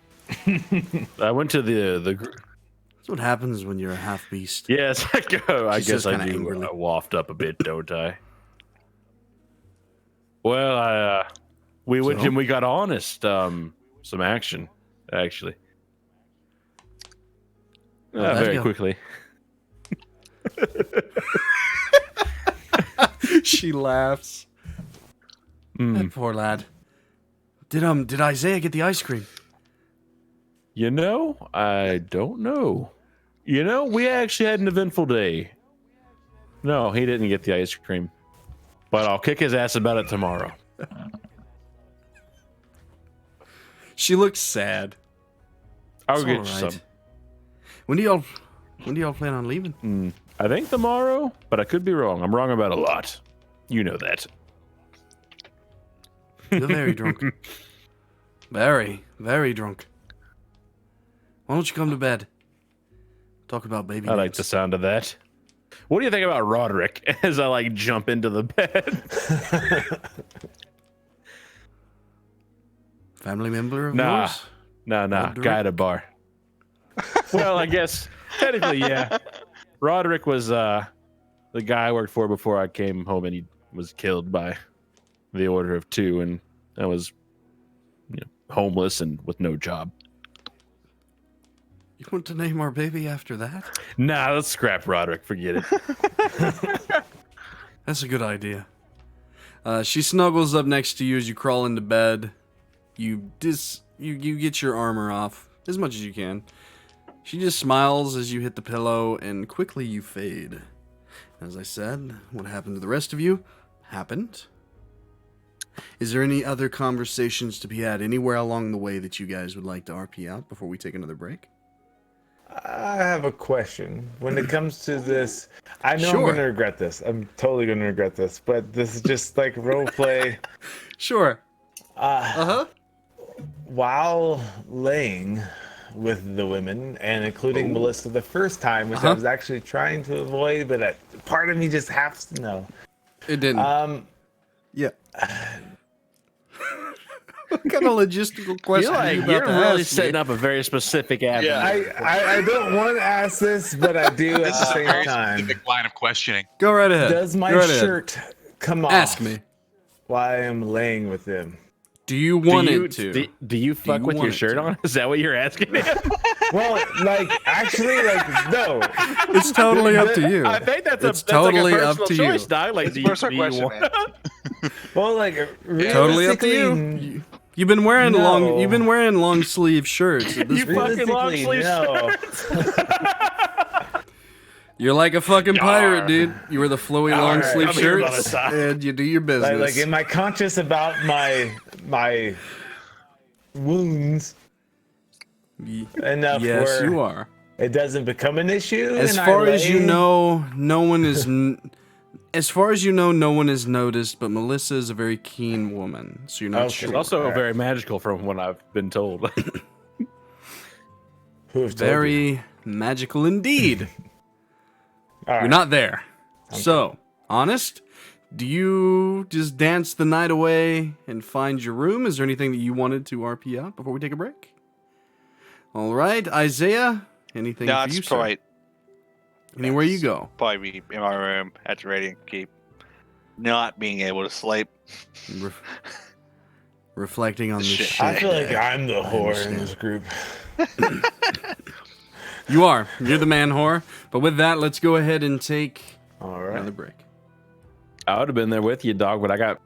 I went to the That's what happens when you're a half beast. yes, I go. I She guess says I kinda do angrily. waft up a bit, don't I? Well, we went So? and we got honest, some action, actually. How'd that Very go? quickly. She laughs. That poor lad. Did Isaiah get the ice cream? You know, I don't know. You know, we actually had an eventful day. No, he didn't get the ice cream. But I'll kick his ass about it tomorrow. She looks sad. I'll It's get all you right. some. When do y'all plan on leaving? I think tomorrow, but I could be wrong. I'm wrong about a lot. You know that. You're very drunk. Very, very drunk. Why don't you come to bed? Talk about baby I like names. the sound of that. What do you think about Roderick as I like jump into the bed? Family member of Nah. yours? Nah, Roderick? guy at a bar. Well, I guess technically, yeah. Roderick was the guy I worked for before I came home, and he was killed by the order of two, and I was homeless and with no job. You want to name our baby after that? Nah, let's scrap Roderick. Forget it. That's a good idea. She snuggles up next to you as you crawl into bed. You get your armor off as much as you can. She just smiles as you hit the pillow, and quickly you fade. As I said, what happened to the rest of you happened. Is there any other conversations to be had anywhere along the way that you guys would like to RP out before we take another break? I have a question. When it comes to this, I know Sure. I'm going to regret this. I'm totally going to regret this, but this is just like role play. Sure. While laying with the women, and including Melissa the first time, which I was actually trying to avoid, but part of me just has to know. It didn't. Yeah. What kind of logistical question are you about you're to really ask setting me? up a very specific avenue. I don't want to ask this, but I do at This the is a same very time. specific line of questioning. Go right ahead. Does my Go right ahead. shirt come off Ask me. while I am laying with him? Do you want it to? Do you fuck you with your want it shirt to? on? Is that what you're asking me? Well, like, actually, like, no. It's totally up to you. I think that's It's like totally a up personal to choice, you. dog. Like, do you, Personal do you question, want? man. Well, like, Totally up to you. realistically, You've been wearing No. You've been wearing long sleeve shirts. At this You point. fucking long realistically, sleeve no. You're like a fucking pirate, dude. You wear the flowy long sleeve I'm here by the shirts side. and you do your business. Like, am I conscious about my wounds enough yes, where you are. it doesn't become an issue? As and far I as you lay? know, no one is. As far as you know, no one has noticed. But Melissa is a very keen woman, so you're not Okay. sure. It's also very magical from what I've been told. Who have told you? Very magical indeed. All You're right. not there. So, honest, do you just dance the night away and find your room? Is there anything that you wanted to RP out before we take a break? All right, Isaiah, anything No, for it's you, sir? probably Anywhere you go. probably be in my room at the radiant keep, not being able to sleep. Reflecting on this Shit. shit. I feel like I'm the whore understand. in this group. You are. You're the man whore. But with that, let's go ahead and take All right. another break. I would have been there with you, dog, but I got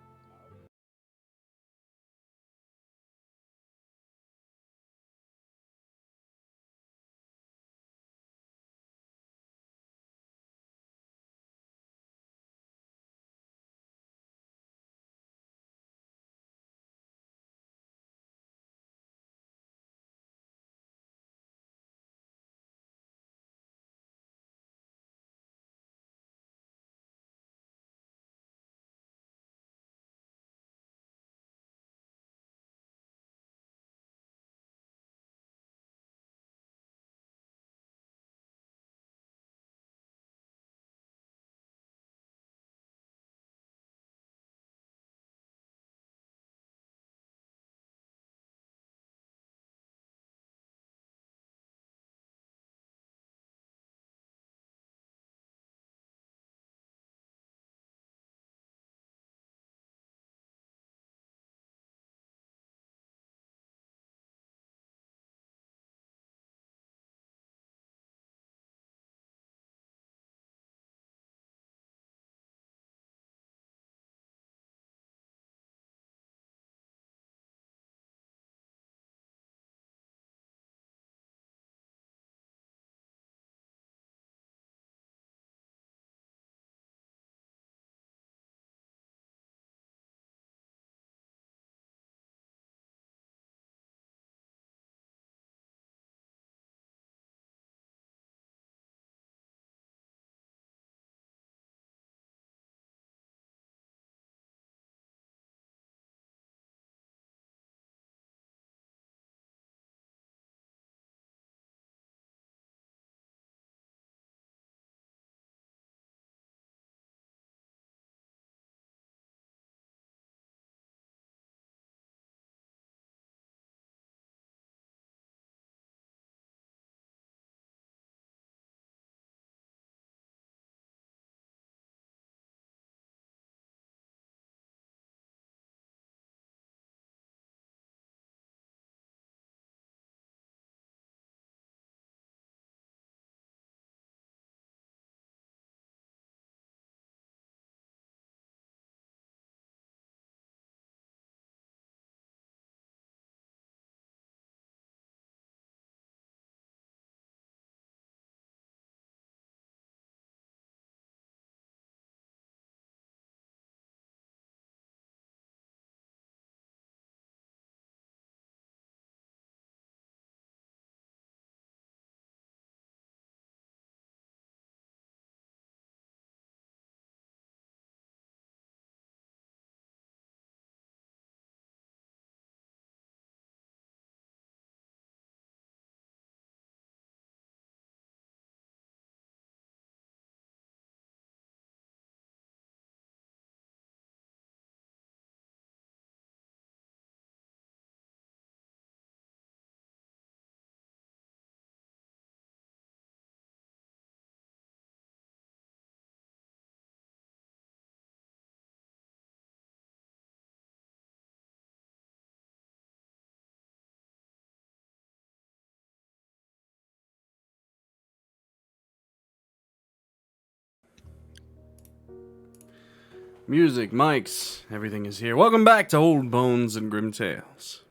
Music, mics, everything is here. Welcome back to Old Bones and Grim Tales.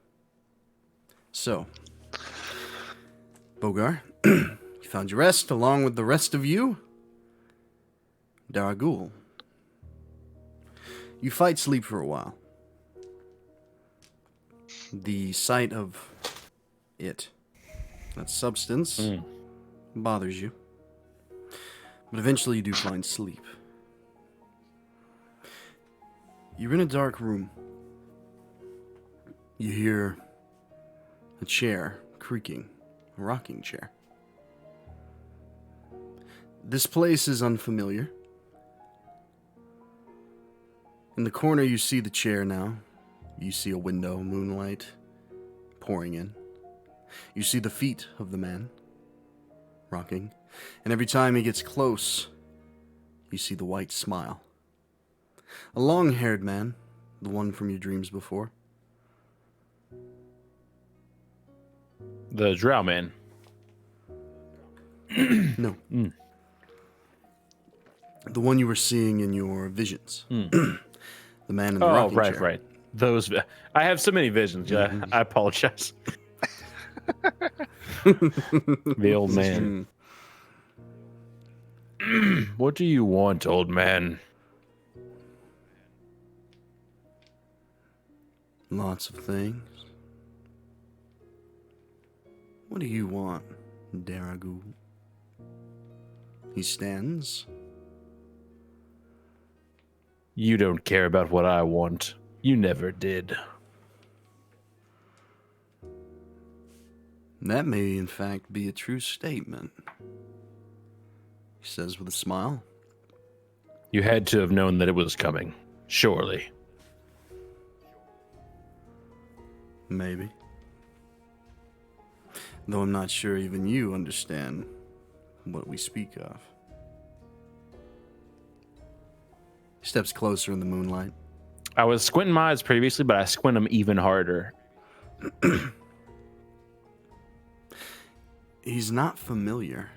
So, Vogar, you found your rest along with the rest of you. Daraguul. You fight sleep for a while. The sight of it, that substance, bothers you. But eventually you do find sleep. You're in a dark room. You hear a chair creaking, a rocking chair. This place is unfamiliar. In the corner you see the chair now. You see a window, moonlight pouring in. You see the feet of the man rocking. And every time he gets close, you see the white smile. A long-haired man, the one from your dreams before. The drow man. No. The one you were seeing in your visions. The man in the rocking chair. Oh, right. Those. I have so many visions. Yeah, I apologize. The old man. What do you want, old man? Lots of things. What do you want, Daraguul? He stands. You don't care about what I want. You never did. That may, in fact, be a true statement. He says with a smile. You had to have known that it was coming. Surely. Maybe. Though I'm not sure even you understand what we speak of. He steps closer in the moonlight. I was squinting my eyes previously, but I squint them even harder. He's not familiar.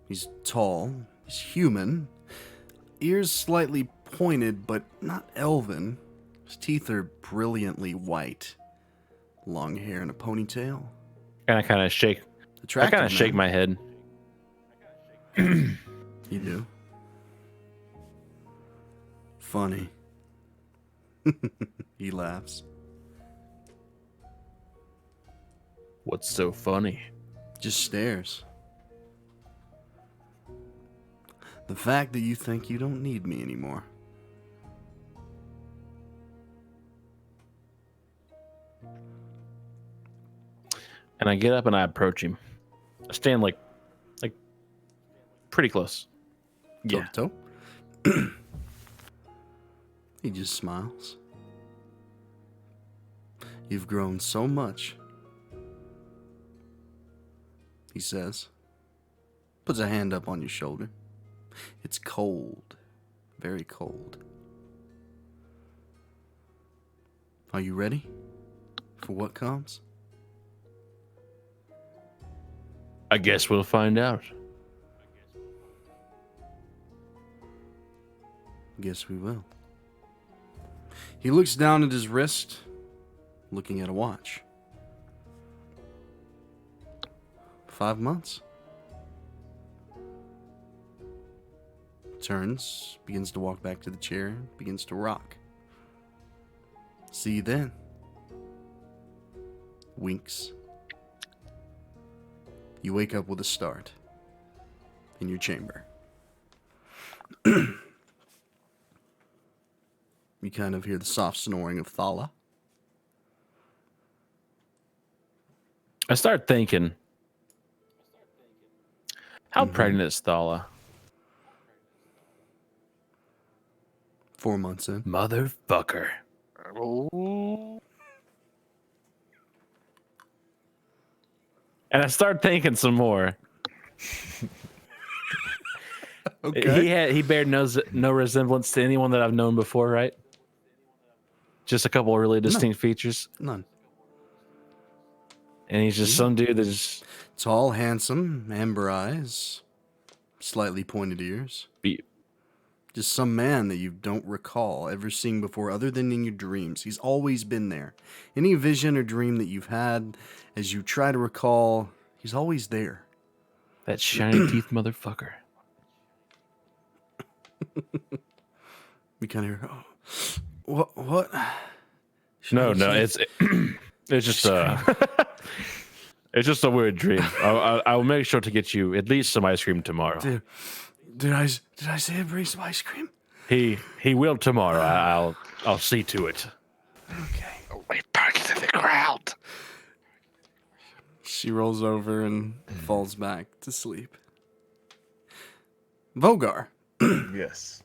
He's tall. He's human. Ears slightly pointed, but not elven. His teeth are brilliantly white. Long hair and a ponytail. And I kind of shake. Attractive, I kind of shake my head. You do. Funny. He laughs. What's so funny? Just stares. The fact that you think you don't need me anymore. And I get up and I approach him. I stand like pretty close. Toe Yeah. to toe. He just smiles. You've grown so much, he says. Puts a hand up on your shoulder. It's cold. Very cold. Are you ready for what comes? I guess we'll find out. Guess we will. He looks down at his wrist, looking at a watch. 5 months. Turns, begins to walk back to the chair, begins to rock. See you then. Winks. You wake up with a start in your chamber. You kind of hear the soft snoring of Thala. I start thinking, how pregnant is Thala? 4 months in. Motherfucker. Oh. And I start thinking some more. Okay. He bared no resemblance to anyone that I've known before, right? Just a couple of really distinct features. None. And he's just some dude that's Tall, handsome, amber eyes, slightly pointed ears. Just some man that you don't recall ever seeing before other than in your dreams. He's always been there. Any vision or dream that you've had, as you try to recall, he's always there. That shiny teeth motherfucker. We kind of hear, oh, what? No, it's just it's just a weird dream. I'll make sure to get you at least some ice cream tomorrow. Did I say bring some ice cream? He will tomorrow. I'll see to it. Okay. We back to the ground. She rolls over and falls back to sleep. Vogar, Yes.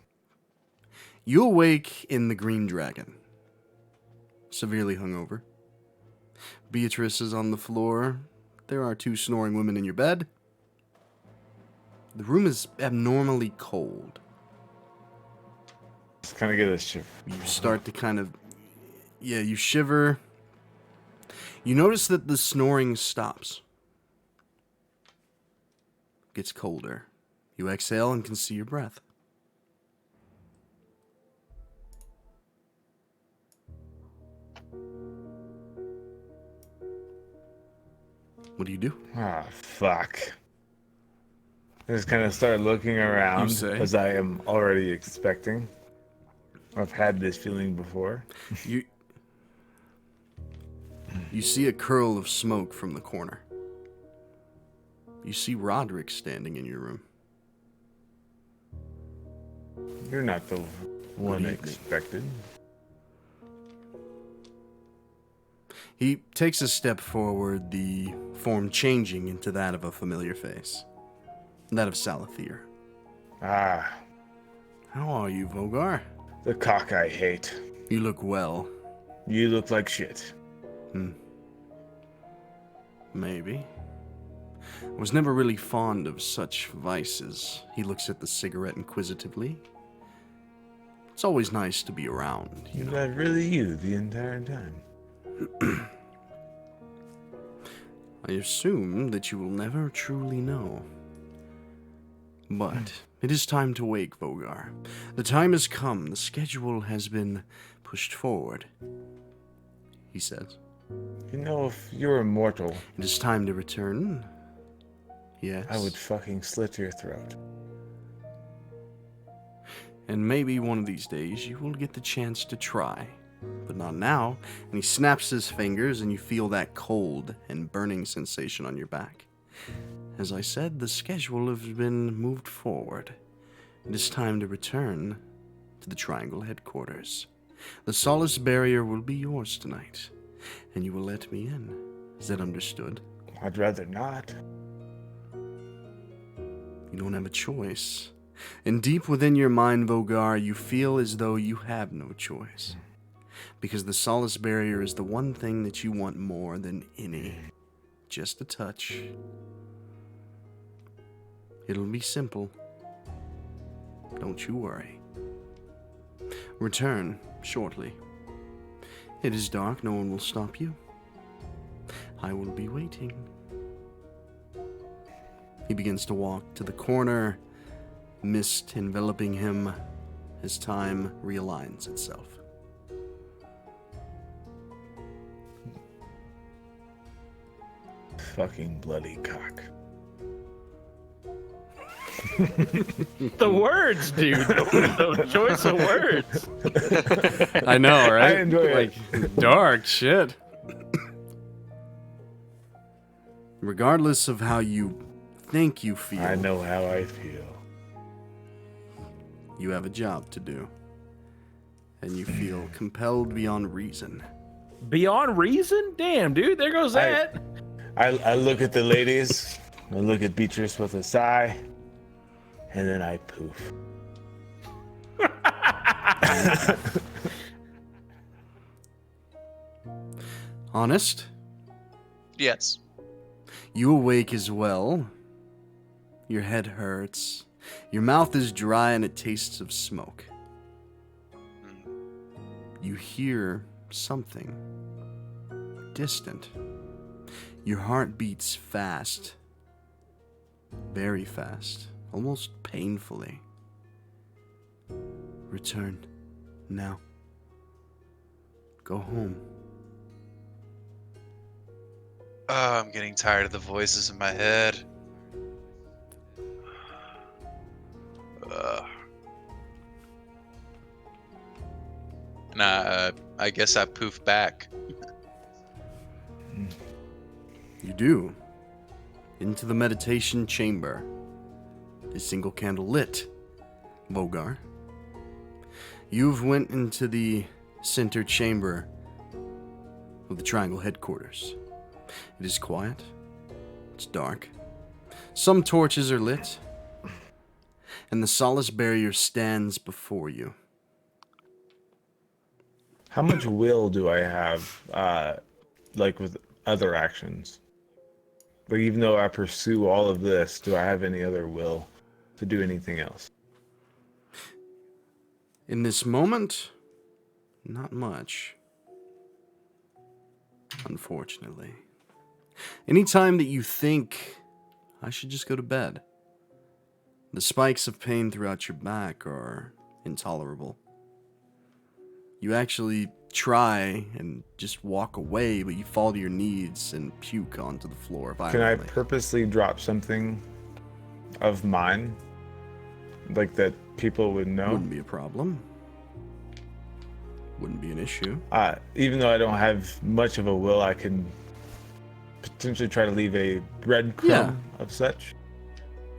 you awake in the Green Dragon, severely hungover. Beatrice is on the floor. There are 2 snoring women in your bed. The room is abnormally cold. Just kind of get a shiver. You start to you shiver. You notice that the snoring stops. Gets colder. You exhale and can see your breath. What do you do? Ah, fuck. I just kind of start looking around, You say? as I am already expecting. I've had this feeling before. You see a curl of smoke from the corner. You see Roderick standing in your room. You're not the one Good evening. expected. He takes a step forward, the form changing into that of a familiar face. That of Salathir. Ah, How are you, Vogar? the cock I hate. You look well. You look like shit. Maybe. I was never really fond of such vices. He looks at the cigarette inquisitively. It's always nice to be around, you know. That really you the entire time. I assume that you will never truly know. But it is time to wake, Vogar. The time has come. The schedule has been pushed forward, he says. You know, if you're immortal, It is time to return. Yes. I would fucking slit your throat. And maybe one of these days you will get the chance to try. But not now. And he snaps his fingers and you feel that cold and burning sensation on your back. As I said, the schedule has been moved forward. It is time to return to the Triangle headquarters. The Solace Barrier will be yours tonight. And you will let me in. Is that understood? I'd rather not. You don't have a choice. And deep within your mind, Vogar, you feel as though you have no choice. Because the Solace Barrier is the one thing that you want more than any. Just a touch. It'll be simple. Don't you worry. Return shortly. It is dark, no one will stop you. I will be waiting. He begins to walk to the corner, mist enveloping him as time realigns itself. Fucking bloody cock. The words, dude. The choice of words. I know, right? I enjoy it. Dark shit. Regardless of how you think you feel, I know how I feel. you have a job to do. And you feel compelled beyond reason. Beyond reason? Damn, dude. There goes that. I look at the ladies, I look at Beatrice with a sigh, and then I poof. Honest? Yes. You awake as well. Your head hurts. Your mouth is dry and it tastes of smoke. You hear something distant. Your heart beats fast. Very fast. Almost painfully. Return. Now. Go home. Oh, I'm getting tired of the voices in my head. And I guess I poof back. You do. Into the meditation chamber. A single candle lit. Vogar. You've went into the center chamber of the Triangle headquarters. It is quiet. It's dark. Some torches are lit. And the solace barrier stands before you. How much will do I have, like with other actions? Like, even though I pursue all of this, do I have any other will to do anything else? In this moment, not much. Unfortunately. Anytime that you think, I should just go to bed, the spikes of pain throughout your back are intolerable. You actually try and just walk away, but you fall to your knees and puke onto the floor violently. Can I purposely drop something of mine? Like that people would know? Wouldn't be a problem. Wouldn't be an issue. Even though I don't have much of a will, I can potentially try to leave a breadcrumb of such.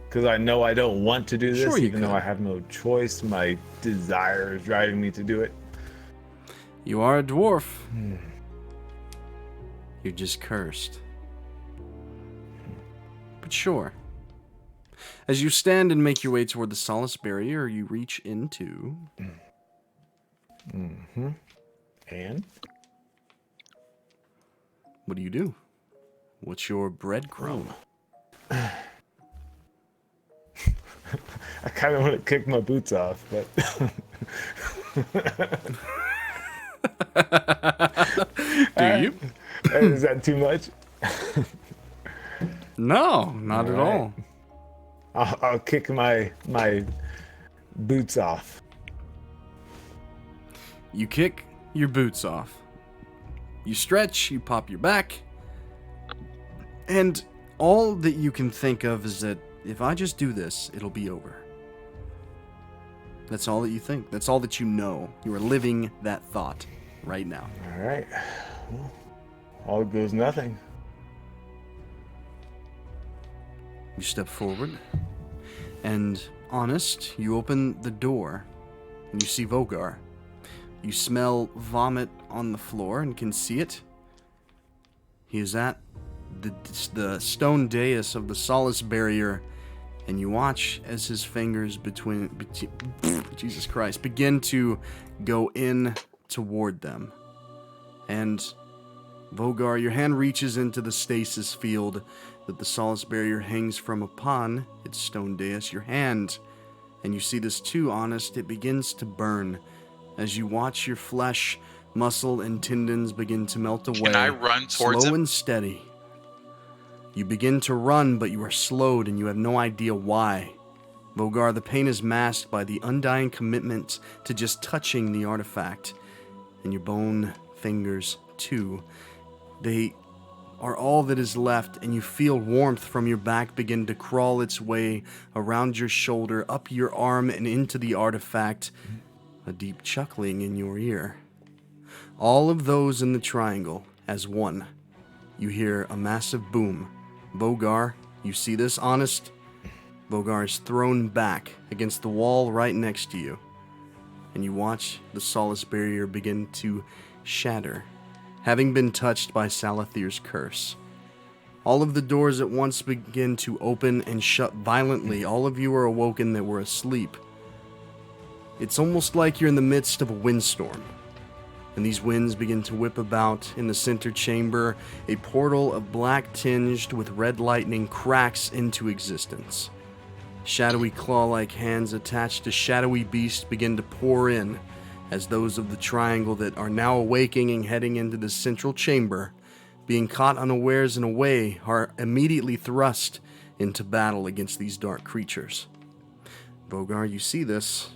Because I know I don't want to do this, Sure, even though I have no choice. My desire is driving me to do it. You are a dwarf. You're just cursed. But sure. As you stand and make your way toward the solace barrier, you reach into... Mm-hmm. And? What do? What's your breadcrumb? I kind of want to kick my boots off, but... Do you? Is that too much? No, not at all. I'll kick my boots off. You kick your boots off. You stretch, you pop your back. And all that you can think of is that if I just do this, it'll be over. That's all that you think. That's all that you know. You are living that thought right now. All right. Well, all goes nothing. You step forward, and honest, you open the door, and you see Vogar. You smell vomit on the floor and can see it. He is at the stone dais of the solace barrier, and you watch as his fingers Jesus Christ, begin to go in toward them. And Vogar, your hand reaches into the stasis field that the solace barrier hangs from upon its stone dais, your hand. And you see this too, Honest. It begins to burn as you watch your flesh, muscle, and tendons begin to melt away. Can I run towards slow him? and steady. You begin to run, but you are slowed and you have no idea why. Vogar, the pain is masked by the undying commitment to just touching the artifact. And your bone fingers, too. They are all that is left, and you feel warmth from your back begin to crawl its way around your shoulder, up your arm, and into the artifact. A deep chuckling in your ear. All of those in the triangle as one. You hear a massive boom. Vogar, you see this, Honest? Vogar is thrown back against the wall right next to you. And you watch the solace barrier begin to shatter, having been touched by Salathir's curse. All of the doors at once begin to open and shut violently. All of you are awoken that were asleep. It's almost like you're in the midst of a windstorm. And these winds begin to whip about in the center chamber. A portal of black tinged with red lightning cracks into existence. Shadowy claw-like hands attached to shadowy beasts begin to pour in as those of the triangle that are now awaking and heading into the central chamber, being caught unawares in a way, are immediately thrust into battle against these dark creatures. Vogar, you see this.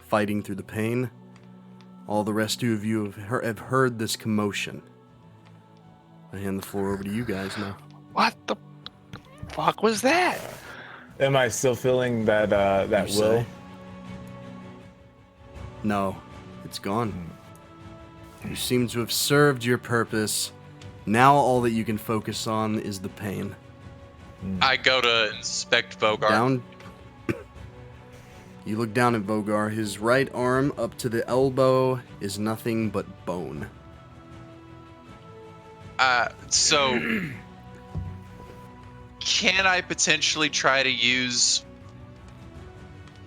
fighting through the pain. All the rest of you have heard this commotion. I hand the floor over to you guys now. What the fuck was that? Am I still feeling that that You will? say? No, it's gone. You seem to have served your purpose. Now all that you can focus on is the pain. I go to inspect Vogar. Down. You look down at Vogar. His right arm up to the elbow is nothing but bone. So can I potentially try to use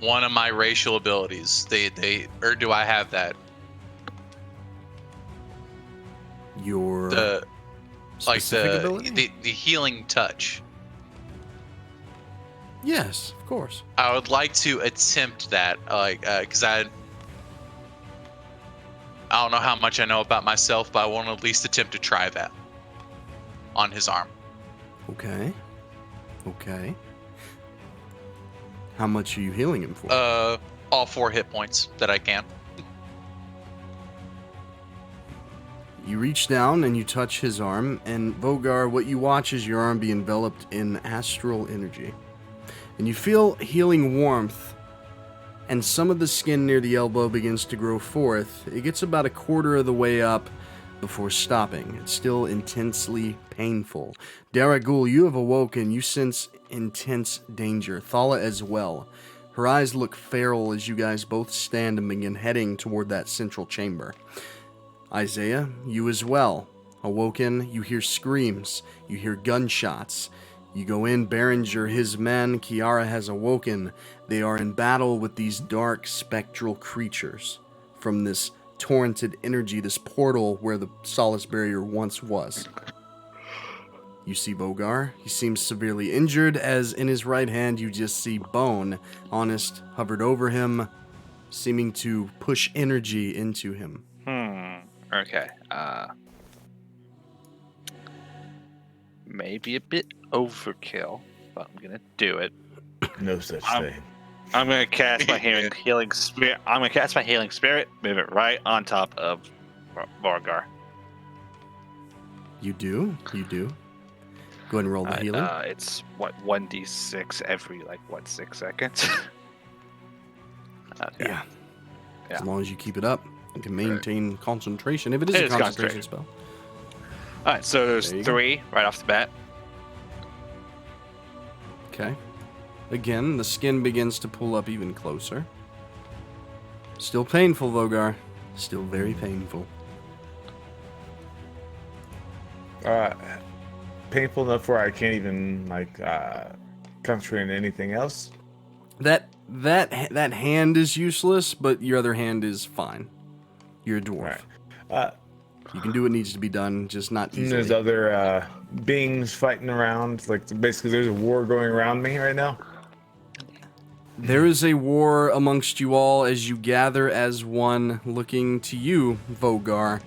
one of my racial abilities? Or do I have that? Your The specific ability? the healing touch. Yes, of course. I would like to attempt that, because I don't know how much I know about myself, but I want to at least attempt to try that on his arm. Okay. How much are you healing him for? All 4 hit points that I can. You reach down and you touch his arm, and Vogar, what you watch is your arm be enveloped in astral energy. And you feel healing warmth, and some of the skin near the elbow begins to grow forth. It gets about a quarter of the way up before stopping. It's still intensely painful. Daraguul, you have awoken. You sense intense danger. Thala as well. Her eyes look feral as you guys both stand and begin heading toward that central chamber. Isaiah, you as well. Awoken, you hear screams. You hear gunshots. You go in, Berenger, his men, Kiara has awoken. They are in battle with these dark, spectral creatures from this torrented energy, this portal where the Solace Barrier once was. You see Vogar. He seems severely injured, as in his right hand you just see Bone, Honest, hovered over him, seeming to push energy into him. Okay. Maybe a bit overkill, but I'm gonna do it. No such thing. I'm gonna cast my healing spirit. I'm gonna cast my healing spirit. Move it right on top of Vogar. You do. Go ahead and roll the healing. It's what 1d6 every 6 seconds. Okay. Yeah. Yeah. As long as you keep it up, you can maintain concentration. If it is a concentration spell. All right, so there's There you 3 right off the bat. Okay. Again, the skin begins to pull up even closer. Still painful, Vogar. Still very painful. Painful enough where I can't even concentrate on anything else. That hand is useless, but your other hand is fine. You're a dwarf. Right. You can do what needs to be done, just not And easily. there's other beings fighting around. Basically, there's a war going around me right now. There is a war amongst you all as you gather as one, looking to you, Vogar.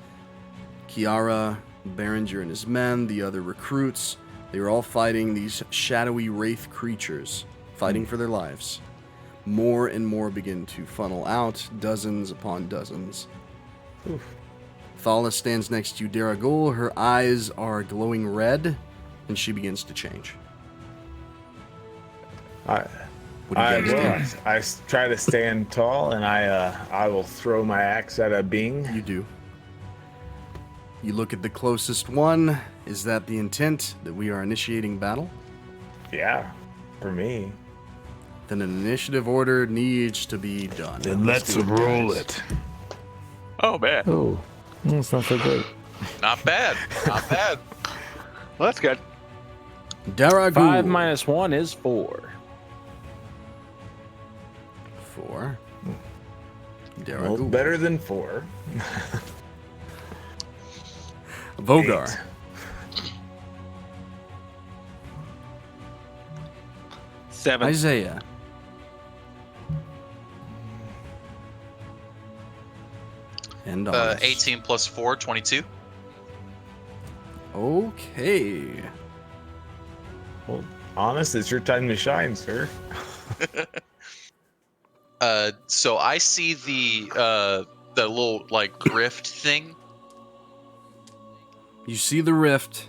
Kiara, Berenger and his men, the other recruits, they are all fighting these shadowy wraith creatures, fighting for their lives. More and more begin to funnel out, dozens upon dozens. Oof. Thala stands next to you, Daraguul. Her eyes are glowing red, and she begins to change. What do you guys do? I try to stand tall, and I will throw my axe at a being. You do. You look at the closest one. Is that the intent, that we are initiating battle? Yeah, for me. Then an initiative order needs to be done. Then let's do it, roll guys. it. Oh man. Oh, that's not so great. Not bad. Not bad. Well, that's good. Daraguul. 5 minus 1 is 4. 4. Well, Daraguul. better than 4. Vogar. 8. Seven. Isaiah. And Honest. 18 plus 4, 22. Okay. Well, honest, it's your time to shine, sir. So I see the little like rift thing. You see the rift,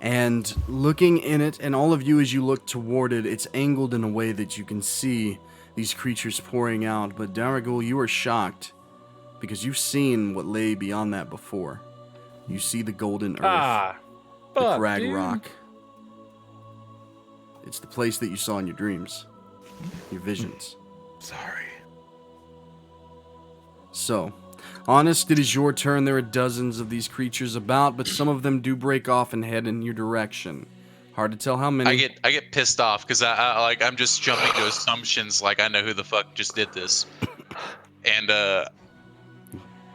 and looking in it, and all of you as you look toward it, it's angled in a way that you can see these creatures pouring out. But Daraguul, you are shocked because you've seen what lay beyond that before. You see the golden earth, the crag rock. It's the place that you saw in your dreams, your visions. Sorry. So, Honest, it is your turn. There are dozens of these creatures about, but some of them do break off and head in your direction. Hard to tell how many. I get pissed off because I'm just jumping to assumptions like I know who the fuck just did this, and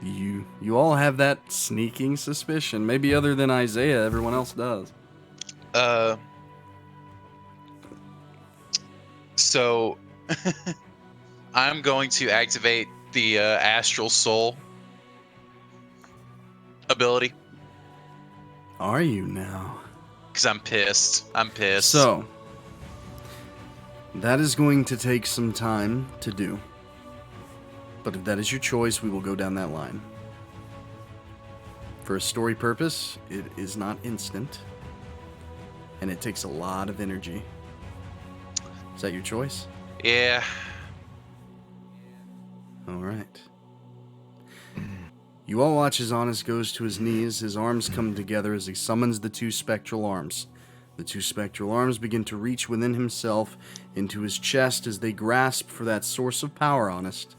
You all have that sneaking suspicion. Maybe other than Isaiah, everyone else does. So I'm going to activate the Astral Soul ability. Are you now? Because I'm pissed. I'm pissed. So, that is going to take some time to do. But if that is your choice, we will go down that line. For a story purpose, it is not instant. And it takes a lot of energy. Is that your choice? Yeah. Alright. You all watch as Honest goes to his knees. His arms come together as he summons the two spectral arms. The two spectral arms begin to reach within himself into his chest as they grasp for that source of power, Honest.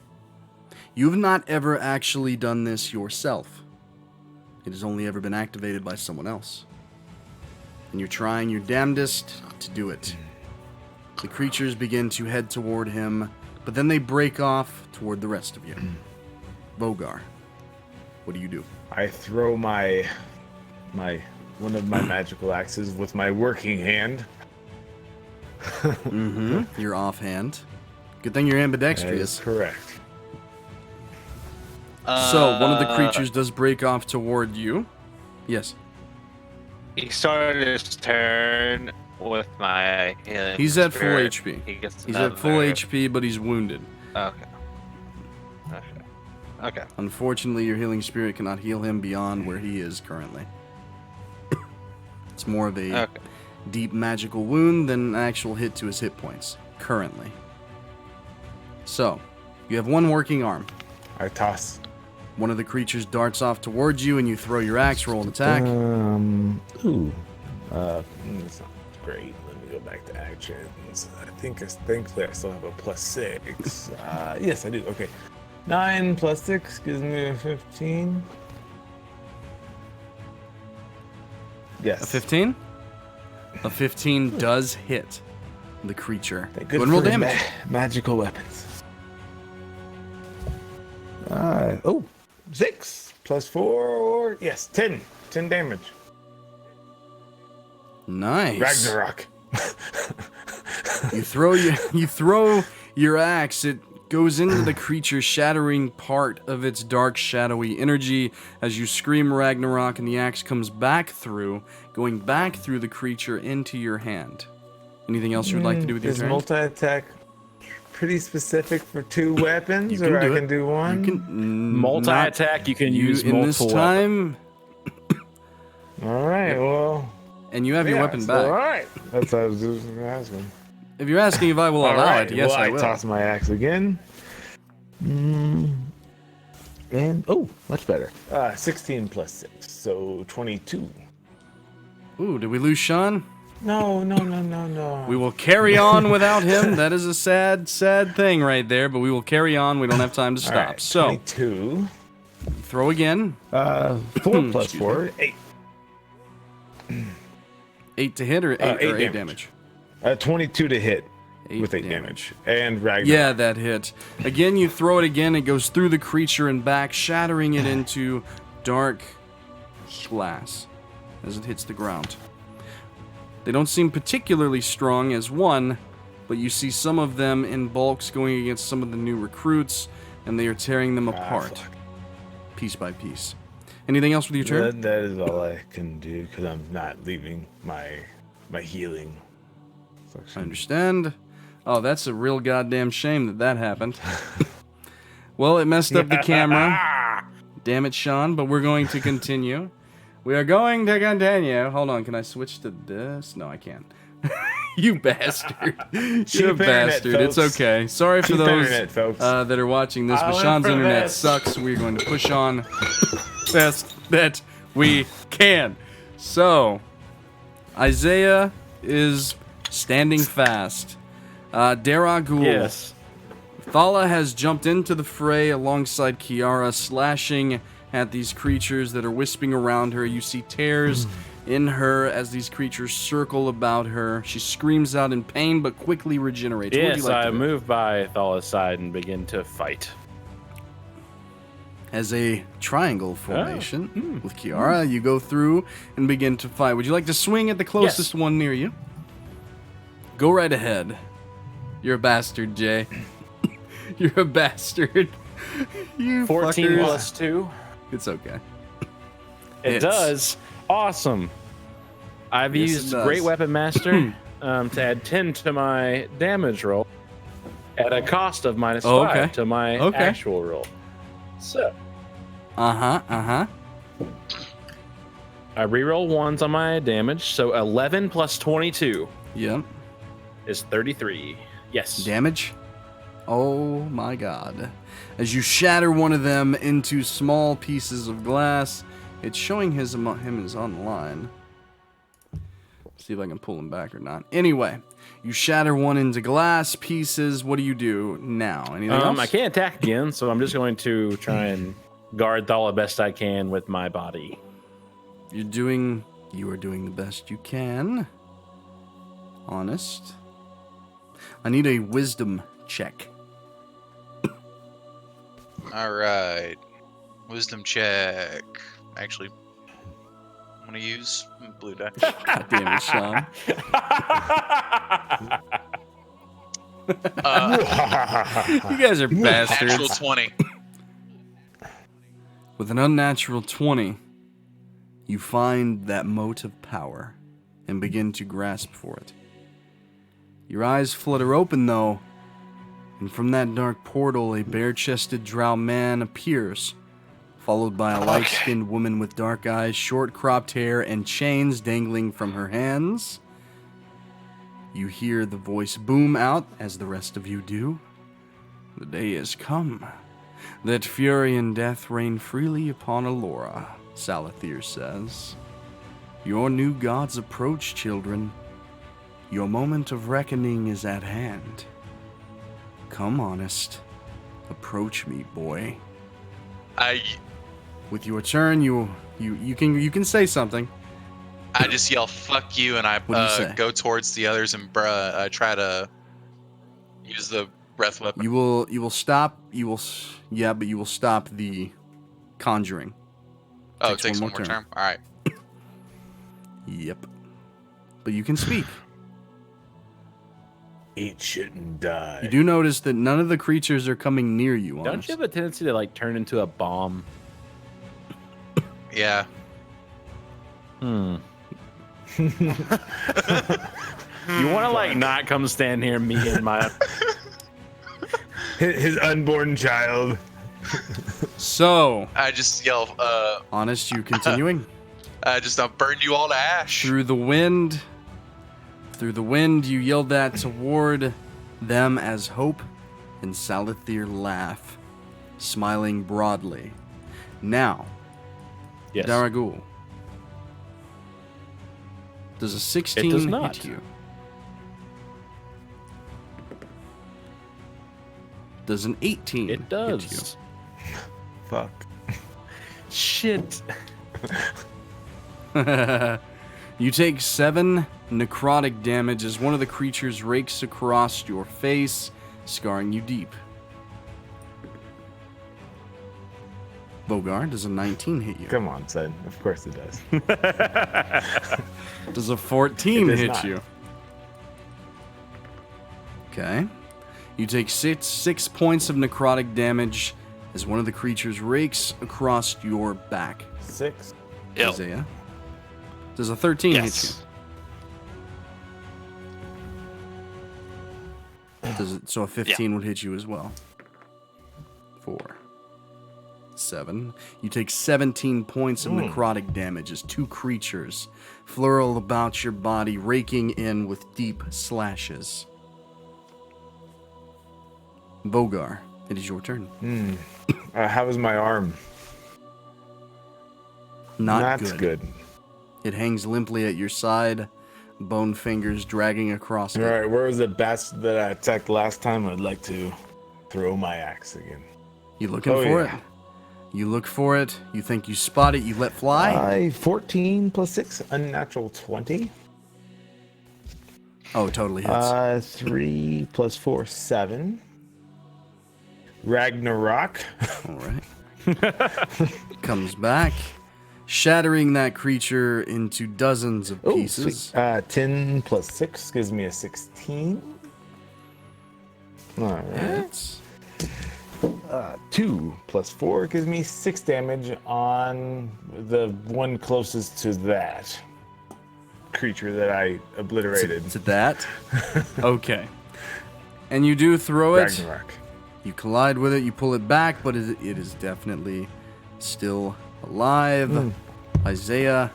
You've not ever actually done this yourself. It has only ever been activated by someone else. And you're trying your damnedest to do it. The creatures begin to head toward him, but then they break off toward the rest of you. Vogar, what do you do? I throw one of my magical axes with my working hand. Your offhand. Good thing you're That ambidextrous. is correct. So, one of the creatures does break off toward you. Yes. He started his turn with my healing. He's at full spirit. HP. He gets He's at full another- HP, but he's wounded. Okay. Unfortunately, your healing spirit cannot heal him beyond where he is currently. It's more of a Okay. deep magical wound than an actual hit to his hit points, currently. So, you have one working arm. I toss. One of the creatures darts off towards you, and you throw your axe, roll an attack. That's not great. Let me go back to actions. Thankfully, I still have a +6. Yes, I do. Okay. 9 + 6 gives me a 15. Yes. A 15? A 15 does hit the creature. They're Go and roll for damage. Magical weapons. 6 + 4. Yes, 10. 10 damage. Nice. Ragnarok. You throw your axe. It goes into the creature, shattering part of its dark, shadowy energy as you scream Ragnarok, and the axe comes back through, going back through the creature into your hand. Anything else you would like to do with your Is turn? multi-attack pretty specific for 2 weapons, You can or do I it. can do one? You can Multi-attack, you can use in this multiple time, All right. Well. and you have your yeah, weapon so, back. All right. That's what I was just asking. If you're asking if I will All allow right. it, yes, well, I will. toss my axe again. And much better. 16 + 6, so 22. Ooh, did we lose Shawn? No. We will carry on without him. That is a sad, sad thing right there, but we will carry on. We don't have time to stop. All right, So, 22. throw again. 4 + 4, 8. 8 to hit or 8, Eight or 8 damage. damage? 22 to hit 8 with 8 damage. And Ragnarok. Yeah, that hit. Again, you throw it again. It goes through the creature and back, shattering it into dark glass as it hits the ground. They don't seem particularly strong as one, but you see some of them in bulks going against some of the new recruits, and they are tearing them apart, fuck. piece by piece. Anything else with your turn? That is all I can do because I'm not leaving my healing I section. understand. Oh, that's a real goddamn shame that happened. Well, it messed up the camera. Damn it, Shawn, but we're going to continue. We are going to continue. Hold on, can I switch to this? No, I can't. You bastard. You're a bastard. It's okay. Sorry for those that are watching this, but Shawn's internet sucks. We're going to push on best that we can. So, Isaiah is standing fast. Daraguul. Yes. Thala has jumped into the fray alongside Kiara, slashing at these creatures that are wisping around her. You see tears in her as these creatures circle about her. She screams out in pain, but quickly regenerates. What would Yes, you like I to do? move by Thala's side and begin to fight. As a triangle formation with Kiara, you go through and begin to fight. Would you like to swing at the closest one near you? Go right ahead. You're a bastard, Jay. You're a bastard. You 14 fuckers. plus 2. It's okay. It Hits. does. Awesome. I've Yes, it used does. Great Weapon Master to add 10 to my damage roll at a cost of minus 5 to my actual roll. So. I reroll 1s on my damage, so 11 plus 22 Yep. is 33. Yes. Damage? Oh my god. As you shatter one of them into small pieces of glass, it's showing him is online. See if I can pull him back or not. Anyway, you shatter one into glass pieces. What do you do now? Anything else? I can't attack again, so I'm just going to try and guard Thala best I can with my body. You are doing the best you can. Honest. I need a wisdom check. All right. Wisdom check. Actually, I'm going to use blue die. God damn it, Shawn. You guys are bastards. Natural 20. With an unnatural 20, you find that mote of power and begin to grasp for it. Your eyes flutter open, though, and from that dark portal, a bare-chested drow man appears, followed by a light-skinned woman with dark eyes, short-cropped hair, and chains dangling from her hands. You hear the voice boom out, as the rest of you do. The day has come. Let fury and death reign freely upon Alora, Salathir says. Your new gods approach, children. Your moment of reckoning is at hand. Come, Honest. Approach me, boy. With your turn, you can say something. I just yell "fuck you" and I What do you say? go towards the others and I try to use the breath weapon. You will stop. But you will stop the conjuring. Oh, it takes one more turn. All right. Yep. But you can speak. Eat shit and die. You do notice that none of the creatures are coming near you. Don't Honest. you have a tendency to like turn into a bomb? Yeah. You want to like not come stand here, me and my His unborn child. So, I just yell, Honest, you continuing? I'll burn you all to ash. Through the wind, you yell that toward them as Hope and Salathir laugh, smiling broadly. Now, yes. Daraguul. Does a 16 It does not. hit you? Does an 18 It hit does. Fuck. Shit. you? You take 7 necrotic damage as one of the creatures rakes across your face, scarring you deep. Vogar, does a 19 hit you? Come on, son. Of course it does. Does a 14 It does hit not. you? Okay. You take 6 points of necrotic damage as one of the creatures rakes across your back. 6. Isaiah. Does a 13 hit you? Yes. So a 15 would hit you as well. 4, 7. You take 17 points of necrotic damage as 2 creatures flurl about your body, raking in with deep slashes. Vogar, it is your turn. How was my arm? Not good. It hangs limply at your side, bone fingers dragging across it. All right, where was the bast that I attacked last time? I'd like to throw my axe again. You looking for it? You look for it. You think you spot it. You let fly. 14 plus 6, unnatural 20. Oh, it totally hits. 3 plus 4, 7. Ragnarok. All right. Comes back, shattering that creature into dozens of pieces. 10 plus 6 gives me a 16. All right. Hits. 2 plus 4 gives me 6 damage on the one closest to that creature that I obliterated. To that? Okay. And you do throw it. Ragnarok. You collide with it, you pull it back, but it is definitely still alive. Isaiah,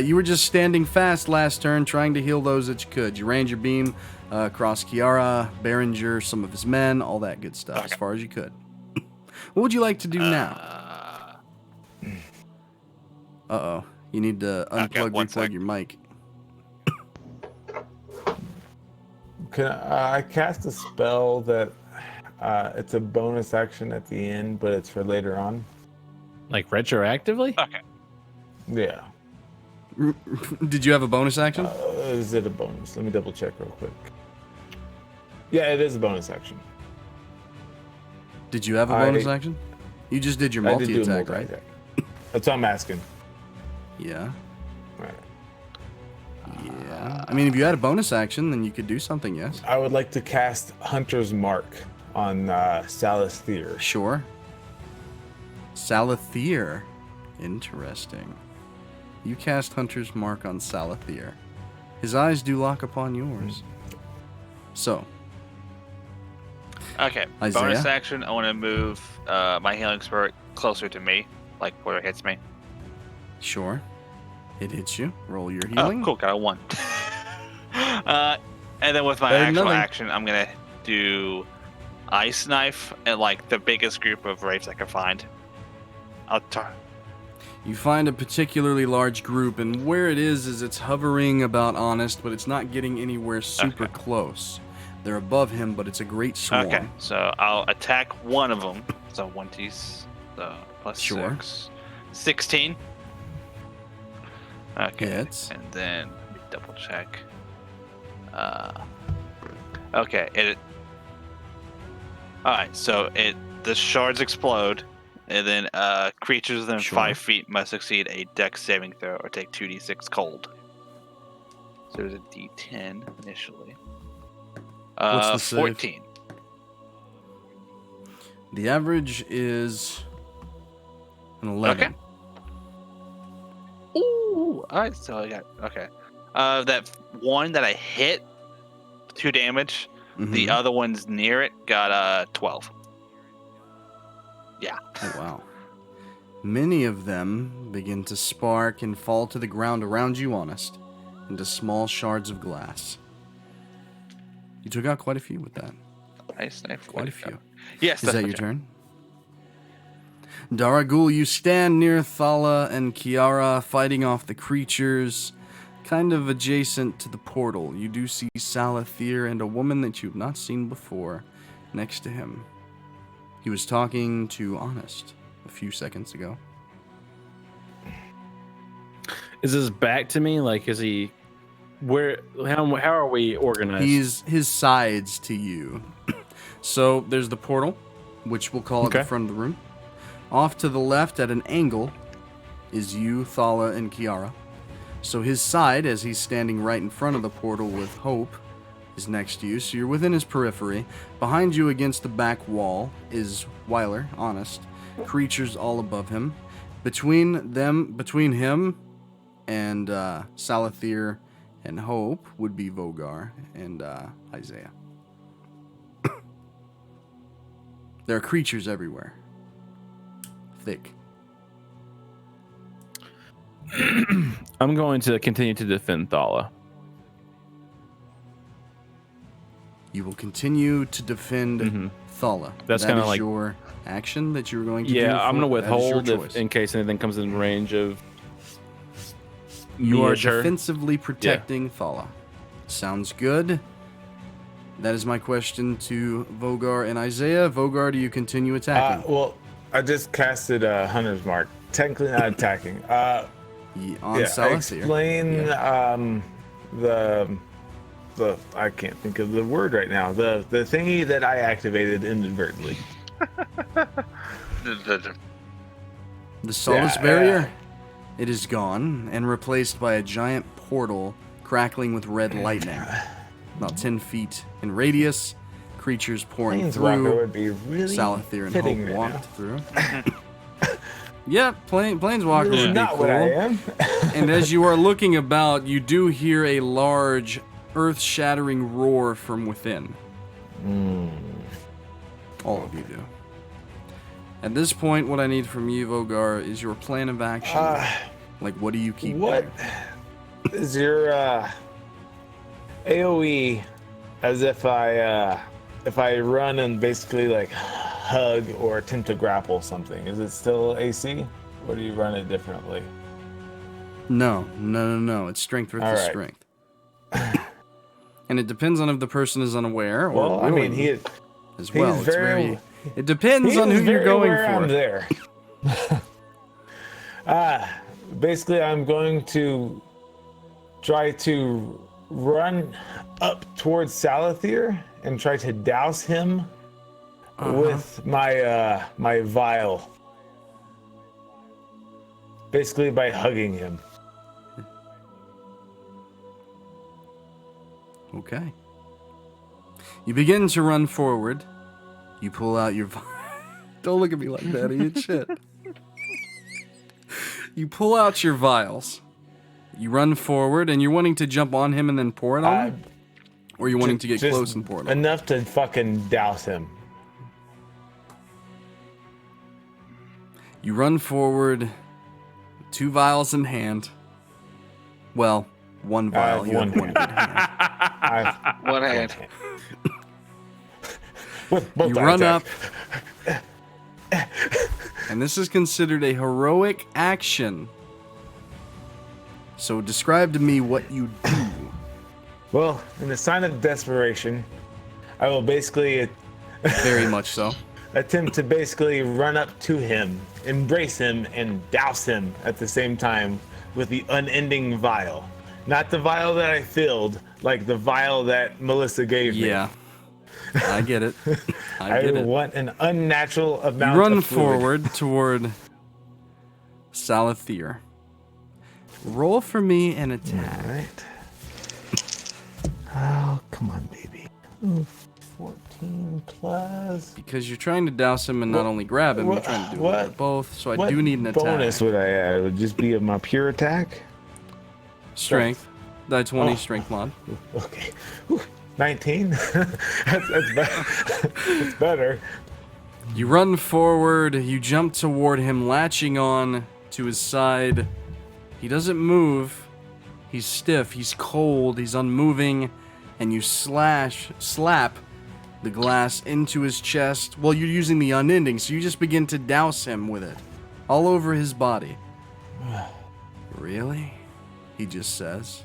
you were just standing fast last turn, trying to heal those that you could. You range your beam across Kiara, Behringer, some of his men, all that good stuff, as far as you could. What would you like to do now? Uh-oh. You need to unplug, replug your mic. Can I cast a spell that it's a bonus action at the end, but it's for later on? Like retroactively? Okay. Yeah. Did you have a bonus action? Is it a bonus? Let me double check real quick. Yeah, it is a bonus action. Did you have a bonus action? You just did your I did do a multi-attack, right? multi-attack. That's what I'm asking. Yeah. Right. Yeah. I mean, if you had a bonus action, then you could do something, yes? I would like to cast Hunter's Mark on Salathier. Sure. Salathier. Interesting. You cast Hunter's Mark on Salathier. His eyes do lock upon yours. So. Okay. Isaiah? Bonus action. I want to move my healing spirit closer to me, like where it hits me. Sure. It hits you. Roll your Oh, healing. cool. Got a 1. And then with my actual action, I'm gonna do Ice Knife and like the biggest group of wraiths I can find. You find a particularly large group, and where it is it's hovering about Honest, but it's not getting anywhere super close. They're above him, but it's a great swarm. Okay, so I'll attack one of them. So 1d, plus Sure. 6. 16. Okay, Hits. and then let me double check. Okay, Alright, so the shards explode, and then creatures within 5 feet must succeed a dex saving throw or take 2d6 cold. So there's a d10 initially. What's the save? 14. The average is an 11. Okay. Ooh, alright, so I got, okay. That one that I hit, 2 damage. The other ones near it got 12. Yeah. Oh, wow. Many of them begin to spark and fall to the ground around you, Honest, into small shards of glass. You took out quite a few with that. Nice. Quite a few. Yes, Is that your turn? Daraguul, you stand near Thala and Kiara fighting off the creatures, kind of adjacent to the portal. You do see Salathier and a woman that you've not seen before next to him. He was talking to Honest a few seconds ago. Is his back to me? Like, is he... How are we organized? His sides to you. So there's the portal, which we'll call it the front of the room. Off to the left at an angle is you, Thala, and Kiara. So his side, as he's standing right in front of the portal with Hope, is next to you. So you're within his periphery. Behind you against the back wall is Wyler, Honest. Creatures all above him. Between him and Salathier and Hope would be Vogar and Isaiah. There are creatures everywhere. Thick. I'm going to continue to defend Thala. You will continue to defend Thala. That's That kinda is like- your action that you were going to do. Yeah, I'm going to that is your withhold choice. in case anything comes in range of You are me or her. defensively protecting Thala. Sounds good. That is my question to Vogar and Isaiah. Vogar, do you continue attacking? Well, I just casted a Hunter's Mark. Technically not attacking. On Salasir. Explain the I can't think of the word right now. The thingy that I activated inadvertently. The Solace Yeah, barrier? It is gone and replaced by a giant portal crackling with red lightning. About 10 feet in radius. Creatures pouring Planeswalker through. would be really Salathyr and fitting Hope right walked now. through. Yeah, Planeswalker This is would be not cool. what I am. And as you are looking about, you do hear a large, earth-shattering roar from within. All of you do. At this point, what I need from you, Vogar, is your plan of action. Like, what do you keep What doing? is your AOE? As if I run and basically like hug or attempt to grapple something, is it still AC? Or do you run it differently? No. It's strength versus All right. strength. And it depends on if the person is unaware or Well, I mean, willing as he's well. It's very. it depends He on is who you're very going aware I'm for. there. Basically, I'm going to try to run up towards Salathyr and try to douse him with my my vial. Basically, by hugging him. Okay. You begin to run forward. You pull out your... Don't look at me like that, you shit. You pull out your vials. You run forward, and you're wanting to jump on him and then pour it on him? Or you're wanting to get Just close and pour it on him? enough to fucking douse him. You run forward, 2 vials in hand. Well, 1 vial. have You one have 1 good hand. One hand. You run up, and this is considered a heroic action. So describe to me what you do. Well, in the sign of desperation, I will basically Very much so. attempt to basically run up to him, embrace him, and douse him at the same time with the unending vial. Not the vial that I filled, like the vial that Melissa gave me. Yeah. I get it. I I get it. want an unnatural You amount run of fluid. forward toward Salathyr. Roll for me an attack. All right. Oh, come on, baby. Ooh, 14 plus. Because you're trying to douse him and not only grab him, you're trying to do what- both. So I What do need an attack. bonus would I add? It would just be my pure attack? Strength. Die 20 Oh. strength mod. Okay. Whew, 19? That's better. You run forward, you jump toward him, latching on to his side. He doesn't move. He's stiff, he's cold, he's unmoving, and you slap the glass into his chest. Well, you're using the unending, so you just begin to douse him with it. All over his body. Really? He just says.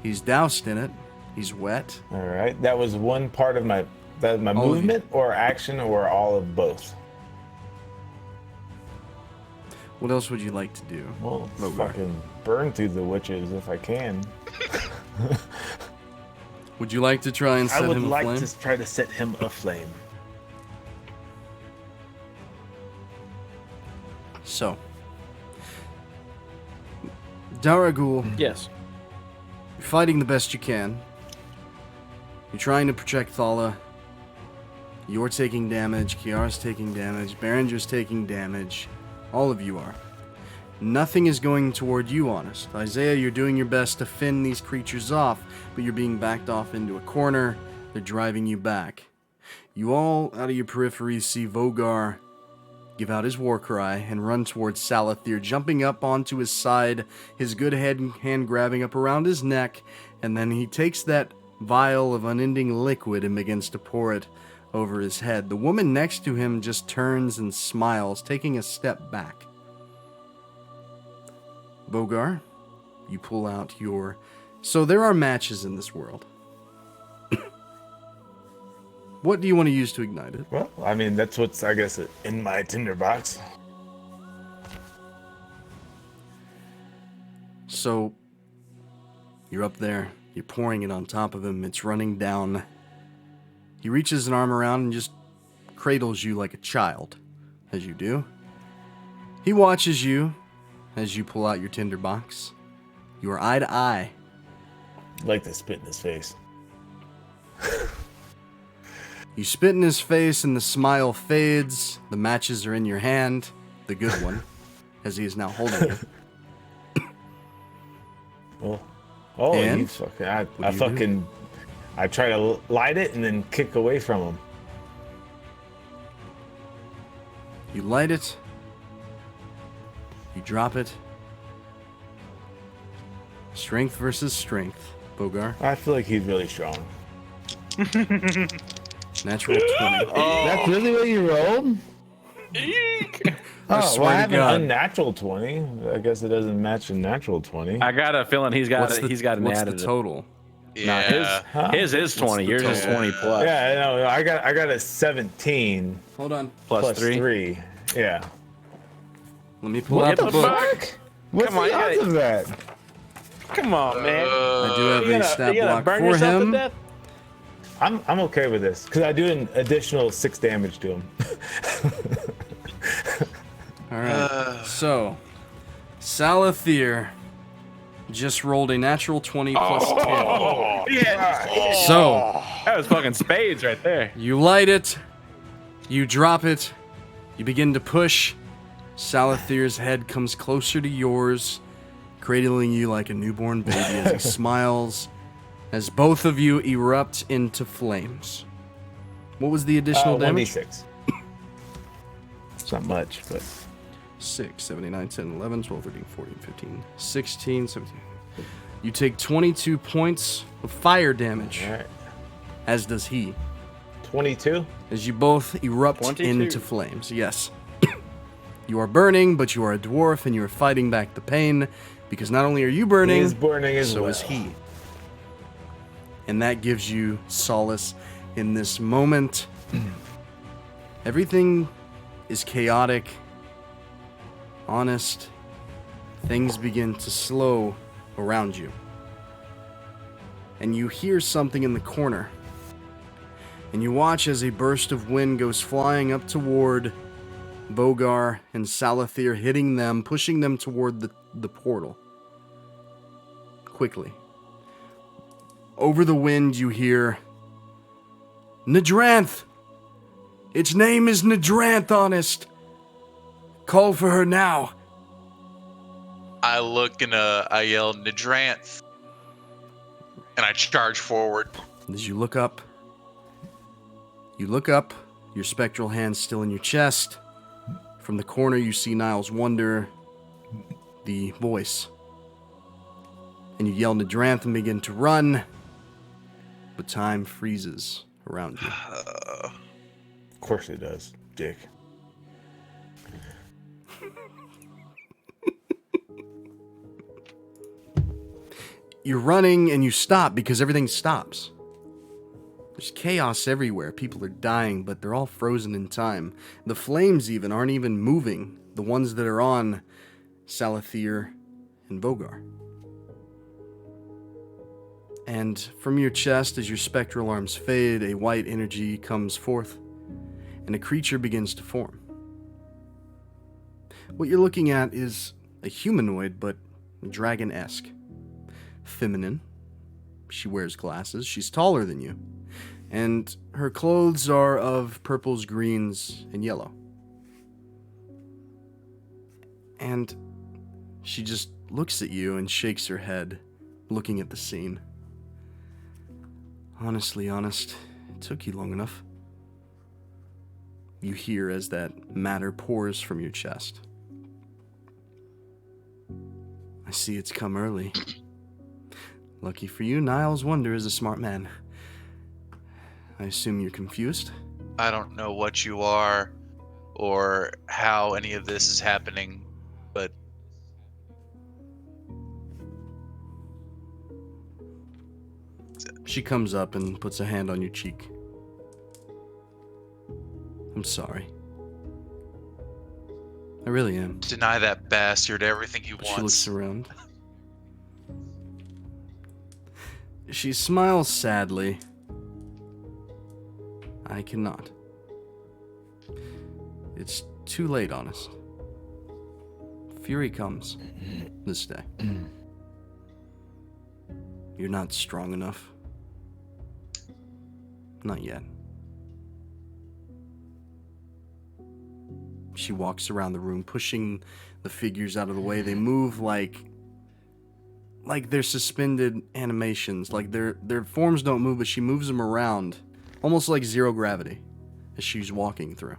He's doused in it. He's wet. All right. That was one part of my All of you. movement or action or all of both. What else would you like to do? Well, Vogar. fucking burn through the witches if I can. Would you like to try and I set would him like aflame? to try to set him aflame. So, Daraguul, Yes. you're fighting the best you can. You're trying to protect Thala. You're taking damage. Kiara's taking damage. Berenger's taking damage. All of you are. Nothing is going toward you, honest. Isaiah, you're doing your best to fend these creatures off, but you're being backed off into a corner. They're driving you back. You all, out of your periphery, see Vogar give out his war cry and run towards Salathir, jumping up onto his side, his good hand grabbing up around his neck, and then he takes that vial of unending liquid and begins to pour it over his head. The woman next to him just turns and smiles, taking a step back. Vogar, you pull out your... So there are matches in this world. What do you want to use to ignite it? Well, I mean, that's what's, I guess, in my tinderbox. So, you're up there. You're pouring it on top of him. It's running down. He reaches an arm around and just cradles you like a child, as you do. He watches you as you pull out your tinderbox. You are eye to eye. I'd like to spit in his face. You spit in his face and the smile fades. The matches are in your hand. The good one, as he is now holding it. Oh, And? you fucking... I try to light it and then kick away from him. You light it. You drop it. Strength versus strength, Vogar. I feel like he's really strong. Natural 20. That's really what you rolled? I Well, swear I to have God. an unnatural 20. I guess it doesn't match a natural 20. I got a feeling he's got What's the an total? Nah, his is 20. the Yours is total? 20 plus. Yeah, I know. I got a 17 Hold on. Plus three. 3. Yeah. Let me pull What out the the book. fuck? What's Come on, the odds of that? Come on, man. I do have You a gonna- stat you gonna block burn for yourself to him. death? I'm okay with this because I do an additional 6 damage to him. All right. So, Salathir just rolled a natural 20 plus 10. Yeah. So, That was fucking spades right there. you light it, you drop it, you begin to push. Salathir's head comes closer to yours, cradling you like a newborn baby as he smiles, as both of you erupt into flames. What was the additional damage? 1d6. It's not much, but 6, 7, 8, 9, 10, 11, 12, 13, 14, 15, 16, 17. You take 22 points of fire damage, all right. as does he, 22. as you both erupt 22. into flames. Yes. You are burning, but you are a dwarf, and you are fighting back the pain, because not only are you burning, He is burning as so well. is he. And that gives you solace in this moment. Everything is chaotic, honest. Things begin to slow around you. And you hear something in the corner. And you watch as a burst of wind goes flying up toward Vogar and Salathir, hitting them, pushing them toward the portal. Quickly. Over the wind, you hear, Nadranth! Its name is Nadranth, honest! Call for her now! I look and I yell, Nadranth. And I charge forward. As you look up, your spectral hand still in your chest. From the corner, you see Niles Wonder, the voice. And you yell Nadranth and begin to run, but time freezes around you. Of course it does, Dick. You're running and you stop because everything stops. There's chaos everywhere. People are dying, but they're all frozen in time. The flames even aren't even moving. The ones that are on Salathir and Vogar. And from your chest, as your spectral arms fade, a white energy comes forth, and a creature begins to form. What you're looking at is a humanoid, but dragon-esque. Feminine. She wears glasses. She's taller than you. And her clothes are of purples, greens, and yellow. And she just looks at you and shakes her head, looking at the scene. Honestly, honest, it took you long enough. you hear as that matter pours from your chest. I see it's come early. Lucky for you, Niles Wonder is a smart man. I assume you're confused? I don't know what you are or how any of this is happening, but She comes up and puts a hand on your cheek. I'm sorry. I really am. deny that bastard everything he She looks wants. around. She smiles sadly. I cannot. It's too late, honest. Fury comes this day. You're not strong enough. Not yet. She walks around the room, pushing the figures out of the way. They move like they're suspended animations. Like their forms don't move, but she moves them around, almost like zero gravity, as she's walking through.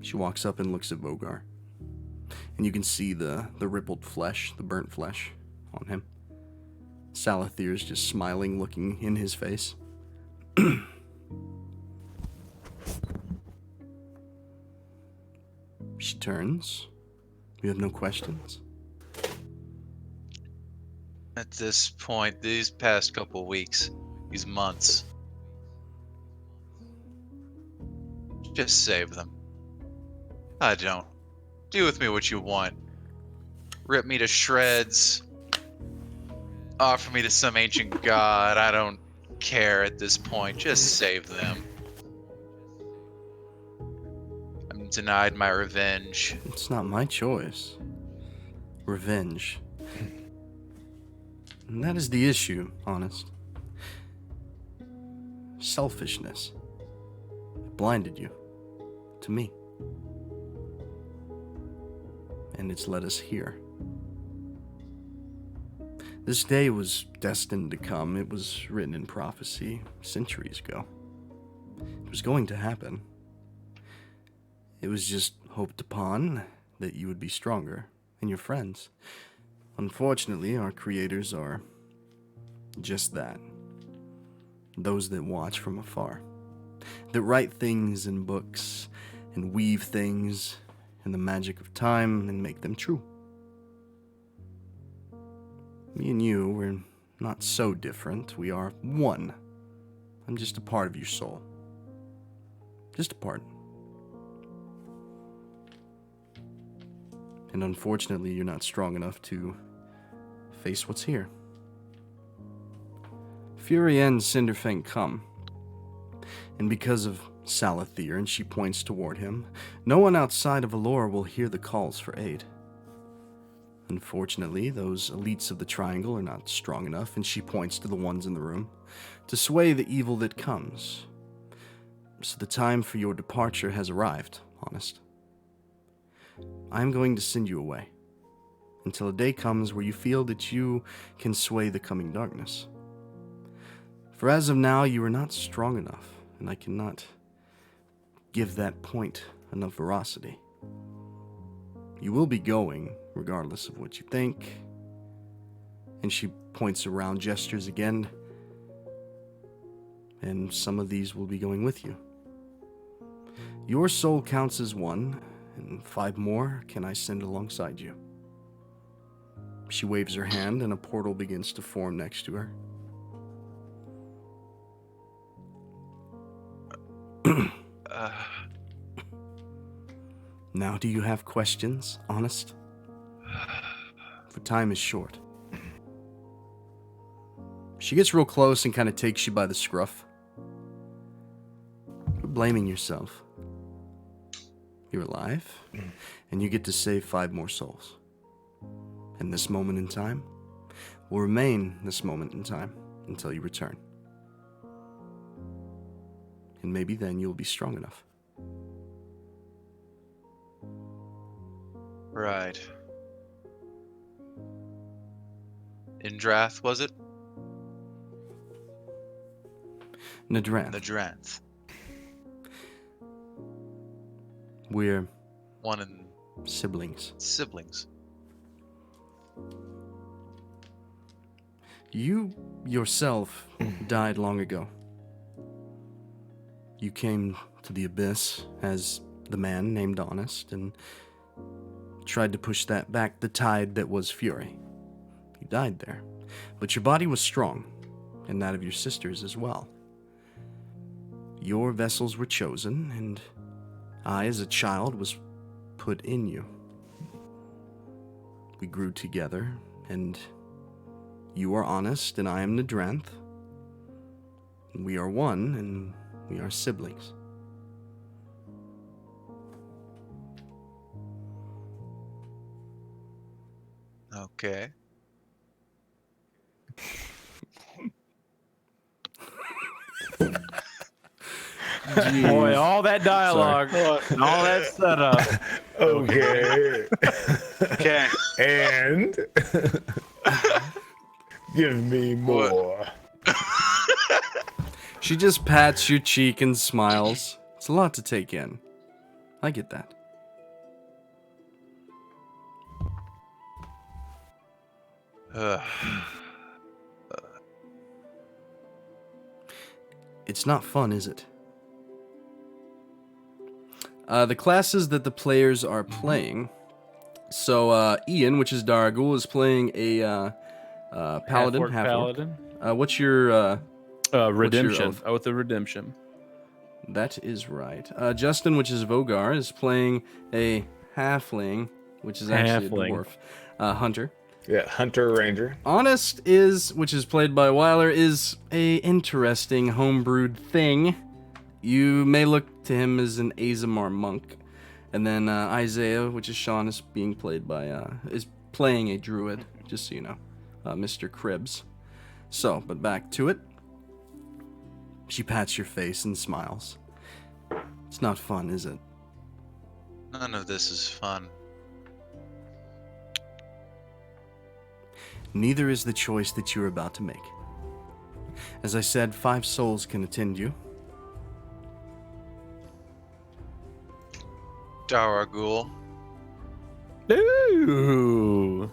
She walks up and looks at Vogar. And you can see the rippled flesh, the burnt flesh on him. Salathir's just smiling, looking in his face. She turns. You have no questions. At this point, these past couple weeks, these months, just save them. I don't. Do with me what you want. Rip me to shreds. Offer me to some ancient god. I don't care at this point. Just save them. I'm denied my revenge. It's not my choice. Revenge. And that is the issue, honest. Selfishness. It blinded you. To me. And it's led us here. This day was destined to come. It was written in prophecy centuries ago. It was going to happen. It was just hoped upon that you would be stronger and your friends. Unfortunately, our creators are just that. Those that watch from afar. That write things in books and weave things in the magic of time and make them true. Me and you, we're not so different. We are one. I'm just a part of your soul. Just a part. And unfortunately, you're not strong enough to face what's here. Fury and Cinderfang come. And because of Salathir, and she points toward him, no one outside of Alora will hear the calls for aid. Unfortunately, those elites of the Triangle are not strong enough, and she points to the ones in the room, to sway the evil that comes. So the time for your departure has arrived, honest. I am going to send you away, until a day comes where you feel that you can sway the coming darkness. For as of now, you are not strong enough, and I cannot give that point enough veracity. You will be going, regardless of what you think. And she points around, gestures again. And some of these will be going with you. Your soul counts as one, and 5 more can I send alongside you. She waves her hand, and a portal begins to form next to her. Now, do you have questions, honest? For time is short. She gets real close and kind of takes you by the scruff. You're blaming yourself. You're alive, and you get to save 5 more souls. And this moment in time will remain this moment in time until you return. And maybe then you'll be strong enough. Right. Indrath, was it? Nadranth. Nadranth. We're One in siblings. siblings. You yourself died long ago. You came to the Abyss as the man named Honest and tried to push that back, the tide that was Fury. You died there, but your body was strong, and that of your sisters as well. Your vessels were chosen, and I, as a child, was put in you. We grew together, and you are Honest, and I am Nadranth. We are one, and we are siblings. Okay. Boy, all that dialogue and all that setup. Okay. Okay. And give me more. She just pats your cheek and smiles. It's a lot to take in. I get that. It's not fun, is it? The classes that the players are playing. So, Ian, which is Daraguul, is playing a paladin. Half-orc paladin. What's your Redemption. oath? Oath of Redemption. That is right. Justin, which is Vogar, is playing a halfling, which is actually Halfling. a dwarf. Hunter. Yeah, Hunter Ranger. Honest is, which is played by Wyler, is a interesting homebrewed thing. You may look to him as an Azamar monk. And then Isaiah, which is Shawn, is being played by, is playing a druid, just so you know. Mr. Cribbs. So, but back to it. She pats your face and smiles. It's not fun, is it? None of this is fun. Neither is the choice that you're about to make. As I said, 5 souls can attend you. Daraguul, Ooh.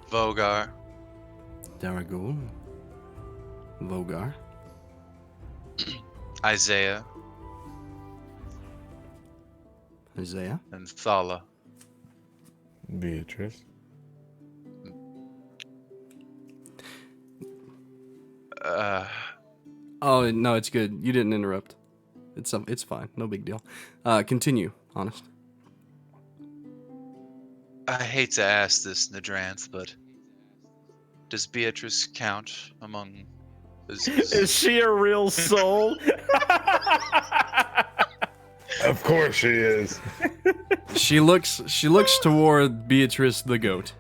Vogar, Daraguul. Vogar. Isaiah, Isaiah. and Thala. Beatrice. Oh, no, it's good. You didn't interrupt. It's fine. No big deal. Continue, Honest. I hate to ask this, Nadranth, but does Beatrice count among? Is she a real soul? Of course she is. She looks toward Beatrice the goat.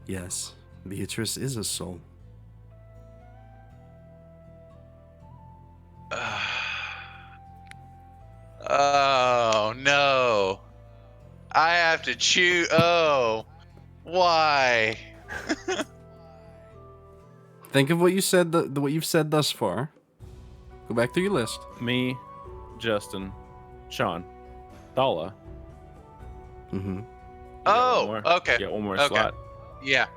Yes, Beatrice is a soul. Oh no! I have to choose. Oh, why? Think of what you said. What you've said thus far. Go back through your list. Me, Justin, Shawn, Thala. Mm-hmm. Oh, One more. okay. Get one more Okay. slot. Yeah,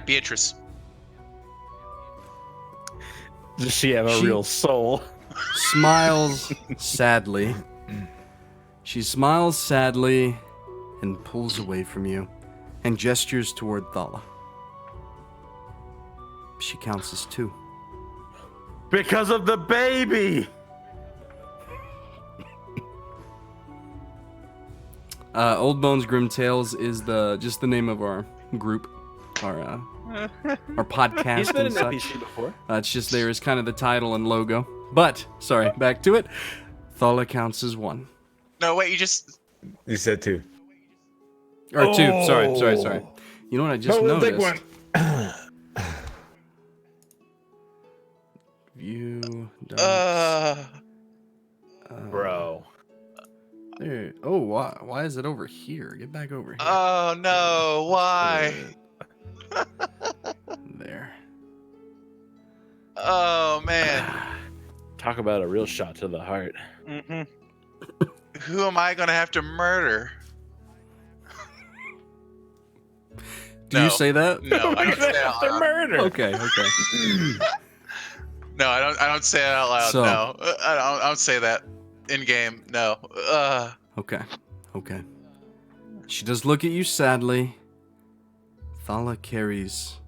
Beatrice. Does she have a She- real soul? Smiles sadly. She smiles sadly and pulls away from you and gestures toward Thala. She counts as 2. Because of the baby. Old Bones Grim Tales is just the name of our group, our podcast He's been and in such. NPC before. It's just there is kind of the title and logo. But sorry, back to it. Thala counts as 1 No, wait. You just. You said 2. or 2. Sorry. You know what I just No, noticed? take one. View. Dice, Bro. there. Oh, why is it over here? Get back over here. Oh no! Why? There. man. Talk about a real shot to the heart. Mm-hmm. Who am I gonna have to murder? Do you say that? No, I don't say it out loud. Murder. Okay. No, I don't say it out loud. So- No, I don't say that in game. No. Okay. She does look at you sadly. Thala carries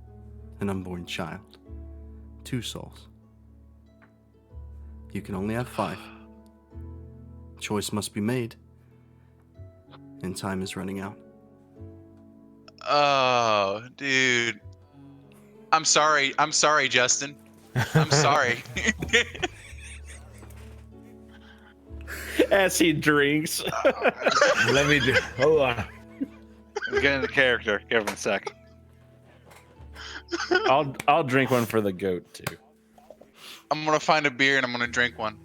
an unborn child. 2 souls. You can only have 5. Choice must be made. And time is running out. Oh, dude. I'm sorry, Justin. I'm sorry. As he drinks. Let me do. Hold on. Get into character. Give him a sec. I'll drink one for the goat too. I'm gonna find a beer and I'm gonna drink one.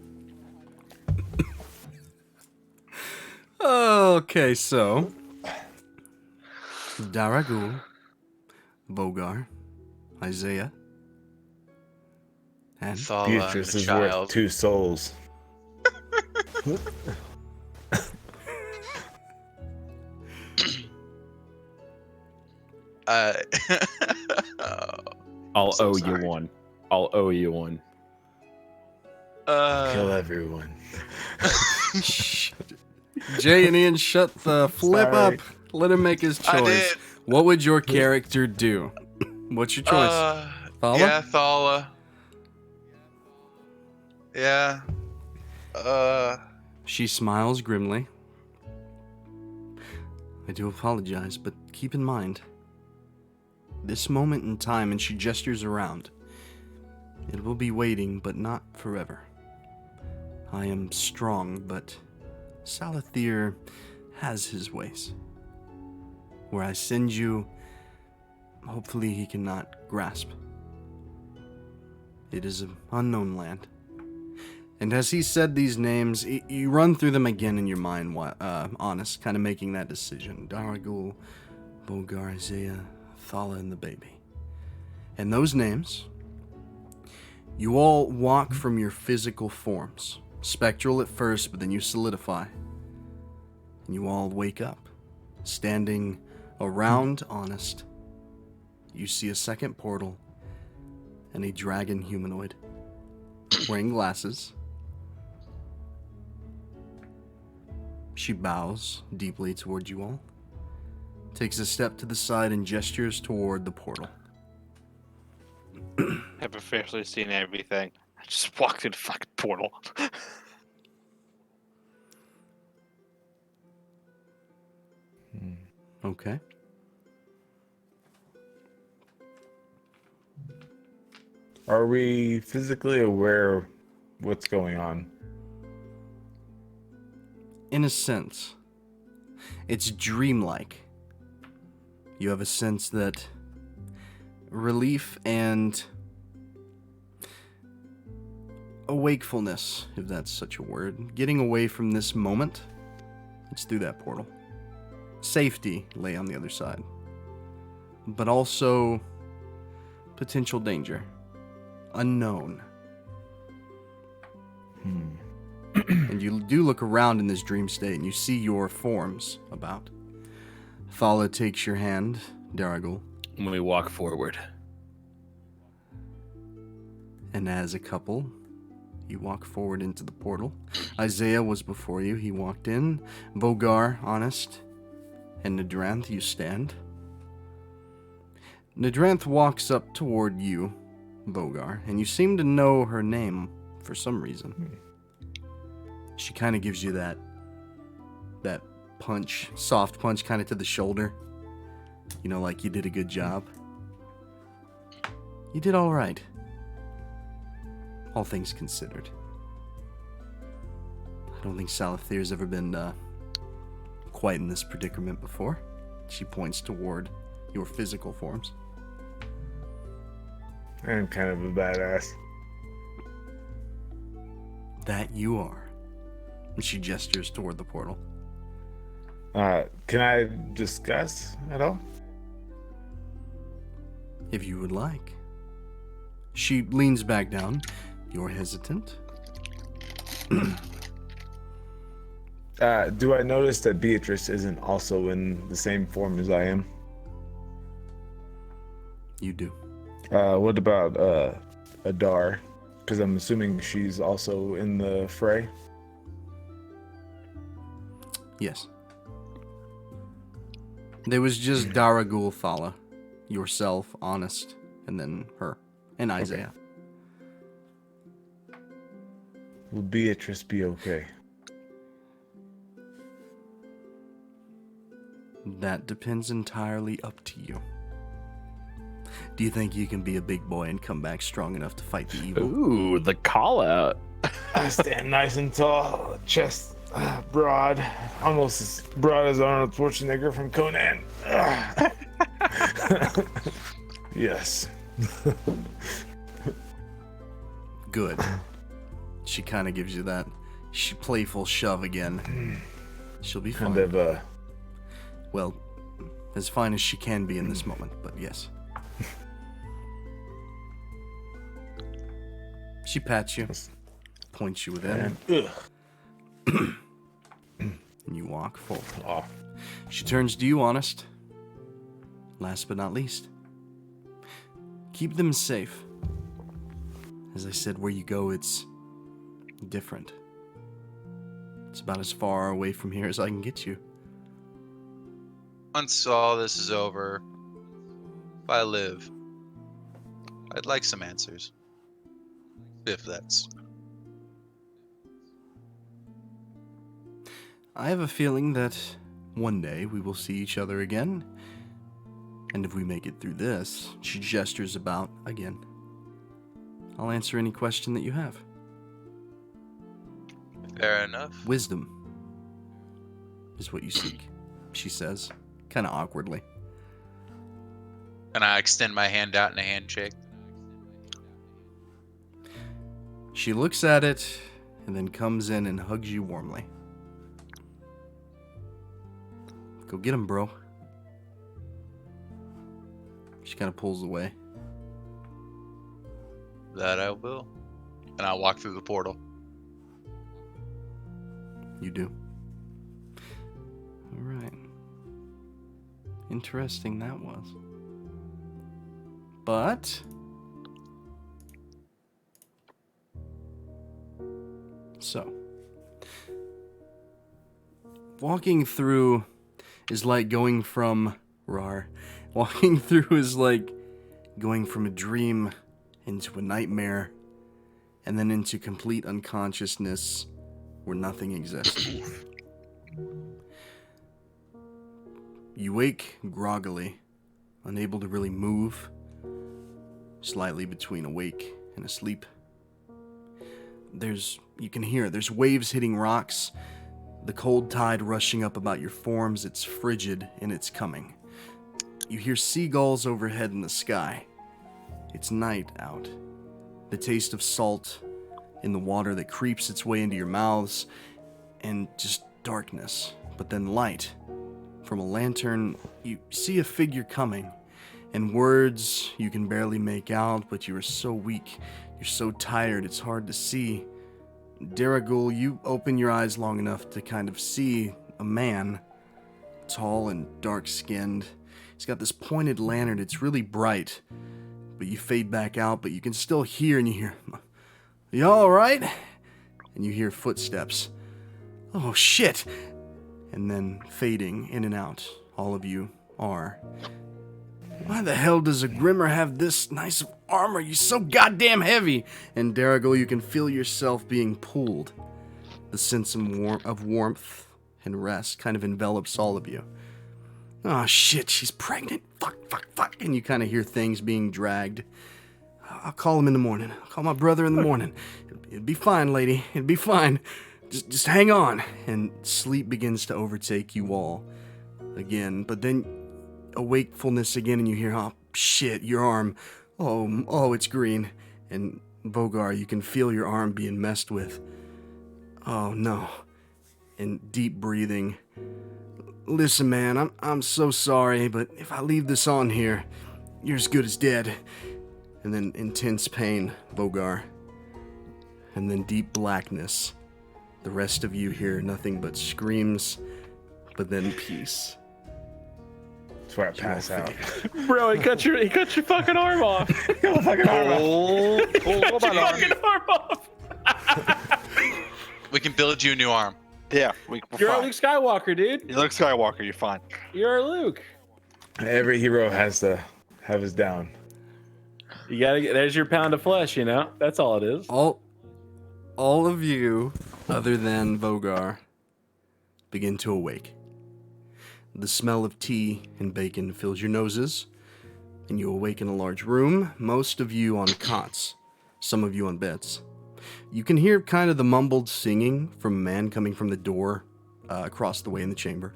Okay, so Daraguul, Vogar, Isaiah, and Thala Beatrice and a is worth child. 2 souls. I'll so owe sorry. you one. I'll owe you one. Kill everyone. Jay and Ian, shut the flip Sorry. up. Let him make his I choice. did. What would your character do? What's your choice? Thala? Yeah, Thala. Yeah. She smiles grimly. I do apologize, but keep in mind, this moment in time, and she gestures around, it will be waiting, but not forever. I am strong, but Salathir has his ways. Where I send you, hopefully he cannot grasp. It is an unknown land. And as he said these names, you run through them again in your mind, honest, kind of making that decision. Daraguul, Vogar, Isaiah, Thala, and the baby. And those names, you all walk from your physical forms. Spectral at first, but then you solidify. And you all wake up, standing around Honest. You see a second portal and a dragon humanoid wearing glasses. She bows deeply toward you all, takes a step to the side and gestures toward the portal. Have officially seen everything. I just walked through the fucking portal. Okay. Are we physically aware of what's going on? In a sense, it's dreamlike. You have a sense that relief and a wakefulness, if that's such a word, getting away from this moment, it's through that portal. Safety lay on the other side, but also potential danger, unknown. And you do look around in this dream state and you see your forms about. Thala takes your hand, Daraguul, When we walk forward. and as a couple, you walk forward into the portal. Isaiah was before you, he walked in. Vogar, Honest, and Nadranth, you stand. Nadranth walks up toward you, Vogar, and you seem to know her name for some reason. She kind of gives you that punch, soft punch kind of to the shoulder. You know, like you did a good job. You did all right. All things considered. I don't think Salathir's ever been quite in this predicament before. She points toward your physical forms. I'm kind of a badass. That you are. And she gestures toward the portal. Can I discuss at all? If you would like. She leans back down. You're hesitant? Do I notice that Beatrice isn't also in the same form as I am? You do. What about Adar? Because I'm assuming she's also in the fray. Yes. There was just Daraguul, Thala, yourself, Honest, and then her, and Isaiah. Will Beatrice be okay? That depends entirely up to you. Do you think you can be a big boy and come back strong enough to fight the evil? Ooh, the call out. I stand nice and tall, chest broad, almost as broad as Arnold Schwarzenegger from Conan. Yes. Good. She kind of gives you that playful shove again. She'll be fine. Kind of, Well, as fine as she can be in this moment, but yes. She pats you, points you within, and you walk forward. She turns to you, Honest. Last but not least, keep them safe. As I said, where you go, it's different. It's about as far away from here as I can get you. Once all this is over, if I live, I'd like some answers. If that's... I have a feeling that one day we will see each other again. And if we make it through this, she gestures about again. I'll answer any question that you have. Fair enough. Wisdom is what you seek, she says, kind of awkwardly. And I extend my hand out in a handshake. She looks at it and then comes in and hugs you warmly. Go get him, bro. She kind of pulls away. That I will. And I'll walk through the portal. You do. All right. Interesting that was. But so walking through is like going from walking through is like going from a dream into a nightmare and then into complete unconsciousness where nothing exists. You wake groggily, unable to really move, slightly between awake and asleep. You can hear, there's waves hitting rocks, the cold tide rushing up about your forms. It's frigid and it's coming. You hear seagulls overhead in the sky. It's night out. The taste of salt in the water that creeps its way into your mouths, and just darkness, but then light. From a lantern, you see a figure coming, and words you can barely make out, but you are so weak, you're so tired, it's hard to see. Daraguul, you open your eyes long enough to kind of see a man, tall and dark-skinned. He's got this pointed lantern, it's really bright, but you fade back out, but you can still hear, and you hear, "You all right?" And you hear footsteps. "Oh, shit!" And then fading in and out, all of you are. "Why the hell does a Grimmer have this nice of armor? You're so goddamn heavy!" And Daraguul, you can feel yourself being pulled. The sense of warmth and rest kind of envelops all of you. "Oh shit, she's pregnant. Fuck. And you kind of hear things being dragged. "I'll call him in the morning. I'll call my brother in the morning. It'll be fine, lady. It'll be fine. Just hang on." And sleep begins to overtake you all again. But then a wakefulness again, and you hear, "Oh shit, your arm. Oh, it's green." And Vogar, you can feel your arm being messed with. "Oh no." And deep breathing. "Listen, man, I'm so sorry, but if I leave this on here, you're as good as dead." And then intense pain, Vogar. and then deep blackness. The rest of you hear nothing but screams, but then peace. That's where I pass out. Bro, he cut your fucking arm off. Pull my Fucking arm off. We can build you a new arm. Yeah, we're You're fine. Luke Skywalker, dude. You look Skywalker, you're fine. You're Luke. Every hero has to have his down. You gotta get. There's your pound of flesh. You know. That's all it is. All of you, other than Vogar, begin to awake. The smell of tea and bacon fills your noses, and you awake in a large room, most of you on cots, some of you on beds. You can hear kind of the mumbled singing from a man coming from the door across the way in the chamber.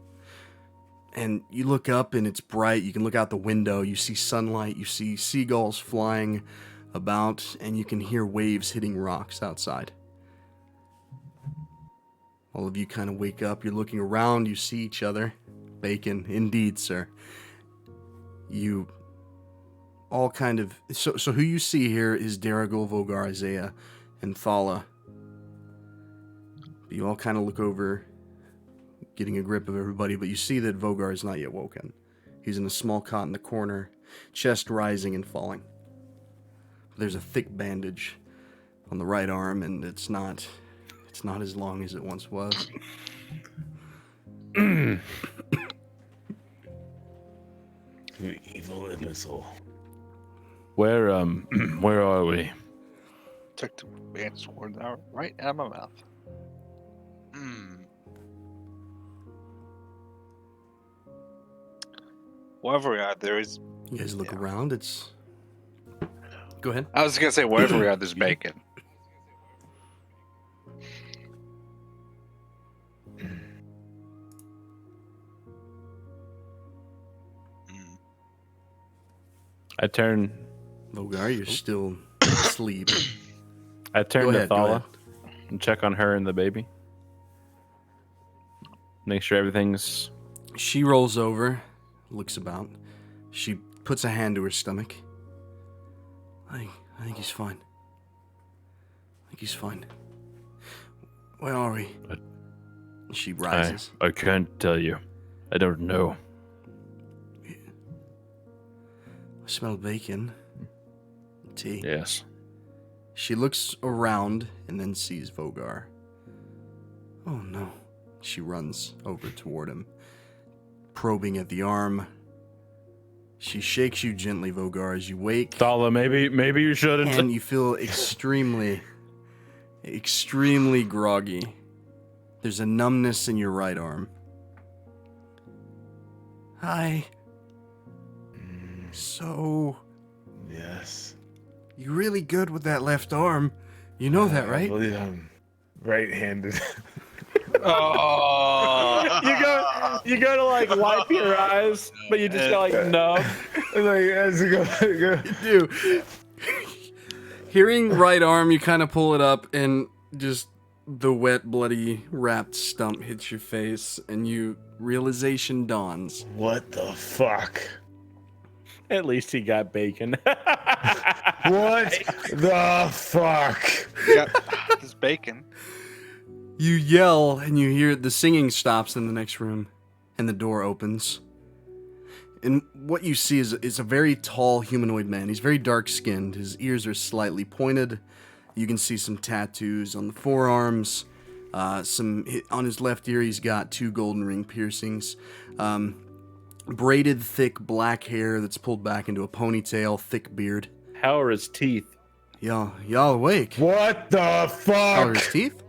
And you look up and it's bright. You can look out the window. You see sunlight. You see seagulls flying about, and you can hear waves hitting rocks outside. All of you kind of wake up. You're looking around. You see each other. Bacon, indeed, sir. You all kind of... So who you see here is Daraguul, Vogar, Isaiah, and Thala. You all kind of look over, getting a grip of everybody, but you see that Vogar is not yet woken. He's in a small cot in the corner, chest rising and falling. There's a thick bandage on the right arm, and it's not as long as it once was. You evil imbecile. Where are we? Took the man's words out right out of my mouth. Wherever we are, there is. You guys look around. Go ahead. I was gonna say wherever we are, there's bacon. I turn Vogar, you're still asleep. I turn Go to ahead, go Thala ahead. and check on her and the baby. Make sure everything's... She rolls over, looks about. She puts a hand to her stomach. I think he's fine. I think he's fine. Where are we? She rises. I can't tell you. I don't know. I smell bacon. Tea. Yes. She looks around and then sees Vogar. Oh no. She runs over toward him, probing at the arm. She shakes you gently, Vogar, as you wake. Thala, maybe you shouldn't. And you feel extremely groggy. There's a numbness in your right arm. Hi. So, Yes. you're really good with that left arm. You know that, I right? believe I'm right-handed. Oh, You go to like wipe your eyes, but you just go like no. Like, as you go. Dude. Hearing right arm, you kind of pull it up, and just the wet, bloody, wrapped stump hits your face, and realization dawns. What the fuck? At least he got bacon. What the fuck? got this bacon. You yell, and you hear the singing stops in the next room, and the door opens. And what you see is a very tall humanoid man. He's very dark-skinned. His ears are slightly pointed. You can see some tattoos on the forearms. On his left ear, he's got 2 golden ring piercings. Braided, thick black hair that's pulled back into a ponytail, thick beard. How are his teeth? Y'all awake? What the How are fuck? his teeth?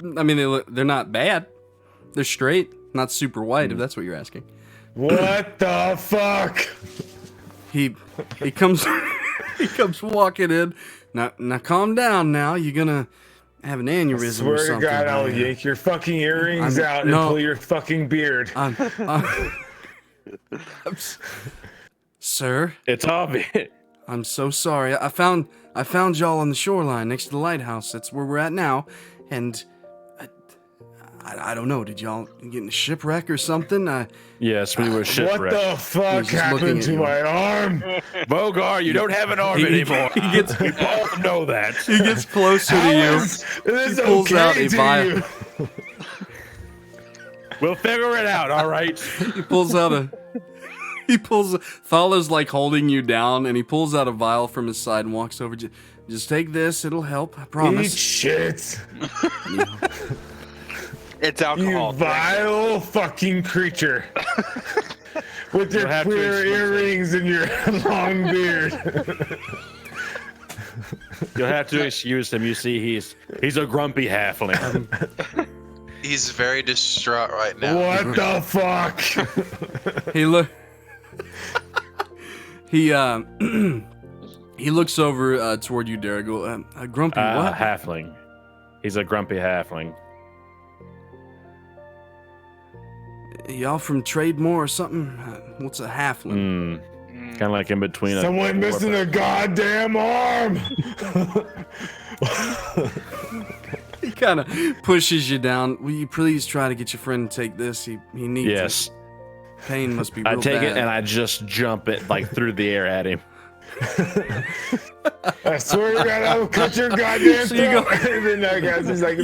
I mean, they're not bad. They're straight, not super white, if that's what you're asking. What the fuck? He comes he comes walking in. Now calm down. Now you're gonna have an aneurysm or Swear to something. God, I'll yank your fucking earrings I'm- out and no. pull your fucking beard. Sir, It's obvious. I'm so sorry. I found y'all on the shoreline next to the lighthouse. That's where we're at now, and I don't know. Did y'all get in a shipwreck or something? Yes, we were What shipwrecked. the fuck just looking happened at to you. my arm? Vogar, you don't have an arm He- anymore. he gets- we both know that. He gets closer How to you. is this He pulls okay out a to vial. you? We'll figure it out, all right? He pulls out a. He pulls. Thala's like holding you down, and he pulls out a vial from his side and walks over. Just take this; it'll help. I Eat promise. shit. It's You alcohol. vile fucking creature. With your You'll have to queer explain earrings and your long beard. You'll have to excuse him. You see, he's a grumpy halfling. He's very distraught right now. What the fuck? He look. He he looks over toward you, Daraguul. Grumpy, what? Halfling. He's a grumpy halfling. Y'all from Trademore or something? What's a halfling? Kind of like in between. Someone missing a goddamn arm. He kind of pushes you down. Will you please try to get your friend to take this? He needs Yes. it. Pain must be I real take bad. it and I just jump it like through the air at him. I swear to God, I will cut your goddamn So you go- throat. And then that guy's just like,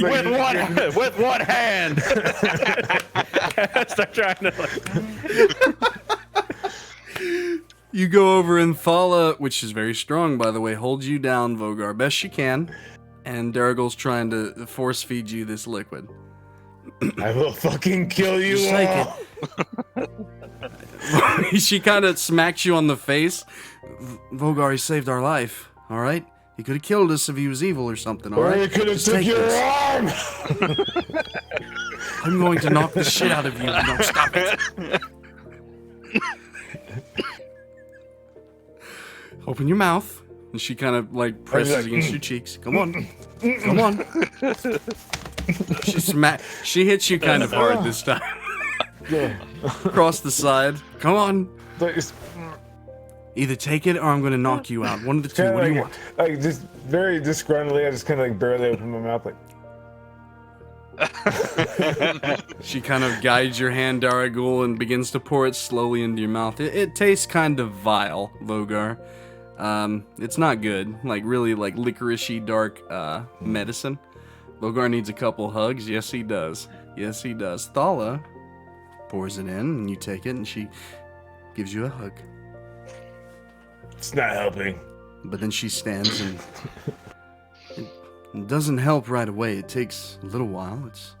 With one hand. Start trying to. You go over and Thala, which is very strong, by the way, holds you down, Vogar, best she can. And Daraguul's trying to force feed you this liquid. I will fucking kill you Just take all. She kind of smacks you on the face. Vogar, he saved our life, all right? He could have killed us if he was evil or something, all Or right? you could have Just took take your this. arm. I'm going to knock the shit out of you. No, stop it. Open your mouth. And she kind of like presses like, against your cheeks. Come on. Come on. She hits you kind of hard this time. Across the side. Come on. Just Either take it or I'm going to knock you out. One of the two. kinda What do you like, want? like just very disgruntledly, I just kind of like barely open my mouth like. She kind of guides your hand, Daraguul, and begins to pour it slowly into your mouth. It tastes kind of vile, Vogar. It's not good. Like really like licoricey dark medicine. Vogar needs a couple hugs. Yes, he does. Yes, he does. Thala pours it in, and you take it, and she gives you a hug. It's not helping. But then she stands, and it doesn't help right away. It takes a little while. It's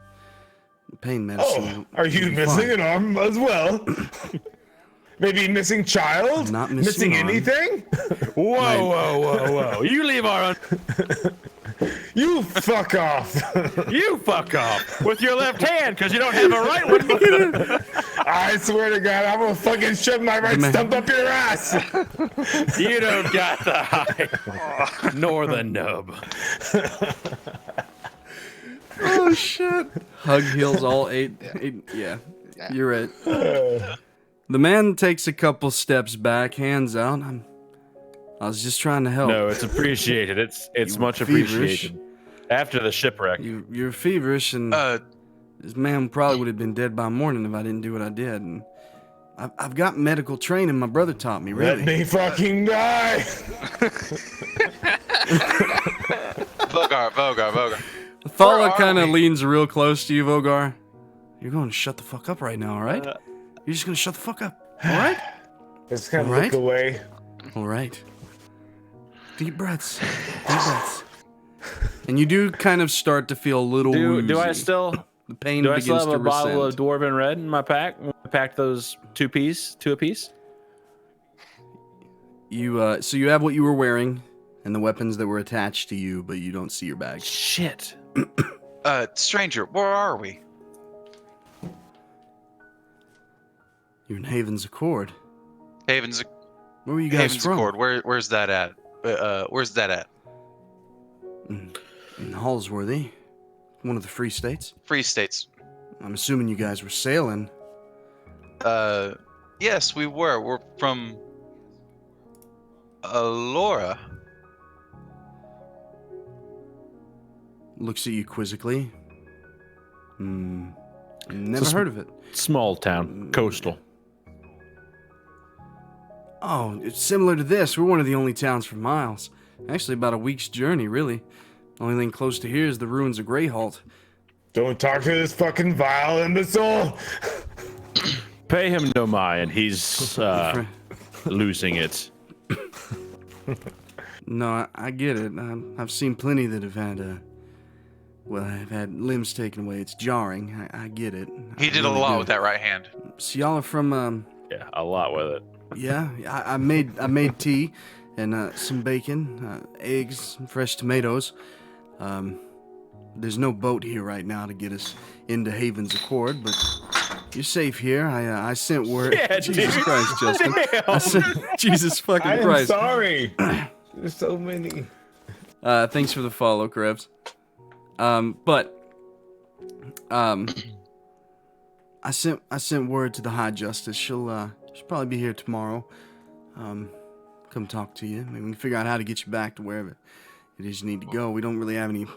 pain medicine. Oh, are you You'll be missing fine. an arm as well? Maybe missing child? I'm not missing an arm. anything? Whoa. You leave our. You fuck off. You fuck off with your left hand because you don't have a right one. I swear to God, I'm gonna fucking shove my right stump up your ass. You don't got the hide nor the nub. Oh shit! Hug heals all eight. Yeah, you're right. The man takes a couple steps back, hands out. I was just trying to help. No, it's appreciated. It's You much feverish. appreciated. After the shipwreck. You're feverish, and this man probably would have been dead by morning if I didn't do what I did. And I've got medical training. My brother taught me. Really. Let me fucking die. Vogar. Thala kind of leans real close to you, Vogar. You're going to shut the fuck up right now, all right? You're just going to shut the fuck up, all right? Just kind of Alright. look away. All right. Deep breaths. Deep breaths. And you do kind of start to feel a little Do I woozy. still The pain do I begins still have to a bottle of resent. Dwarven Red in my pack? I packed those two apiece. So you have what you were wearing and the weapons that were attached to you, but you don't see your bag. Shit. Stranger, where are we? You're in Haven's Accord. Haven's Where were you guys Haven's from? Accord. Where's that at? Where's that at? In Hallsworthy, one of the free states. Free States. I'm assuming you guys were sailing. Yes, we were. We're from Alora. Looks at you quizzically. Never heard of it. Small town, coastal. Oh, it's similar to this. We're one of the only towns for miles. Actually, about a week's journey, really. Only thing close to here is the ruins of Greyholt. Don't talk to this fucking vile imbecile. Pay him no mind. He's losing it. No, I get it. I've seen plenty that have had, have had limbs taken away. It's jarring. I get it. He did a lot with that right hand. So y'all are from, Yeah, a lot with it. yeah, I made tea and some bacon, eggs, fresh tomatoes. There's no boat here right now to get us into Haven's Accord, but you're safe here. I sent word. Yeah, Jesus dude. Christ, Justin. I sent, Jesus fucking I'm Christ. sorry. There's so many. Thanks for the follow, Krebs. I sent word to the High Justice. She'll probably be here tomorrow. Come talk to you. Maybe we can figure out how to get you back to wherever it is you need to go. We don't really have any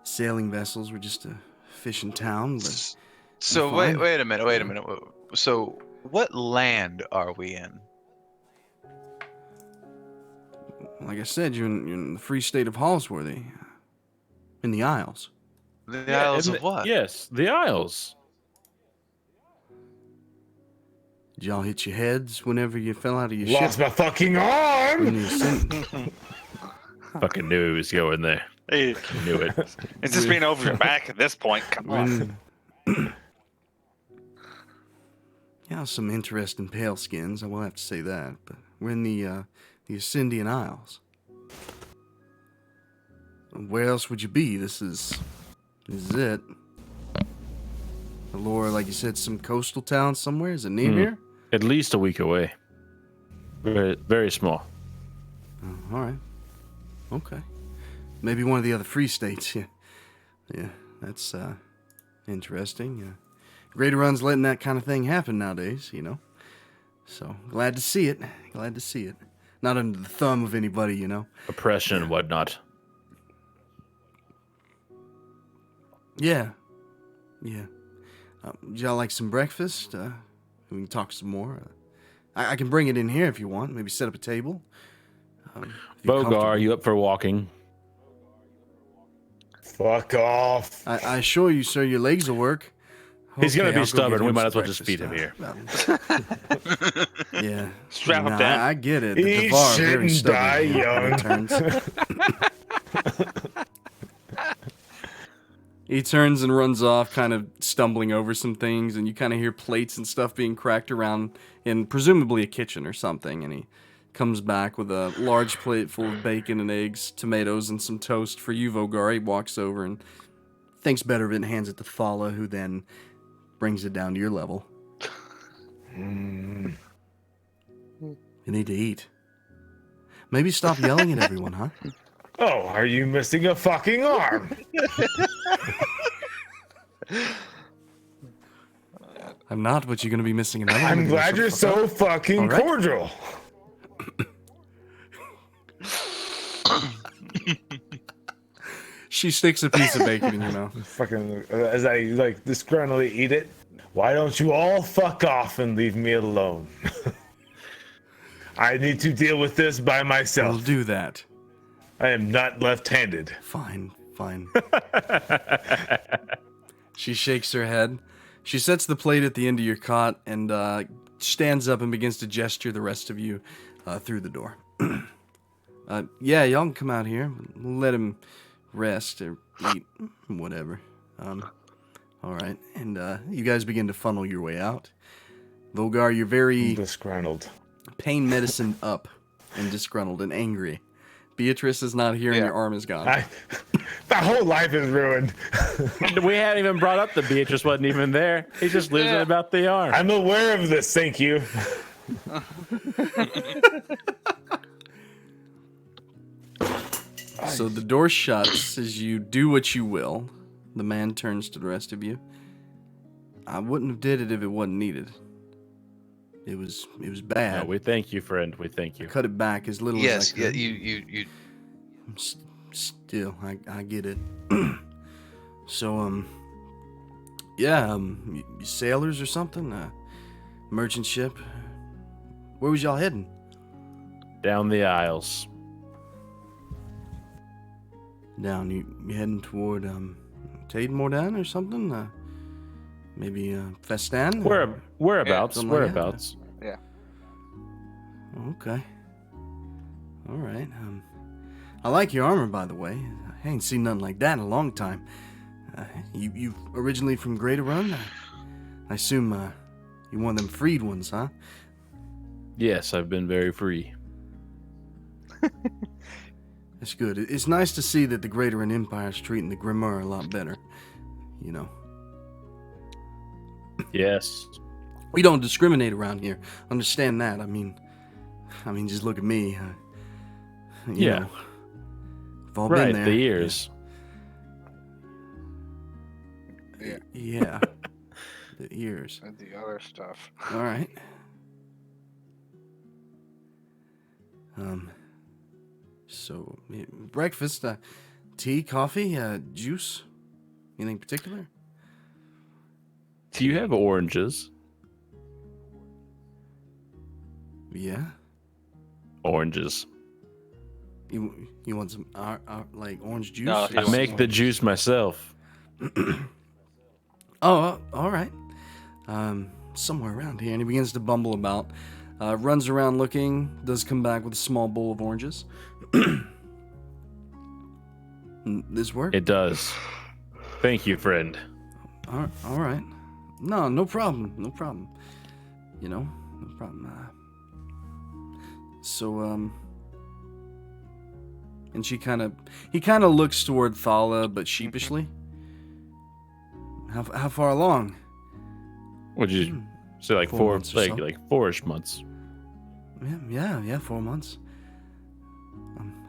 sailing vessels. We're just a fishing town. But So fine. wait a minute. So what land are we in? like I said, you're in the free state of Halsworthy, in the Isles. The Isles of what? Yes, the Isles. Did y'all hit your heads whenever you fell out of your Lost ship? my fucking When arm! you sank? Fucking knew he was going there. Hey, Knew it. it's just being over your back at this point. Come on. Yeah, some interesting pale skins, I will have to say that. But we're in the Ascendian Isles. Where else would you be? This is it. Alora, like you said, some coastal town somewhere? Is it near here? At least a week away. Very, very small. Oh, all right. Okay. Maybe one of the other free states. Yeah, that's interesting. Greater Run's letting that kind of thing happen nowadays, you know. So, glad to see it. Glad to see it. Not under the thumb of anybody, you know. Oppression and whatnot. Yeah. Would y'all like some breakfast? We can talk some more. I can bring it in here if you want. Maybe set up a table. If you're Vogar, comfortable. are you up for walking? Fuck off. I assure you, sir, your legs will work. He's gonna be I'll go stubborn. get We him might some as well just feed him breakfast. here. Yeah. Strap him Nah, down. I get it. The Eat Devar are shit very and stubborn die when it young. turns. He turns and runs off, kind of stumbling over some things, and you kind of hear plates and stuff being cracked around in presumably a kitchen or something, and he comes back with a large plate full of bacon and eggs, tomatoes, and some toast for you, Vogar. He walks over and thinks better of it and hands it to Thala, who then brings it down to your level. You need to eat. Maybe stop yelling at everyone, huh? Oh, are you missing a fucking arm? I'm not, but you're going to be missing another one. I'm if you glad shut you're the fuck so up. fucking All right. cordial. She sticks a piece of bacon in your mouth. Fucking, as I like disgruntledly eat it. Why don't you all fuck off and leave me alone? I need to deal with this by We'll myself. do that. I am not left-handed. Fine. She shakes her head. She sets the plate at the end of your cot and stands up and begins to gesture the rest of you through the door. Yeah, y'all can come out here. We'll let him rest or eat, whatever. All right, and you guys begin to funnel your way out. Vogar, you're very Disgruntled. pain medicine up and disgruntled and angry. Beatrice is not here and Yeah. your arm is gone. My whole life is ruined. We hadn't even brought up the Beatrice wasn't even there. He's just losing Yeah. about the arm. I'm aware of this, thank you. So the door shuts as you do what you will. The man turns to the rest of you. I wouldn't have did it if it wasn't needed. It was bad. No, we thank you, friend. We thank you. Cut it back as little Yes, as I yeah, could. you Still, I get it. So, Yeah, you sailors or something? Merchant ship? Where was y'all heading? Down the aisles. Down, you heading toward, Tadenmore Down or something? Maybe, Festan? Whereabouts? something like that. Whereabouts? Okay. Alright, I like your armor, by the way. I ain't seen nothing like that in a long time. You originally from Greater Run? I assume, you're one of them freed ones, huh? Yes, I've been very free. That's good. It's nice to see that the Greater Run Empire's treating the Grimoire a lot better. You know. Yes. We don't discriminate around here. Understand that. I mean, just look at me. You know, we've all Right, been there. the ears. Yeah. The ears. And the other stuff. All right. So, breakfast, tea, coffee, juice? Anything particular? Do you have oranges? Yeah. Oranges. You want some, like, orange juice? No, or he I wants make the juice myself. Oh, all right. Somewhere around here, and he begins to bumble about. Runs around looking, does come back with a small bowl of oranges. This work? It does. Thank you, friend. All right. No problem. No problem. You know, no problem. So, and he kind of looks toward Thala, but sheepishly. How far along? Would you say like 4 four, months or so. like 4-ish months? Yeah, 4 months.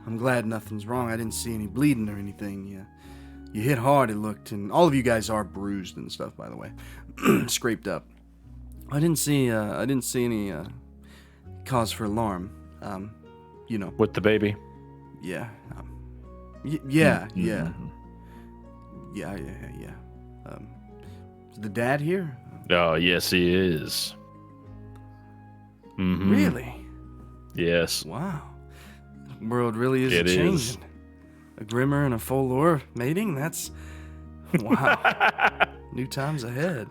I'm glad nothing's wrong. I didn't see any bleeding or anything. You hit hard, it looked, and all of you guys are bruised and stuff, by the way, scraped up. I didn't see any cause for alarm. You know. With the baby? Yeah. Mm-hmm. Yeah. Is the dad here? Oh, yes, he is. Mm-hmm. Really? Yes. Wow. The world really is It changing. is. A Grimmer and a Folor mating? That's... Wow. New times ahead.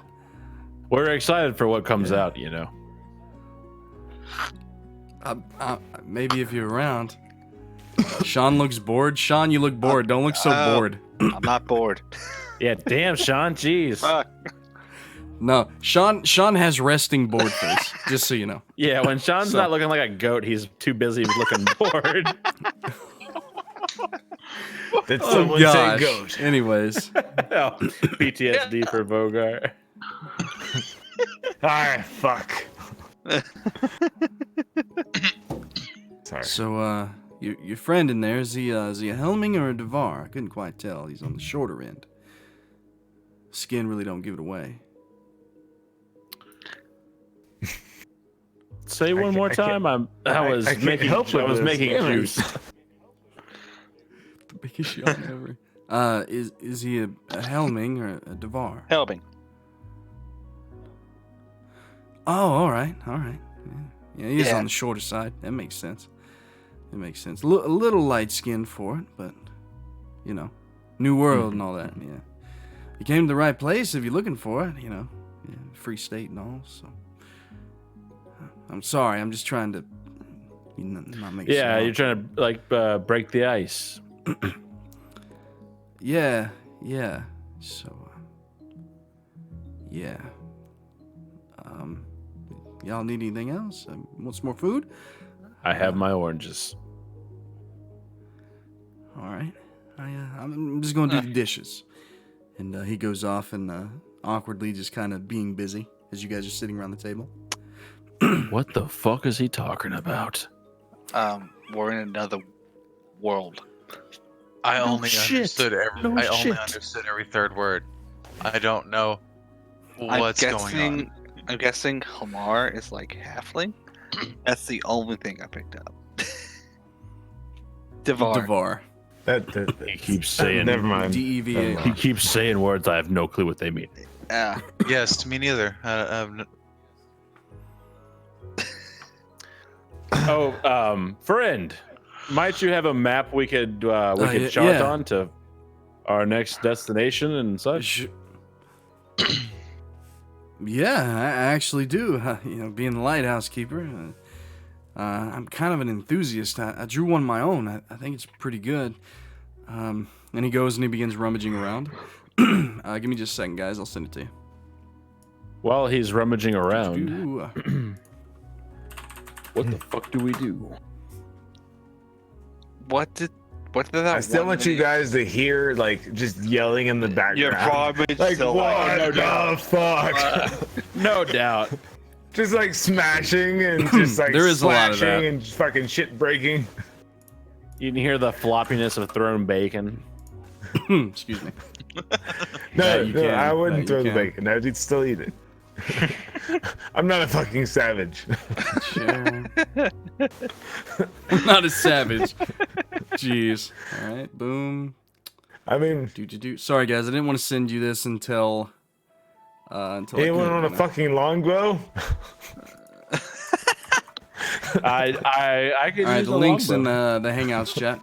We're excited for what comes out, you know. Maybe if you're around. Shawn looks bored. Shawn, you look bored. Don't look so bored. I'm not bored. Yeah, damn, Shawn, jeez. Fuck. No, Shawn has resting bored face, just so you know. Yeah, when Shawn's not looking like a goat, he's too busy looking bored. Did someone say goat? Anyways. Oh, PTSD for Vogar. Alright, fuck. Sorry. So, your friend in there, is he a Helming or a Devar? I couldn't quite tell. He's on the shorter end. Skin really don't give it away. Say one more time. I was making juice. The biggest yawn ever. Is he a Helming or a Devar? Helping. Oh, all right. Yeah, he is Yeah. on the shorter side. That makes sense. It makes sense. A little light skinned for it, but you know, new world and all that. Yeah, you came to the right place if you're looking for it. You know, yeah, free state and all. So I'm sorry. I'm just trying to not make. Yeah, you're trying to like break the ice. Yeah. So yeah. Y'all need anything else? Want some more food? I have my oranges. All right. I'm just going to do the dishes. And he goes off and awkwardly just kind of being busy as you guys are sitting around the table. What the fuck is he talking about? We're in another world. I No only shit. understood every. No I only shit. understood every third word. I don't know what's going on. I'm guessing Hamar is like halfling. That's the only thing I picked up. Devar. That He keeps saying. Never mind. DEVA. He keeps saying words I have no clue what they mean. Yeah. Yes, to me neither. Friend, might you have a map we could Yeah, chart yeah. on to our next destination and such? Yeah, I actually do. Being the lighthouse keeper, I'm kind of an enthusiast. I drew one of my own. I think it's pretty good. And he goes and he begins rummaging around. Give me just a second, guys. I'll send it to you. While he's rummaging around, Ooh, what the fuck do we do? What did that? I still want you guys to hear like just yelling in the background. You're probably like still what like, the fuck? No doubt. Just like smashing and just like There is a lot of slashing that. and just fucking shit breaking. You can hear the floppiness of thrown bacon. excuse me. No, you no, can. I wouldn't No, you throw the can. bacon. I'd still eat it. I'm not a fucking savage. Sure. I'm not a savage. Jeez. All right. Boom. I mean, Do. Sorry, guys. I didn't want to send you this until. Until anyone on a fucking longbow? I could All right. use The a links in longbow. the Hangouts chat.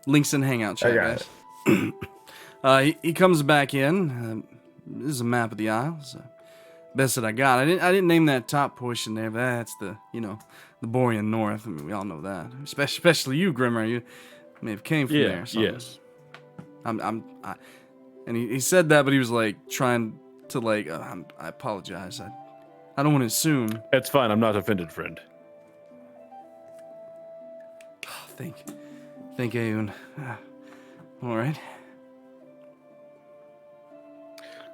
Links in Hangout chat, I got guys. He comes back in. This is a map of the Isles. Best that I got. I didn't name that top portion there, but that's the Borean North. I mean, we all know that. Especially you, Grimmer. You may have came from there. Or something. Yes. And he said that, but he was like trying to like. I apologize. I don't want to assume. It's fine. I'm not offended, friend. Thank Aeon. All right.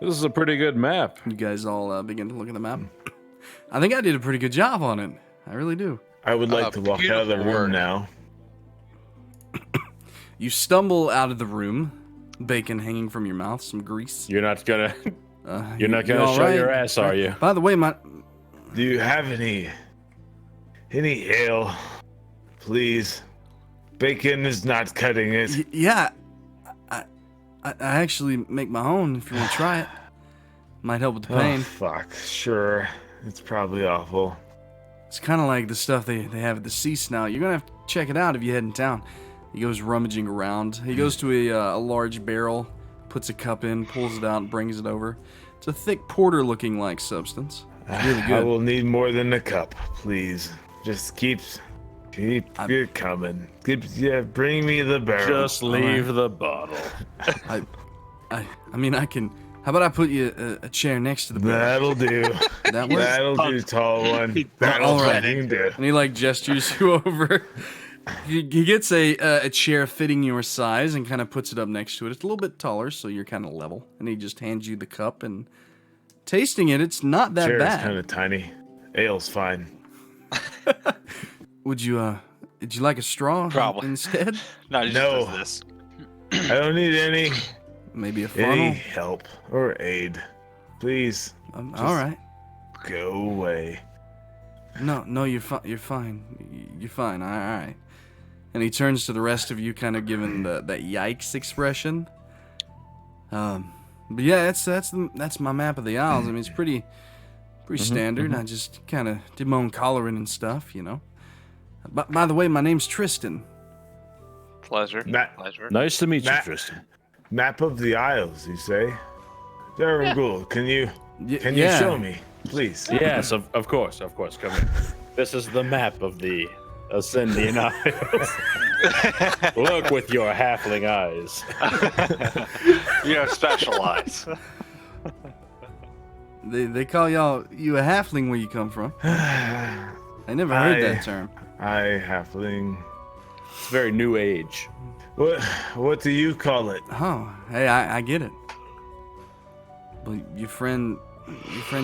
This is a pretty good map. You guys all begin to look at the map. I think I did a pretty good job on it. I really do. I would like to walk out of the beautiful room work. now. You stumble out of the room, bacon hanging from your mouth, some grease. You're not gonna You all show right? your ass, are you? By the way, Do you have any ale, please? Bacon is not cutting it. yeah, I actually make my own. If you want to try it, might help with the Oh, pain. fuck. Sure. It's probably awful. It's kind of like the stuff they have at the Sea Snout. You're gonna have to check it out if you head in town. He goes rummaging around. He goes to a large barrel, puts a cup in, pulls it out, and brings it over. It's a thick porter-looking like substance. It's really I good. will need more than a cup, please. Just keep it coming. Bring me the barrel. Just leave the bottle. I mean, I can. How about I put you a chair next to the barrel? That'll do. That works. That'll do, tall one. That'll all right. fucking do. And he like gestures you over. He gets a chair fitting your size and kind of puts it up next to it. It's a little bit taller, so you're kind of level. And he just hands you the cup, and tasting it, it's not that Chair's bad. kind of tiny. Ale's fine. Would you like a straw Probably. instead? No, he just No. does this. I don't need any Maybe a funnel? help or aid. Please All right. go away. No, you're fine. You're fine. You're fine. All right. And he turns to the rest of you, kind of giving that yikes expression. But yeah, that's my map of the Isles. I mean, it's pretty standard. I just kind of did my own coloring and stuff, you know. By the way, my name's Tristan. Pleasure. Matt- Pleasure. Nice to meet you, Matt- Tristan. Map of the Isles, you say? Daraguul, can you Yeah. show me, please? Yes, of course. Come here. This is the map of the Ascendian Isles. Look with your halfling eyes. You have special eyes. They call you a halfling where you come from. I never heard that term. Halfling. It's very new age. What do you call it? Oh, hey, I get it. But your friend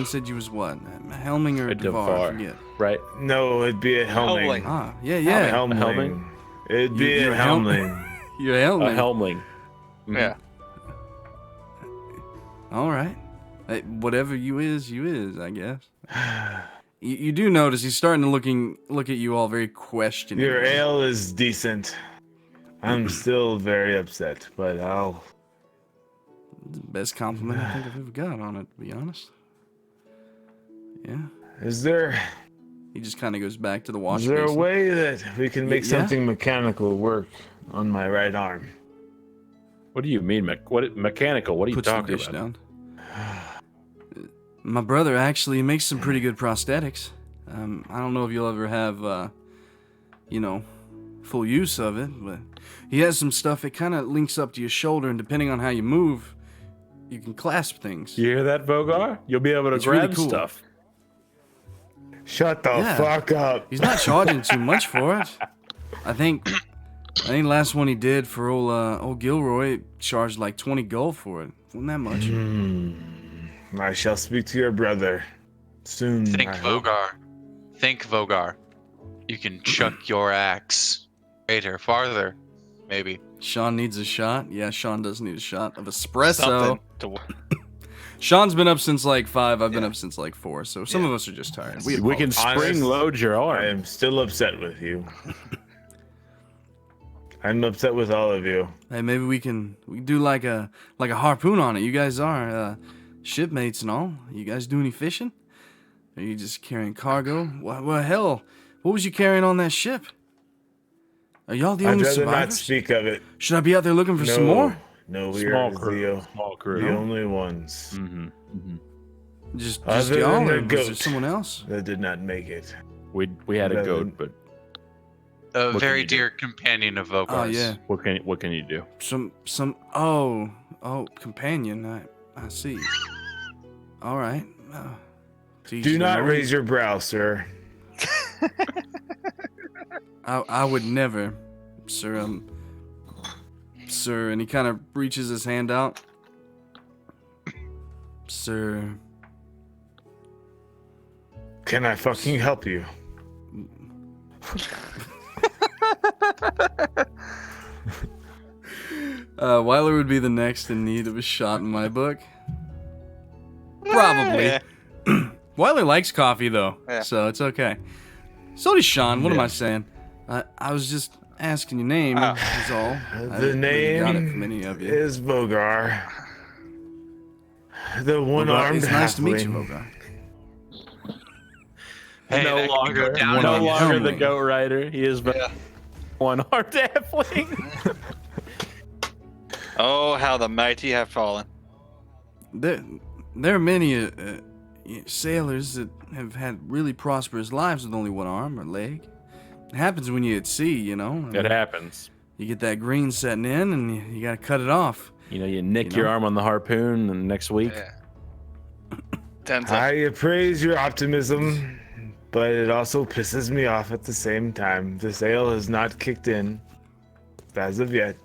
said you was what? Helming or A Devar? I Devar. forget. Right? No, it'd be a helming. Helming. Ah, yeah. Helmling. Helming? It'd be You're a a helm- helmling. You're a A helming. helmling. Yeah. All right. Hey, whatever you is, I guess. You do notice he's starting to look at you all very questioning. Your ale is decent. I'm still very upset, but the best compliment I think I've ever got on it, to be honest. Yeah. Is there He just kind of goes back to the wash is there a basin. way that we can make Yeah. something mechanical work on my right arm? What do you mean, mechanical? What are you Puts the talking dish about? down. My brother actually makes some pretty good prosthetics. I don't know if you'll ever have, full use of it, but he has some stuff. It kind of links up to your shoulder, and depending on how you move, you can clasp things. You hear that, Vogar? You'll be able to It's really grab cool. stuff. Shut the Yeah. fuck up. He's not charging too much for it. I think last one he did for old Gilroy charged like 20 gold for it. Wasn't that much? I shall speak to your brother soon. Think I hope. Vogar. Think Vogar. You can chuck your axe greater, farther, maybe. Shawn needs a shot. Yeah, Shawn does need a shot of espresso. Something to Sean's been up since like 5. I've been up since like 4. So some of us are just tired. We can Honest, spring load your I arm. am still upset with you. I'm upset with all of you. Hey, maybe we can do like a harpoon on it. You guys are shipmates and all. You guys do any fishing? Are you just carrying cargo? Well, hell, what was you carrying on that ship? Are y'all the I'd only rather not survivors? speak of it. Should I be out there looking for some more? No, we Small are crew. Small the crew. only ones Just Other y'all, than the or was there goat. someone else? that did not make it. We had a Rather- goat, but A can very you do? dear companion of Vogar's. Oh yeah, what can you do? some oh companion. I see. All right. Do not raise your brow, sir. I would never, sir. Sir, and he kind of reaches his hand out. Sir, Can I fucking help you? Wyler would be the next in need of a shot in my book. Probably. Yeah. Wyler likes coffee though, Yeah. so it's okay. So does Shawn. What am Yeah. I saying? I was just asking your name. Oh. Is all. I The didn't really got it from name any of you. is Vogar. The Vogar, one-armed it's nice to meet you, halfling. Vogar. Hey, no that could longer, go down no on longer the Helming. goat rider. He is one-armed halfling. Oh, how the mighty have fallen. There are many sailors that have had really prosperous lives with only one arm or leg. It happens when you're at sea, you know. It happens. You get that green setting in, and you gotta cut it off. You know, you nick You your know? arm on the harpoon, and next week, Tenza. I appraise your optimism, but it also pisses me off at the same time. The sale has not kicked in as of yet.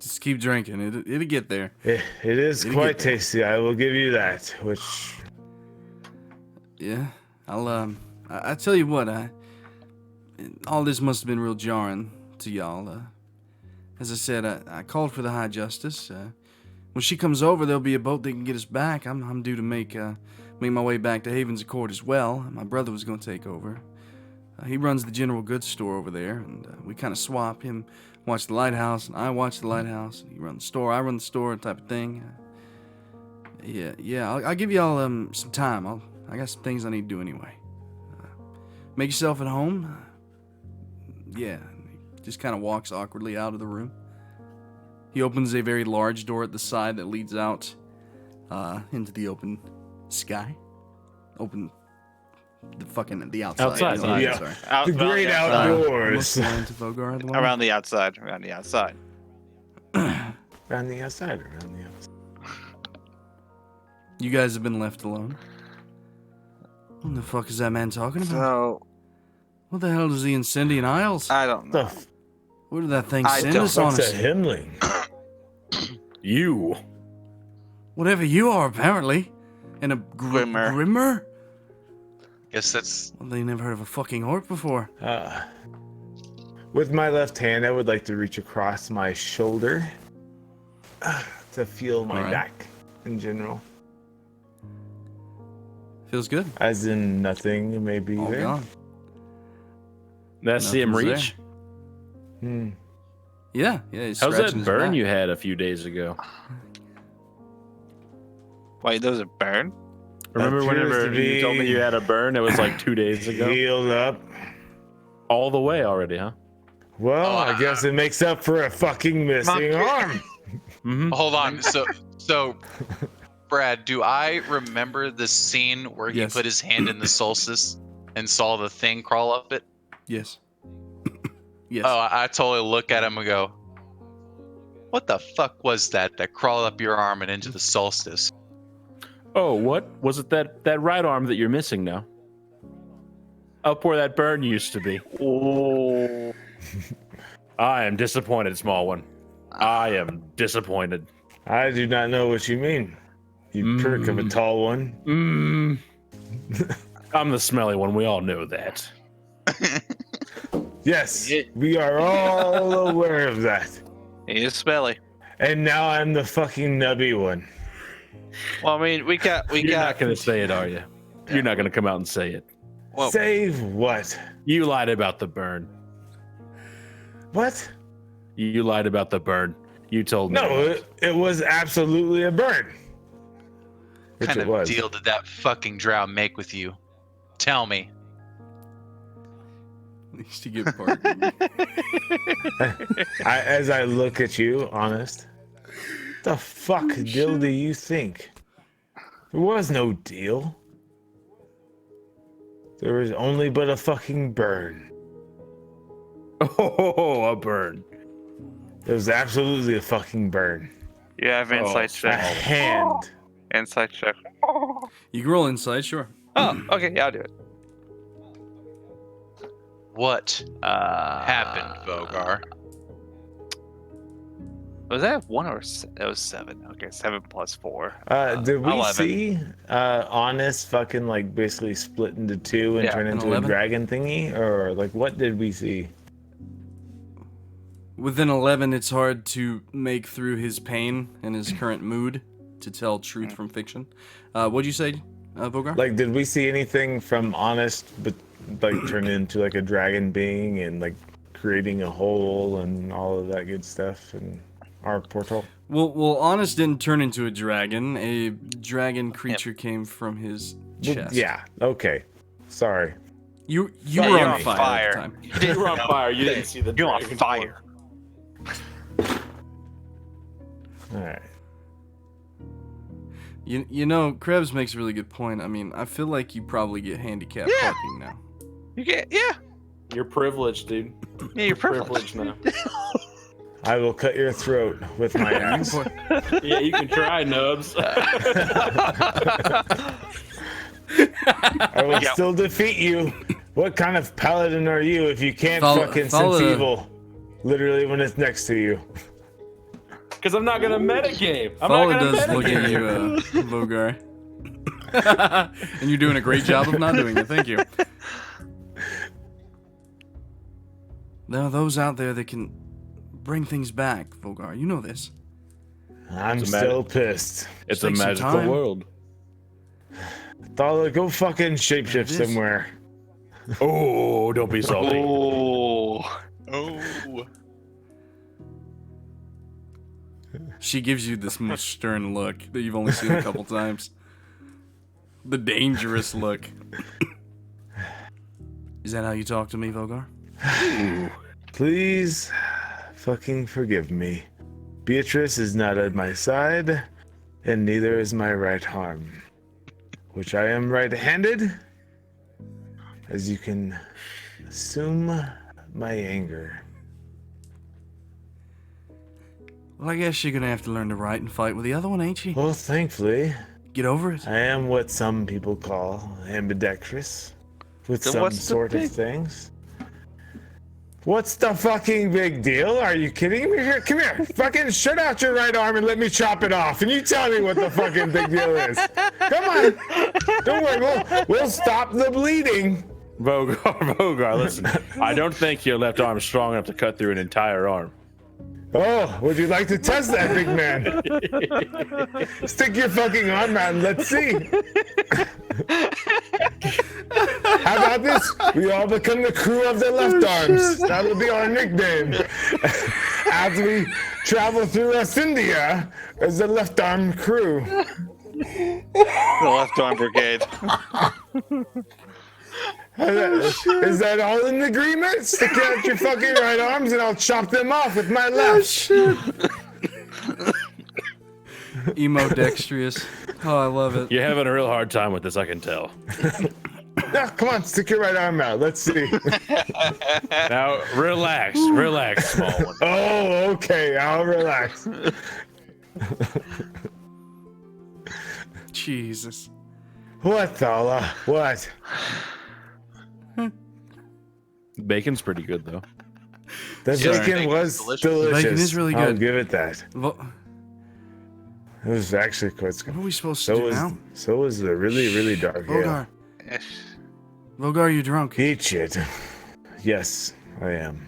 Just keep drinking. It'll get there. It is It'll quite get there. tasty, I will give you that. Which Yeah, I tell you what, all this must have been real jarring to y'all. As I said, I called for the High Justice. When she comes over, there'll be a boat that can get us back. I'm due to make my way back to Haven's Accord as well. My brother was going to take over. He runs the general goods store over there, and we kind of swap. Him watch the lighthouse, and I watch the lighthouse. He runs the store, I run the store, type of thing. Yeah. I'll give y'all some time. I got some things I need to do anyway. Make yourself at home. Yeah. Just kind of walks awkwardly out of the room. He opens a very large door at the side that leads out into the open sky. The outside. Outside, You know, yeah. sorry. Out, the around great the outside. outdoors. What's the line to Vogar at the moment? Around the outside. Around the outside. Around the outside. You guys have been left alone. What the fuck is that man talking about? So What the hell does the Incendian Isles? I don't The know. Where did that thing I send don't- us on? fuck's us? a himling? you. Whatever you are, apparently. And a Grimmer. Grimmer? Guess that's Well, they never heard of a fucking orc before. With my left hand, I would like to reach across my shoulder to feel my Alright. back in general. Feels good. As in nothing may be All there. gone. That's see him Nothing's reach. Hmm. Yeah. He's How's scratching that his burn back. you had a few days ago? Wait, there's a burn? Remember Appears whenever to you told me be you had a burn? It was like 2 days ago. Healed up. All the way already, huh? Well, I guess it makes up for a fucking missing arm. Mm-hmm. Hold on. So, Brad, do I remember the scene where he Yes. put his hand in the solstice and saw the thing crawl up it? Yes. Yes. Oh, I totally look at him and go, "What the fuck was that crawled up your arm and into the solstice?" Oh, what was it? That right arm that you're missing now? Up where that burn used to be. Oh. I am disappointed, small one. I am disappointed. I do not know what you mean. You perk of a tall one. I'm the smelly one. We all know that. Yes, we are all aware of that. He is smelly. And now I'm the fucking nubby one. Well, I mean, we got. You're not going to say it, are you? You're not going to come out and say it. Well, Save what? You lied about the burn. What? You lied about the burn. You told me. No, it was absolutely a burn. Which What kind it of was. deal did that fucking drow make with you? Tell me. At least you get pardoned. As I look at you, honest, the fuck deal do you think? There was no deal. There was only but a fucking burn. Oh, a burn. It was absolutely a fucking burn. you have insight A check. hand. Insight check. You can roll inside, sure. Oh, okay, yeah, I'll do it. What happened, Vogar? Was that 1 or it was 7? Okay, 7 plus 4. Did we 11. see Honest fucking like basically split into two and Yeah, turn an into 11? a dragon thingy? Or like what did we see? Within 11, it's hard to make through his pain and his current mood to tell truth from fiction. What'd you say, Vogar? Like did we see anything from Honest but like turn into like a dragon being and like creating a hole and all of that good stuff and our portal? Well, Honest didn't turn into a dragon. A dragon creature came from his chest. Yeah, okay. Sorry. You Yeah, were you're on on fire, fire. at the time. You were on fire. You didn't see the You're on dragon fire. Alright. You know, Krebs makes a really good point. I mean, I feel like you probably get handicapped parking now. You get, yeah. You're privileged, dude. Yeah, you're privileged. now. I will cut your throat with my axe. Yeah, you can try, Nubs. I will still defeat you. What kind of paladin are you if you can't fucking Thala- sense evil? Literally when it's next to you. Because I'm not going to metagame. I'm Thala not going does to look at you, Vogar. And you're doing a great job of not doing it. Thank you. There are those out there that can bring things back, Vogar. You know this. I'm a still pissed. It's Take a some magical time. world. Thala, go fucking shapeshift It is. somewhere. Oh, don't be salty. Oh. Oh. She gives you this most stern look that you've only seen a couple times. The dangerous look. Is that how you talk to me, Vogar? Please fucking forgive me. Beatrice is not at my side, and neither is my right arm. Which I am right-handed. As you can assume my anger. Well, I guess you're gonna have to learn to write and fight with the other one, ain't you? Well, thankfully, Get over it. I am what some people call ambidextrous. With Then some what's the sort of big- things. What's the fucking big deal? Are you kidding me? Here, come here. Fucking shut out your right arm and let me chop it off. And you tell me what the fucking big deal is. Come on. Don't worry. We'll stop the bleeding. Vogar, listen. I don't think your left arm is strong enough to cut through an entire arm. Oh, would you like to test that, big man? Stick your fucking arm out and let's see. How about this? We all become the crew of the left arms. That'll be our nickname. As we travel through India as the left arm crew. The left arm brigade. Is that all in agreement? Stick out your fucking right arms and I'll chop them off with my left. Emo dexterous. Oh, I love it. You're having a real hard time with this, I can tell. No, come on, stick your right arm out. Let's see. Now, relax, small one. Oh, okay, I'll relax. Jesus. What, Thala? What? Bacon's pretty good, though. The Yes, bacon bacon was is delicious. delicious. Bacon is really I'll good. give it that. What It was actually quite good. are we supposed to do now? So was the really, really dark ale. Vogar. Vogar, you drunk? Eat shit. Yes, I am.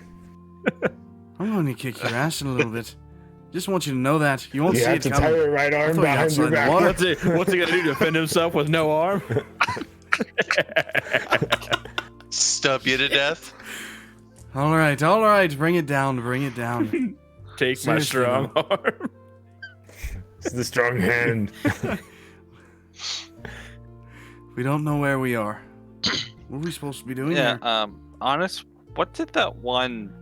I'm going to kick your ass in a little bit. Just want you to know that. You won't You see have it to coming. tie your right arm thought you behind outside your the back. water. What's he gonna do? Defend himself with no arm? Stub you to death. All right. Bring it down. Take my Seriously, strong arm. It's the strong hand. We don't know where we are. What are we supposed to be doing Yeah. here? Honest, what did that one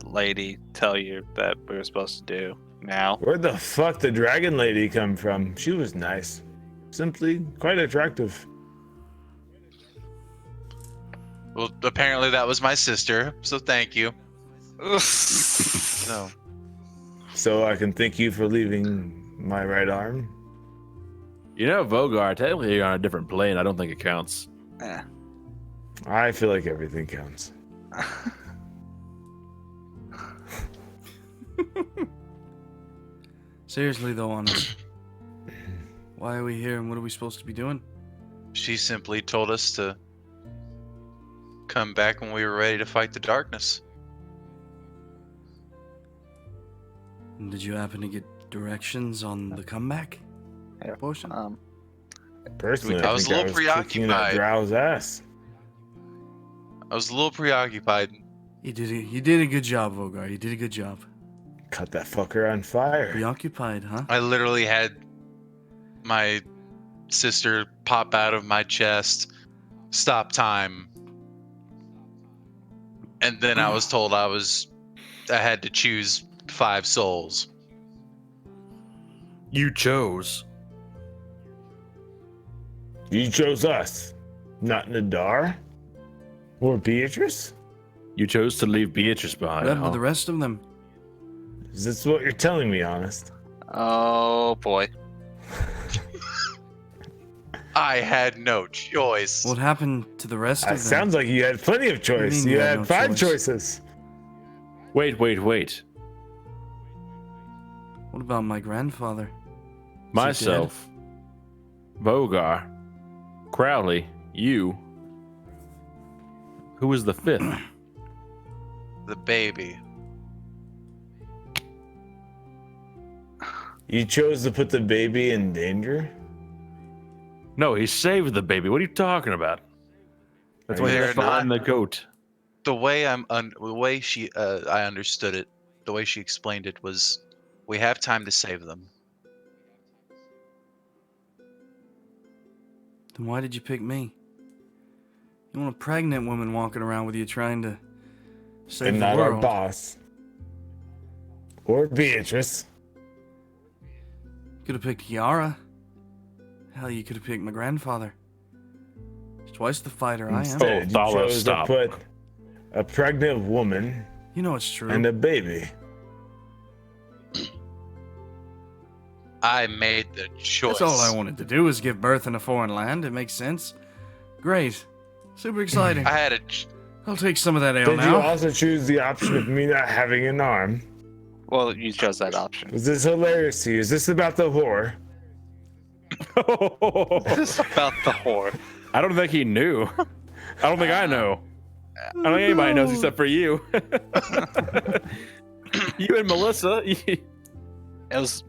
lady tell you that we were supposed to do now? Where the fuck did dragon lady come from? She was nice. Simply quite attractive. Well, apparently that was my sister, so thank you. No. So I can thank you for leaving my right arm. You know, Vogar, technically you're on a different plane. I don't think it counts. Eh. I feel like everything counts. Seriously, though, honest. Why are we here and what are we supposed to be doing? She simply told us to come back when we were ready to fight the darkness. And did you happen to get directions on the comeback Yeah. portion? Personally, I was a little kicking that preoccupied. drow's ass. I was a little preoccupied. You did a good job, Vogar. You did a good job. Cut that fucker on fire. Preoccupied, huh? I literally had my sister pop out of my chest, stop time, and then I was told I had to choose 5 souls. You chose. You chose us, not Nadar or Beatrice. You chose to leave Beatrice behind. What happened huh? to the rest of them? Is this what you're telling me, honest? Oh boy. I had no choice. What happened to the rest of them? Sounds like you had plenty of choice. mean You you had had no 5 choice? choices. Wait. What about my grandfather? Myself, Vogar, Krowleigh, you. Who was the 5th? The baby. You chose to put the baby in danger? No, he saved the baby. What are you talking about? That's why They're he's behind the goat. The way I understood it, the way she explained it was, we have time to save them. Then why did you pick me? You want a pregnant woman walking around with you trying to save And the not our world? boss. Or Beatrice. Could have picked Yara. Hell, you could have picked my grandfather. He's twice the fighter I am. Instead, you Thala, chose stop. to put a pregnant woman You know it's true. and a baby. I made the choice. That's all I wanted to do was give birth in a foreign land. It makes sense. Great. Super exciting. I had a. ch- I'll take some of that ale Did you now. also choose the option of me not having an arm? Well, you chose that option. Was this hilarious to you? Is this about the whore? This is about the whore. I don't think he knew. I don't think I know. I don't think anybody knows except for you. You and Melissa. It was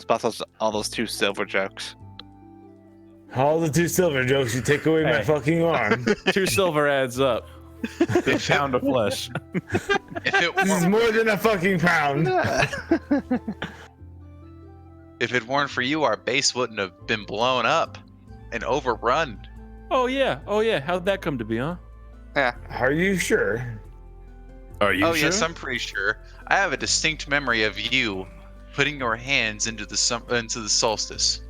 about all those 2 silver jokes. All the 2 silver jokes, you take away my Hey. fucking arm. 2 silver adds up. A pound of flesh. If it This is more than a fucking pound. If it weren't for you, our base wouldn't have been blown up and overrun. Oh yeah. How'd that come to be, huh? Are you sure? Are you Oh sure? yes, I'm pretty sure. I have a distinct memory of you putting your hands into the solstice.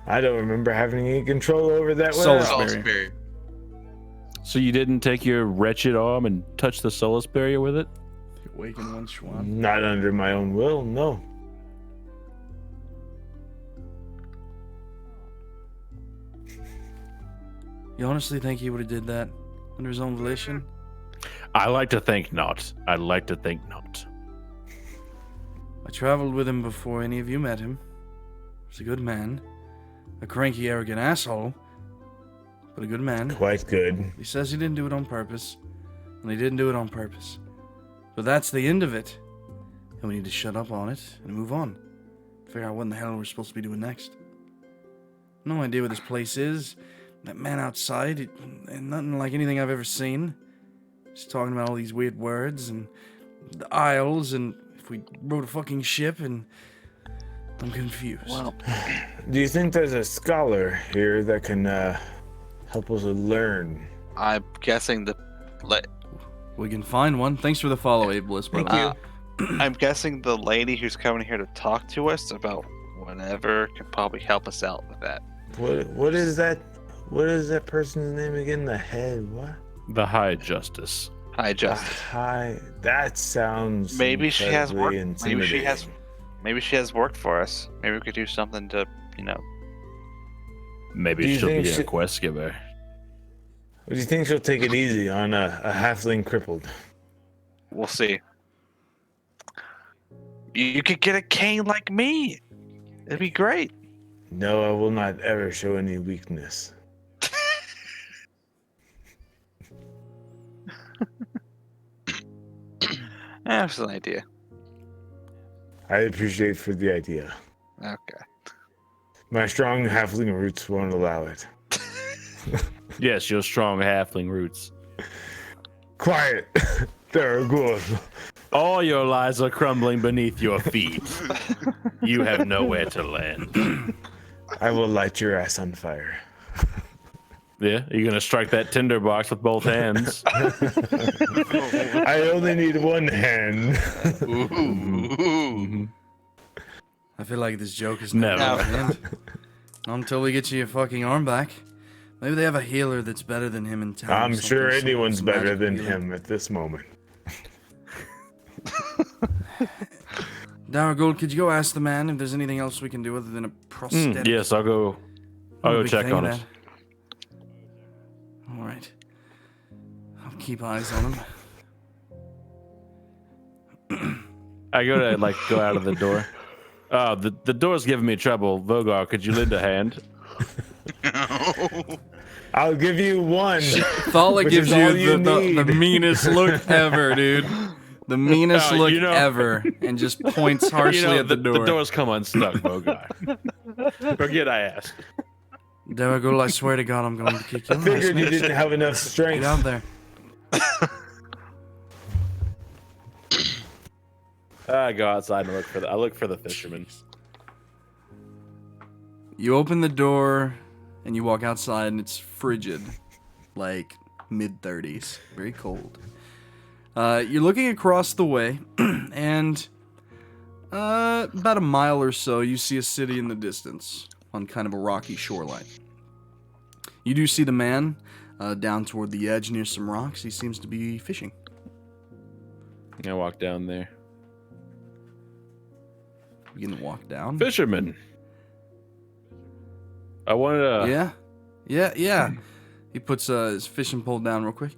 I don't remember having any control over that one. Solstice. Salisbury. So you didn't take your wretched arm and touch the solace barrier with it? Awaken one, Shawn. Not under my own will, no. You honestly think he would have did that under his own volition? I like to think not. I like to think not. I traveled with him before any of you met him. He's a good man. A cranky, arrogant asshole, but a good man. Quite good. He says he didn't do it on purpose, and he didn't do it on purpose. But that's the end of it. And we need to shut up on it and move on. Figure out what in the hell we're supposed to be doing next. No idea where this place is. That man outside, and nothing like anything I've ever seen. He's talking about all these weird words and the isles, and if we rode a fucking ship, and I'm confused. Well, Do you think there's a scholar here that can help us learn? I'm guessing We can find one. Thanks for the follow, Ableist, brother. I'm guessing the lady who's coming here to talk to us about whatever can probably help us out with that. What is that? What is that person's name again? The head? What? The High Justice. Hi, Justice. Hi. That sounds. Maybe she has work. incredibly Maybe she has worked for us. Maybe we could do something to, Maybe Do you she'll think be she- a quest giver. Do you think she'll take it easy on a halfling crippled? We'll see. You could get a cane like me. It'd be great. No, I will not ever show any weakness. That's an idea. I appreciate for the idea. Okay. My strong halfling roots won't allow it. Yes, your strong halfling roots. Quiet! Daraguul. All your lies are crumbling beneath your feet. You have nowhere to land. I will light your ass on fire. Yeah, you're gonna strike that tinder box with both hands. I only need one hand. Ooh. I feel like this joke is Never. never gonna end. Until we get you your fucking arm back. Maybe they have a healer that's better than him in town. or I'm sure something, anyone's some better magic than healer. him at this moment. Daraguul, could you go ask the man if there's anything else we can do other than a prosthetic? Yes, I'll go. I'll I'm a go big check fan on of it. that. All right. I'll keep eyes on him. I go to go out of the door. Oh, the door's giving me trouble. Vogar, could you lend a hand? I'll give you one. Thala Which gives is all you you the need. meanest look ever, dude. The meanest Oh, look you know- ever, and just points harshly at the door. The door's come unstuck, Vogar. Forget I asked. Daraguul, I swear to God, I'm going to kick you. I in the figured you ass. didn't have enough Get strength. out there. I go outside and I look for the fisherman. You open the door, and you walk outside, and it's frigid, like mid-30s, very cold. You're looking across the way, and about a mile or so, you see a city in the distance on kind of a rocky shoreline. You do see the man down toward the edge near some rocks. He seems to be fishing. I walk down there. You can walk down. Fisherman. I wanted to. Yeah. He puts his fishing pole down real quick.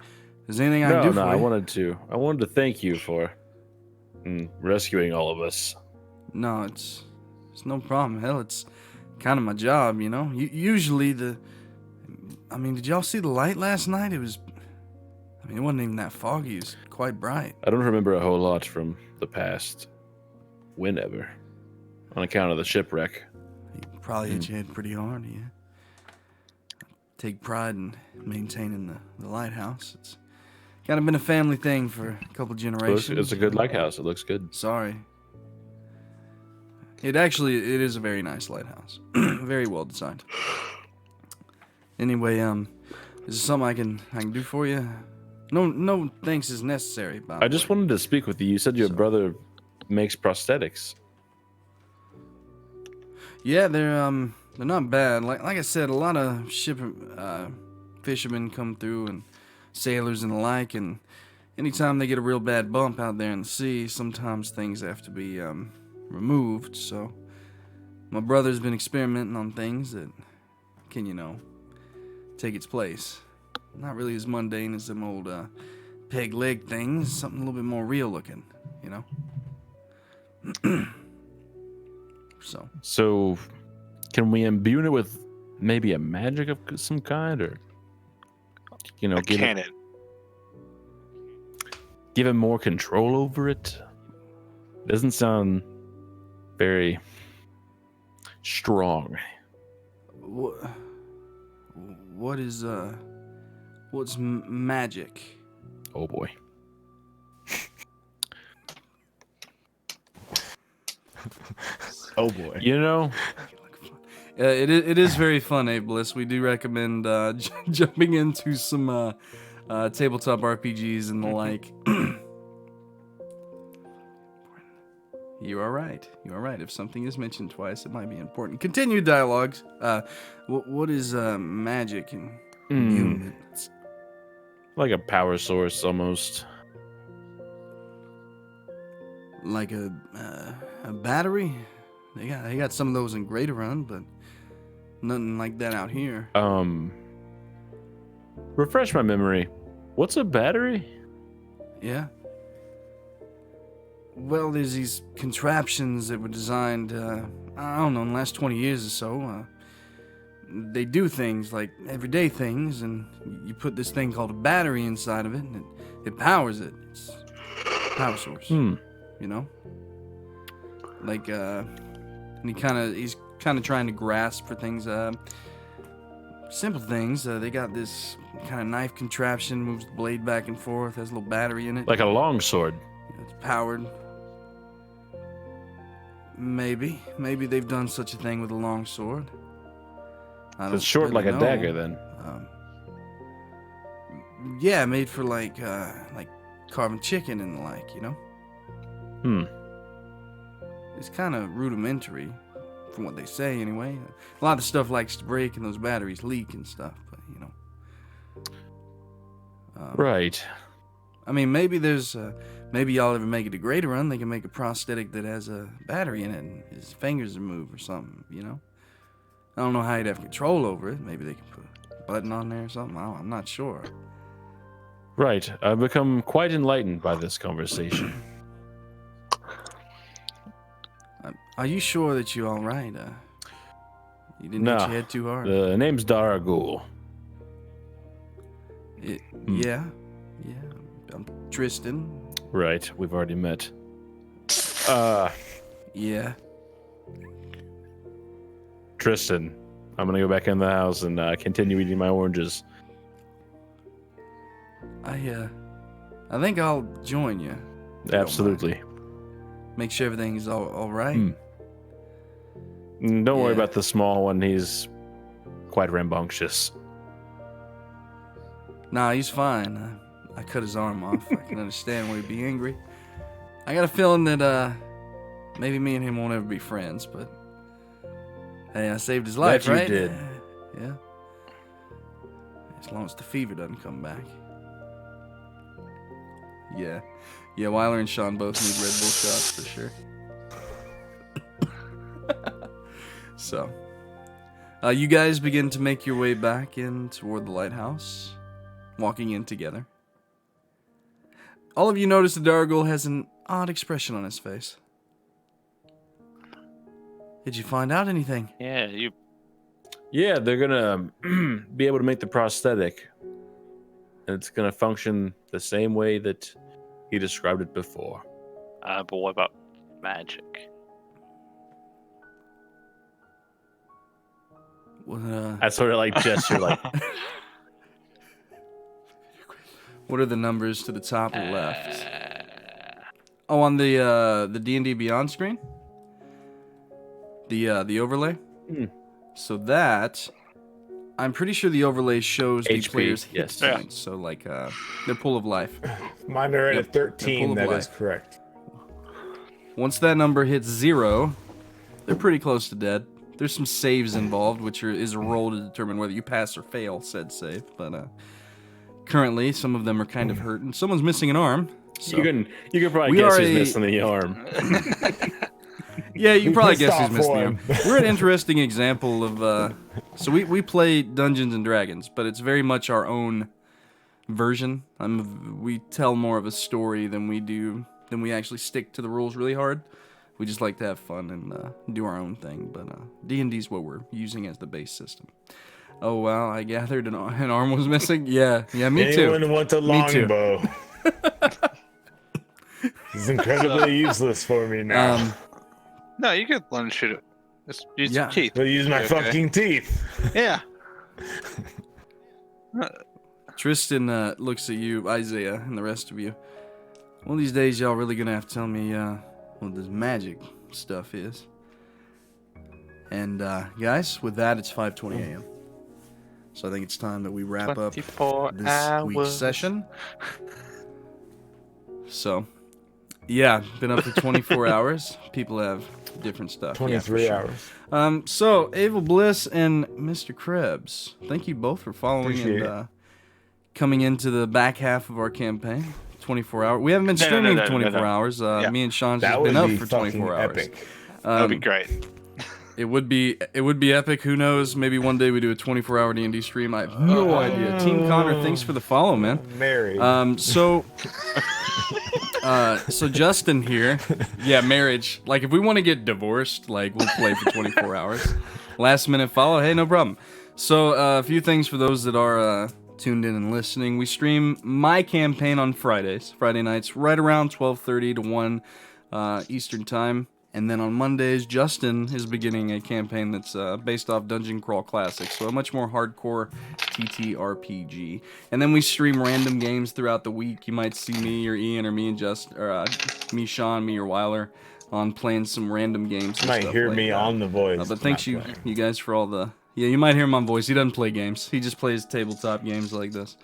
Is there anything I can do for I you? wanted to thank you for rescuing all of us. No, it's no problem. Hell, it's kind of my job, you know. Usually did y'all see the light last night? It wasn't even that foggy. It was quite bright. I don't remember a whole lot from the past. Whenever, on account of the shipwreck. He probably hit your head pretty hard, yeah. Take pride in maintaining the lighthouse. It's kind of been a family thing for a couple generations. It's a good lighthouse. It looks good. Sorry. It is a very nice lighthouse. Very well designed. Anyway, is there something I can do for you? No thanks is necessary, by the I just way. wanted to speak with you. You said your brother makes prosthetics. Yeah, they're not bad. Like I said, a lot of fishermen come through and sailors and the like, and anytime they get a real bad bump out there in the sea, sometimes things have to be removed. So my brother's been experimenting on things that can, take its place. Not really as mundane as them old peg leg things. Something a little bit more real looking, So, can we imbue it with maybe a magic of some kind, or Cannon. give him more control over it? Doesn't sound very strong. What's magic? Oh boy. Oh boy. It is very fun, Bliss. We do recommend jumping into some tabletop RPGs and the like. You are right. If something is mentioned twice, it might be important. Continue dialogues. What is magic and imbuement? Like a power source, almost. Like a battery? They got some of those in Greater Run, but nothing like that out here. Refresh my memory. What's a battery? Yeah. Well, there's these contraptions that were designed, I don't know, in the last 20 years or so. They do things like everyday things, and you put this thing called a battery inside of it, and it powers it. It's a power source. Like, and he's kind of trying to grasp for things, simple things. They got this kind of knife contraption, moves the blade back and forth, has a little battery in it. Like a longsword. It's powered. Maybe they've done such a thing with a long sword. It's short like a dagger, then. Yeah, made for like carving chicken and the like, It's kind of rudimentary, from what they say anyway. A lot of stuff likes to break and those batteries leak and stuff, but Right. I mean, maybe y'all ever make it a Greater Run, they can make a prosthetic that has a battery in it and his fingers are moved or something, I don't know how you'd have control over it. Maybe they can put a button on there or something. I'm not sure. Right. I've become quite enlightened by this conversation. Are you sure that you're all right? You didn't hit your head too hard? The name's Daraguul. Yeah. I'm Tristan. Right. We've already met. Yeah. Tristan, I'm gonna go back in the house and continue eating my oranges. I think I'll join you. Absolutely. Make sure everything's all right. Don't worry about the small one. He's quite rambunctious. Nah, he's fine. I cut his arm off. I can understand why he'd be angry. I got a feeling that maybe me and him won't ever be friends, but hey, I saved his life, That you right? did. Yeah. As long as the fever doesn't come back. Yeah, Wyler and Shawn both need Red Bull shots for sure. So, you guys begin to make your way back in toward the lighthouse, walking in together. All of you notice that Daraguul has an odd expression on his face. Did you find out anything? Yeah, Yeah, they're gonna be able to make the prosthetic, and it's gonna function the same way that he described it before. but what about magic? I sort of like gesture, like What are the numbers to the top left? Oh, on the D&D Beyond screen? The overlay. Hmm. So that, I'm pretty sure the overlay shows the HP, player's hit yes. points. So like their pool of life. Mine are at Yep, a they're 13. full of That life. is correct. Once that number hits 0, they're pretty close to dead. There's some saves involved, which is a roll to determine whether you pass or fail said save. But currently, some of them are kind of hurt, and someone's missing an arm. So. You can probably We guess are who's a- missing the arm. Yeah, you We probably pissed guess who's off missing for the arm. him. We're an interesting example of. So we play Dungeons and Dragons, but it's very much our own version. We tell more of a story than we actually stick to the rules really hard. We just like to have fun and do our own thing. But D&D is what we're using as the base system. Oh wow! I gathered an arm was missing. Yeah, me too. Anyone want a Me too. longbow? It's incredibly useless for me now. No, you could learn to shoot it. Just use Yeah. your teeth. But use my Okay. fucking teeth. Yeah. Tristan looks at you, Isaiah, and the rest of you. One of these days, y'all really gonna have to tell me what this magic stuff is. And guys, with that, it's 5:20 a.m. So I think it's time that we wrap up 24 this week's hours. session. So, yeah, been up for 24 hours. People have different stuff. Yeah, for 23 sure. hours. So, Ava Bliss and Mr. Krebs, thank you both for following Appreciate and coming into the back half of our campaign. 24 hours. We haven't been streaming for 24 hours. Me and Shawn's That just would been up be for fucking 24 hours. epic. That'd be great. It would be epic. Who knows? Maybe one day we do a 24-hour D&D stream. I have no idea. Team Connor, thanks for the follow, man. Married. So Justin here, yeah, marriage. Like if we want to get divorced, like we'll play for 24 hours. Last minute follow, hey, no problem. So a few things for those that are tuned in and listening. We stream my campaign on Friday nights, right around 12:30 to 1 Eastern time. And then on Mondays, Justin is beginning a campaign that's based off Dungeon Crawl Classics, so a much more hardcore TTRPG. And then we stream random games throughout the week. You might see me or Ian or me and me, Shawn, me or Wyler on playing some random games. You might stuff hear like me that. on the voice. But thanks not playing. you guys for all the... Yeah, you might hear him on voice. He doesn't play games. He just plays tabletop games like this.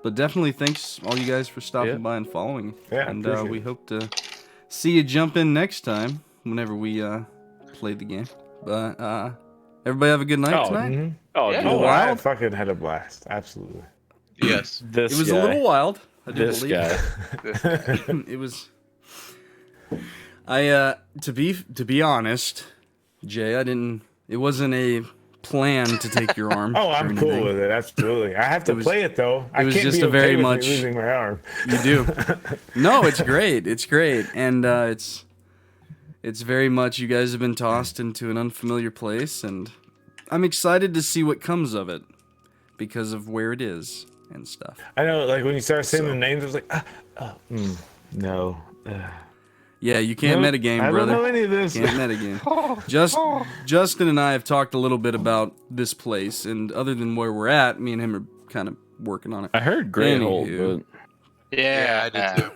But definitely thanks all you guys for stopping by and following. Yeah, and appreciate we it. hope to see you jump in next time whenever we play the game. But everybody have a good night tonight. Mhm. Oh, Yeah. dude, Oh, I wild? fucking had a blast. Absolutely. Yes. this It was guy, a little wild. I do This believe. guy. It was. To be honest, Jay, I didn't. It wasn't a plan to take your arm. Oh, or I'm cool anything. with it. Absolutely. I have to was- play it though. I was can't just be a very okay with much- me losing my arm. You do. No, it's great. It's great, and it's very much. You guys have been tossed into an unfamiliar place, and I'm excited to see what comes of it because of where it is and stuff. I know, like when you started saying So- the names, I was like, no. Yeah, you can't Nope, metagame, I brother. don't know any of this. Can't metagame. Justin and I have talked a little bit about this place, and other than where we're at, me and him are kind of working on it. I heard Greyhold, Anywho. but Yeah, I did too.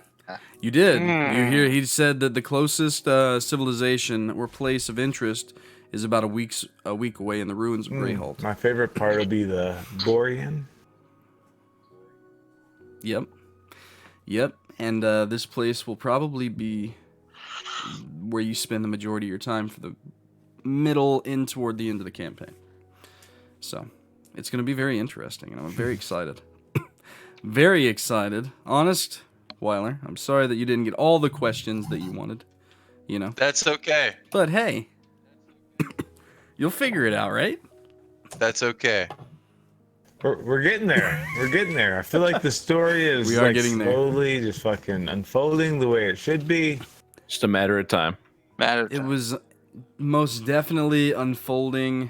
You did. You hear? He said that the closest civilization or place of interest is about a week away in the ruins of Greyhold. My favorite part will be the Borean. Yep. And this place will probably be where you spend the majority of your time for the middle in toward the end of the campaign. So it's going to be very interesting, and I'm very excited. Very excited. Honest, Wyler, I'm sorry that you didn't get all the questions that you wanted, you know. That's okay. But hey, you'll figure it out, right? That's okay. We're getting there. We're getting there. I feel like the story is We are like getting there. slowly just fucking unfolding the way it should be. just a matter of time. matter. It was most definitely unfolding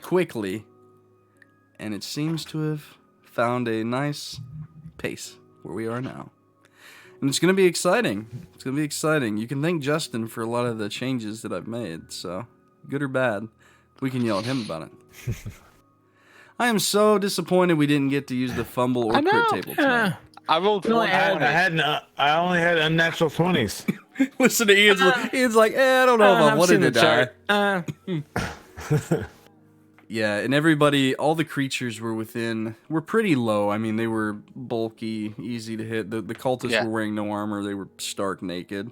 quickly, and it seems to have found a nice pace where we are now. And it's going to be exciting. It's going to be exciting. You can thank Justin for a lot of the changes that I've made, so good or bad, we can yell at him about it. I am so disappointed we didn't get to use the fumble or I know. crit table tonight. I rolled No, one I had- twenty. I only had unnatural 20s. Listen to Ian's. Ian's like, I don't know if I I've wanted seen to the die. chart. Yeah, and everybody, all the creatures were pretty low. I mean, they were bulky, easy to hit. The cultists were wearing no armor. They were stark naked.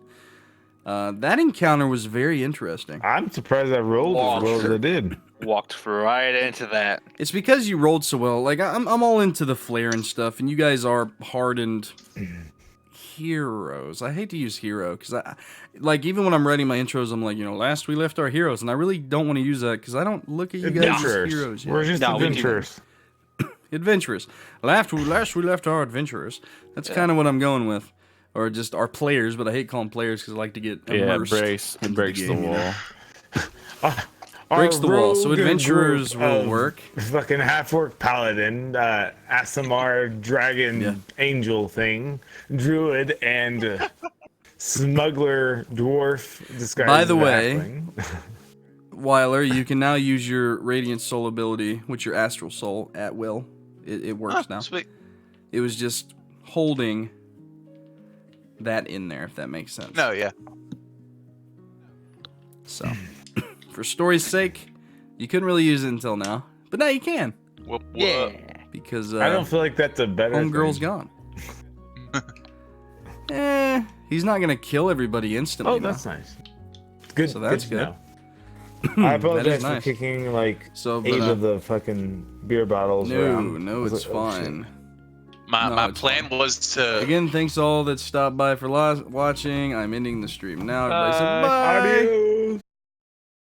That encounter was very interesting. I'm surprised I rolled as well as I did. Walked right into that. It's because you rolled so well. Like, I'm all into the flair and stuff, and you guys are hardened heroes. I hate to use hero, because even when I'm writing my intros, I'm like, last we left our heroes, and I really don't want to use that, because I don't look at you guys as heroes yet. We're just adventurers. Adventurous. Last we left our adventurers. That's kind of what I'm going with. Or just our players, but I hate calling players because I like to get immersed. It breaks the wall. Breaks the wall, so rogue adventurers group will of work. Fucking half-orc paladin, Asimar dragon angel thing, druid, and smuggler dwarf disguised By the as way, halfling. Wyler, you can now use your radiant soul ability, which your astral soul, at will. It works now. Sweet. It was just holding that in there, if that makes sense. No, yeah. So, for story's sake, you couldn't really use it until now, but now you can. Whoop, whoop. Yeah. Because I don't feel like that's a better homegirl's thing. gone. He's not gonna kill everybody instantly. Oh, that's nice. Good. So that's to good. know. I apologize nice. for kicking like So, 8 of the fucking beer bottles around. No, it's like, oh, shit. fine. My plan was to. Again, thanks all that stopped by for watching. I'm ending the stream now. Everybody say bye. Adios.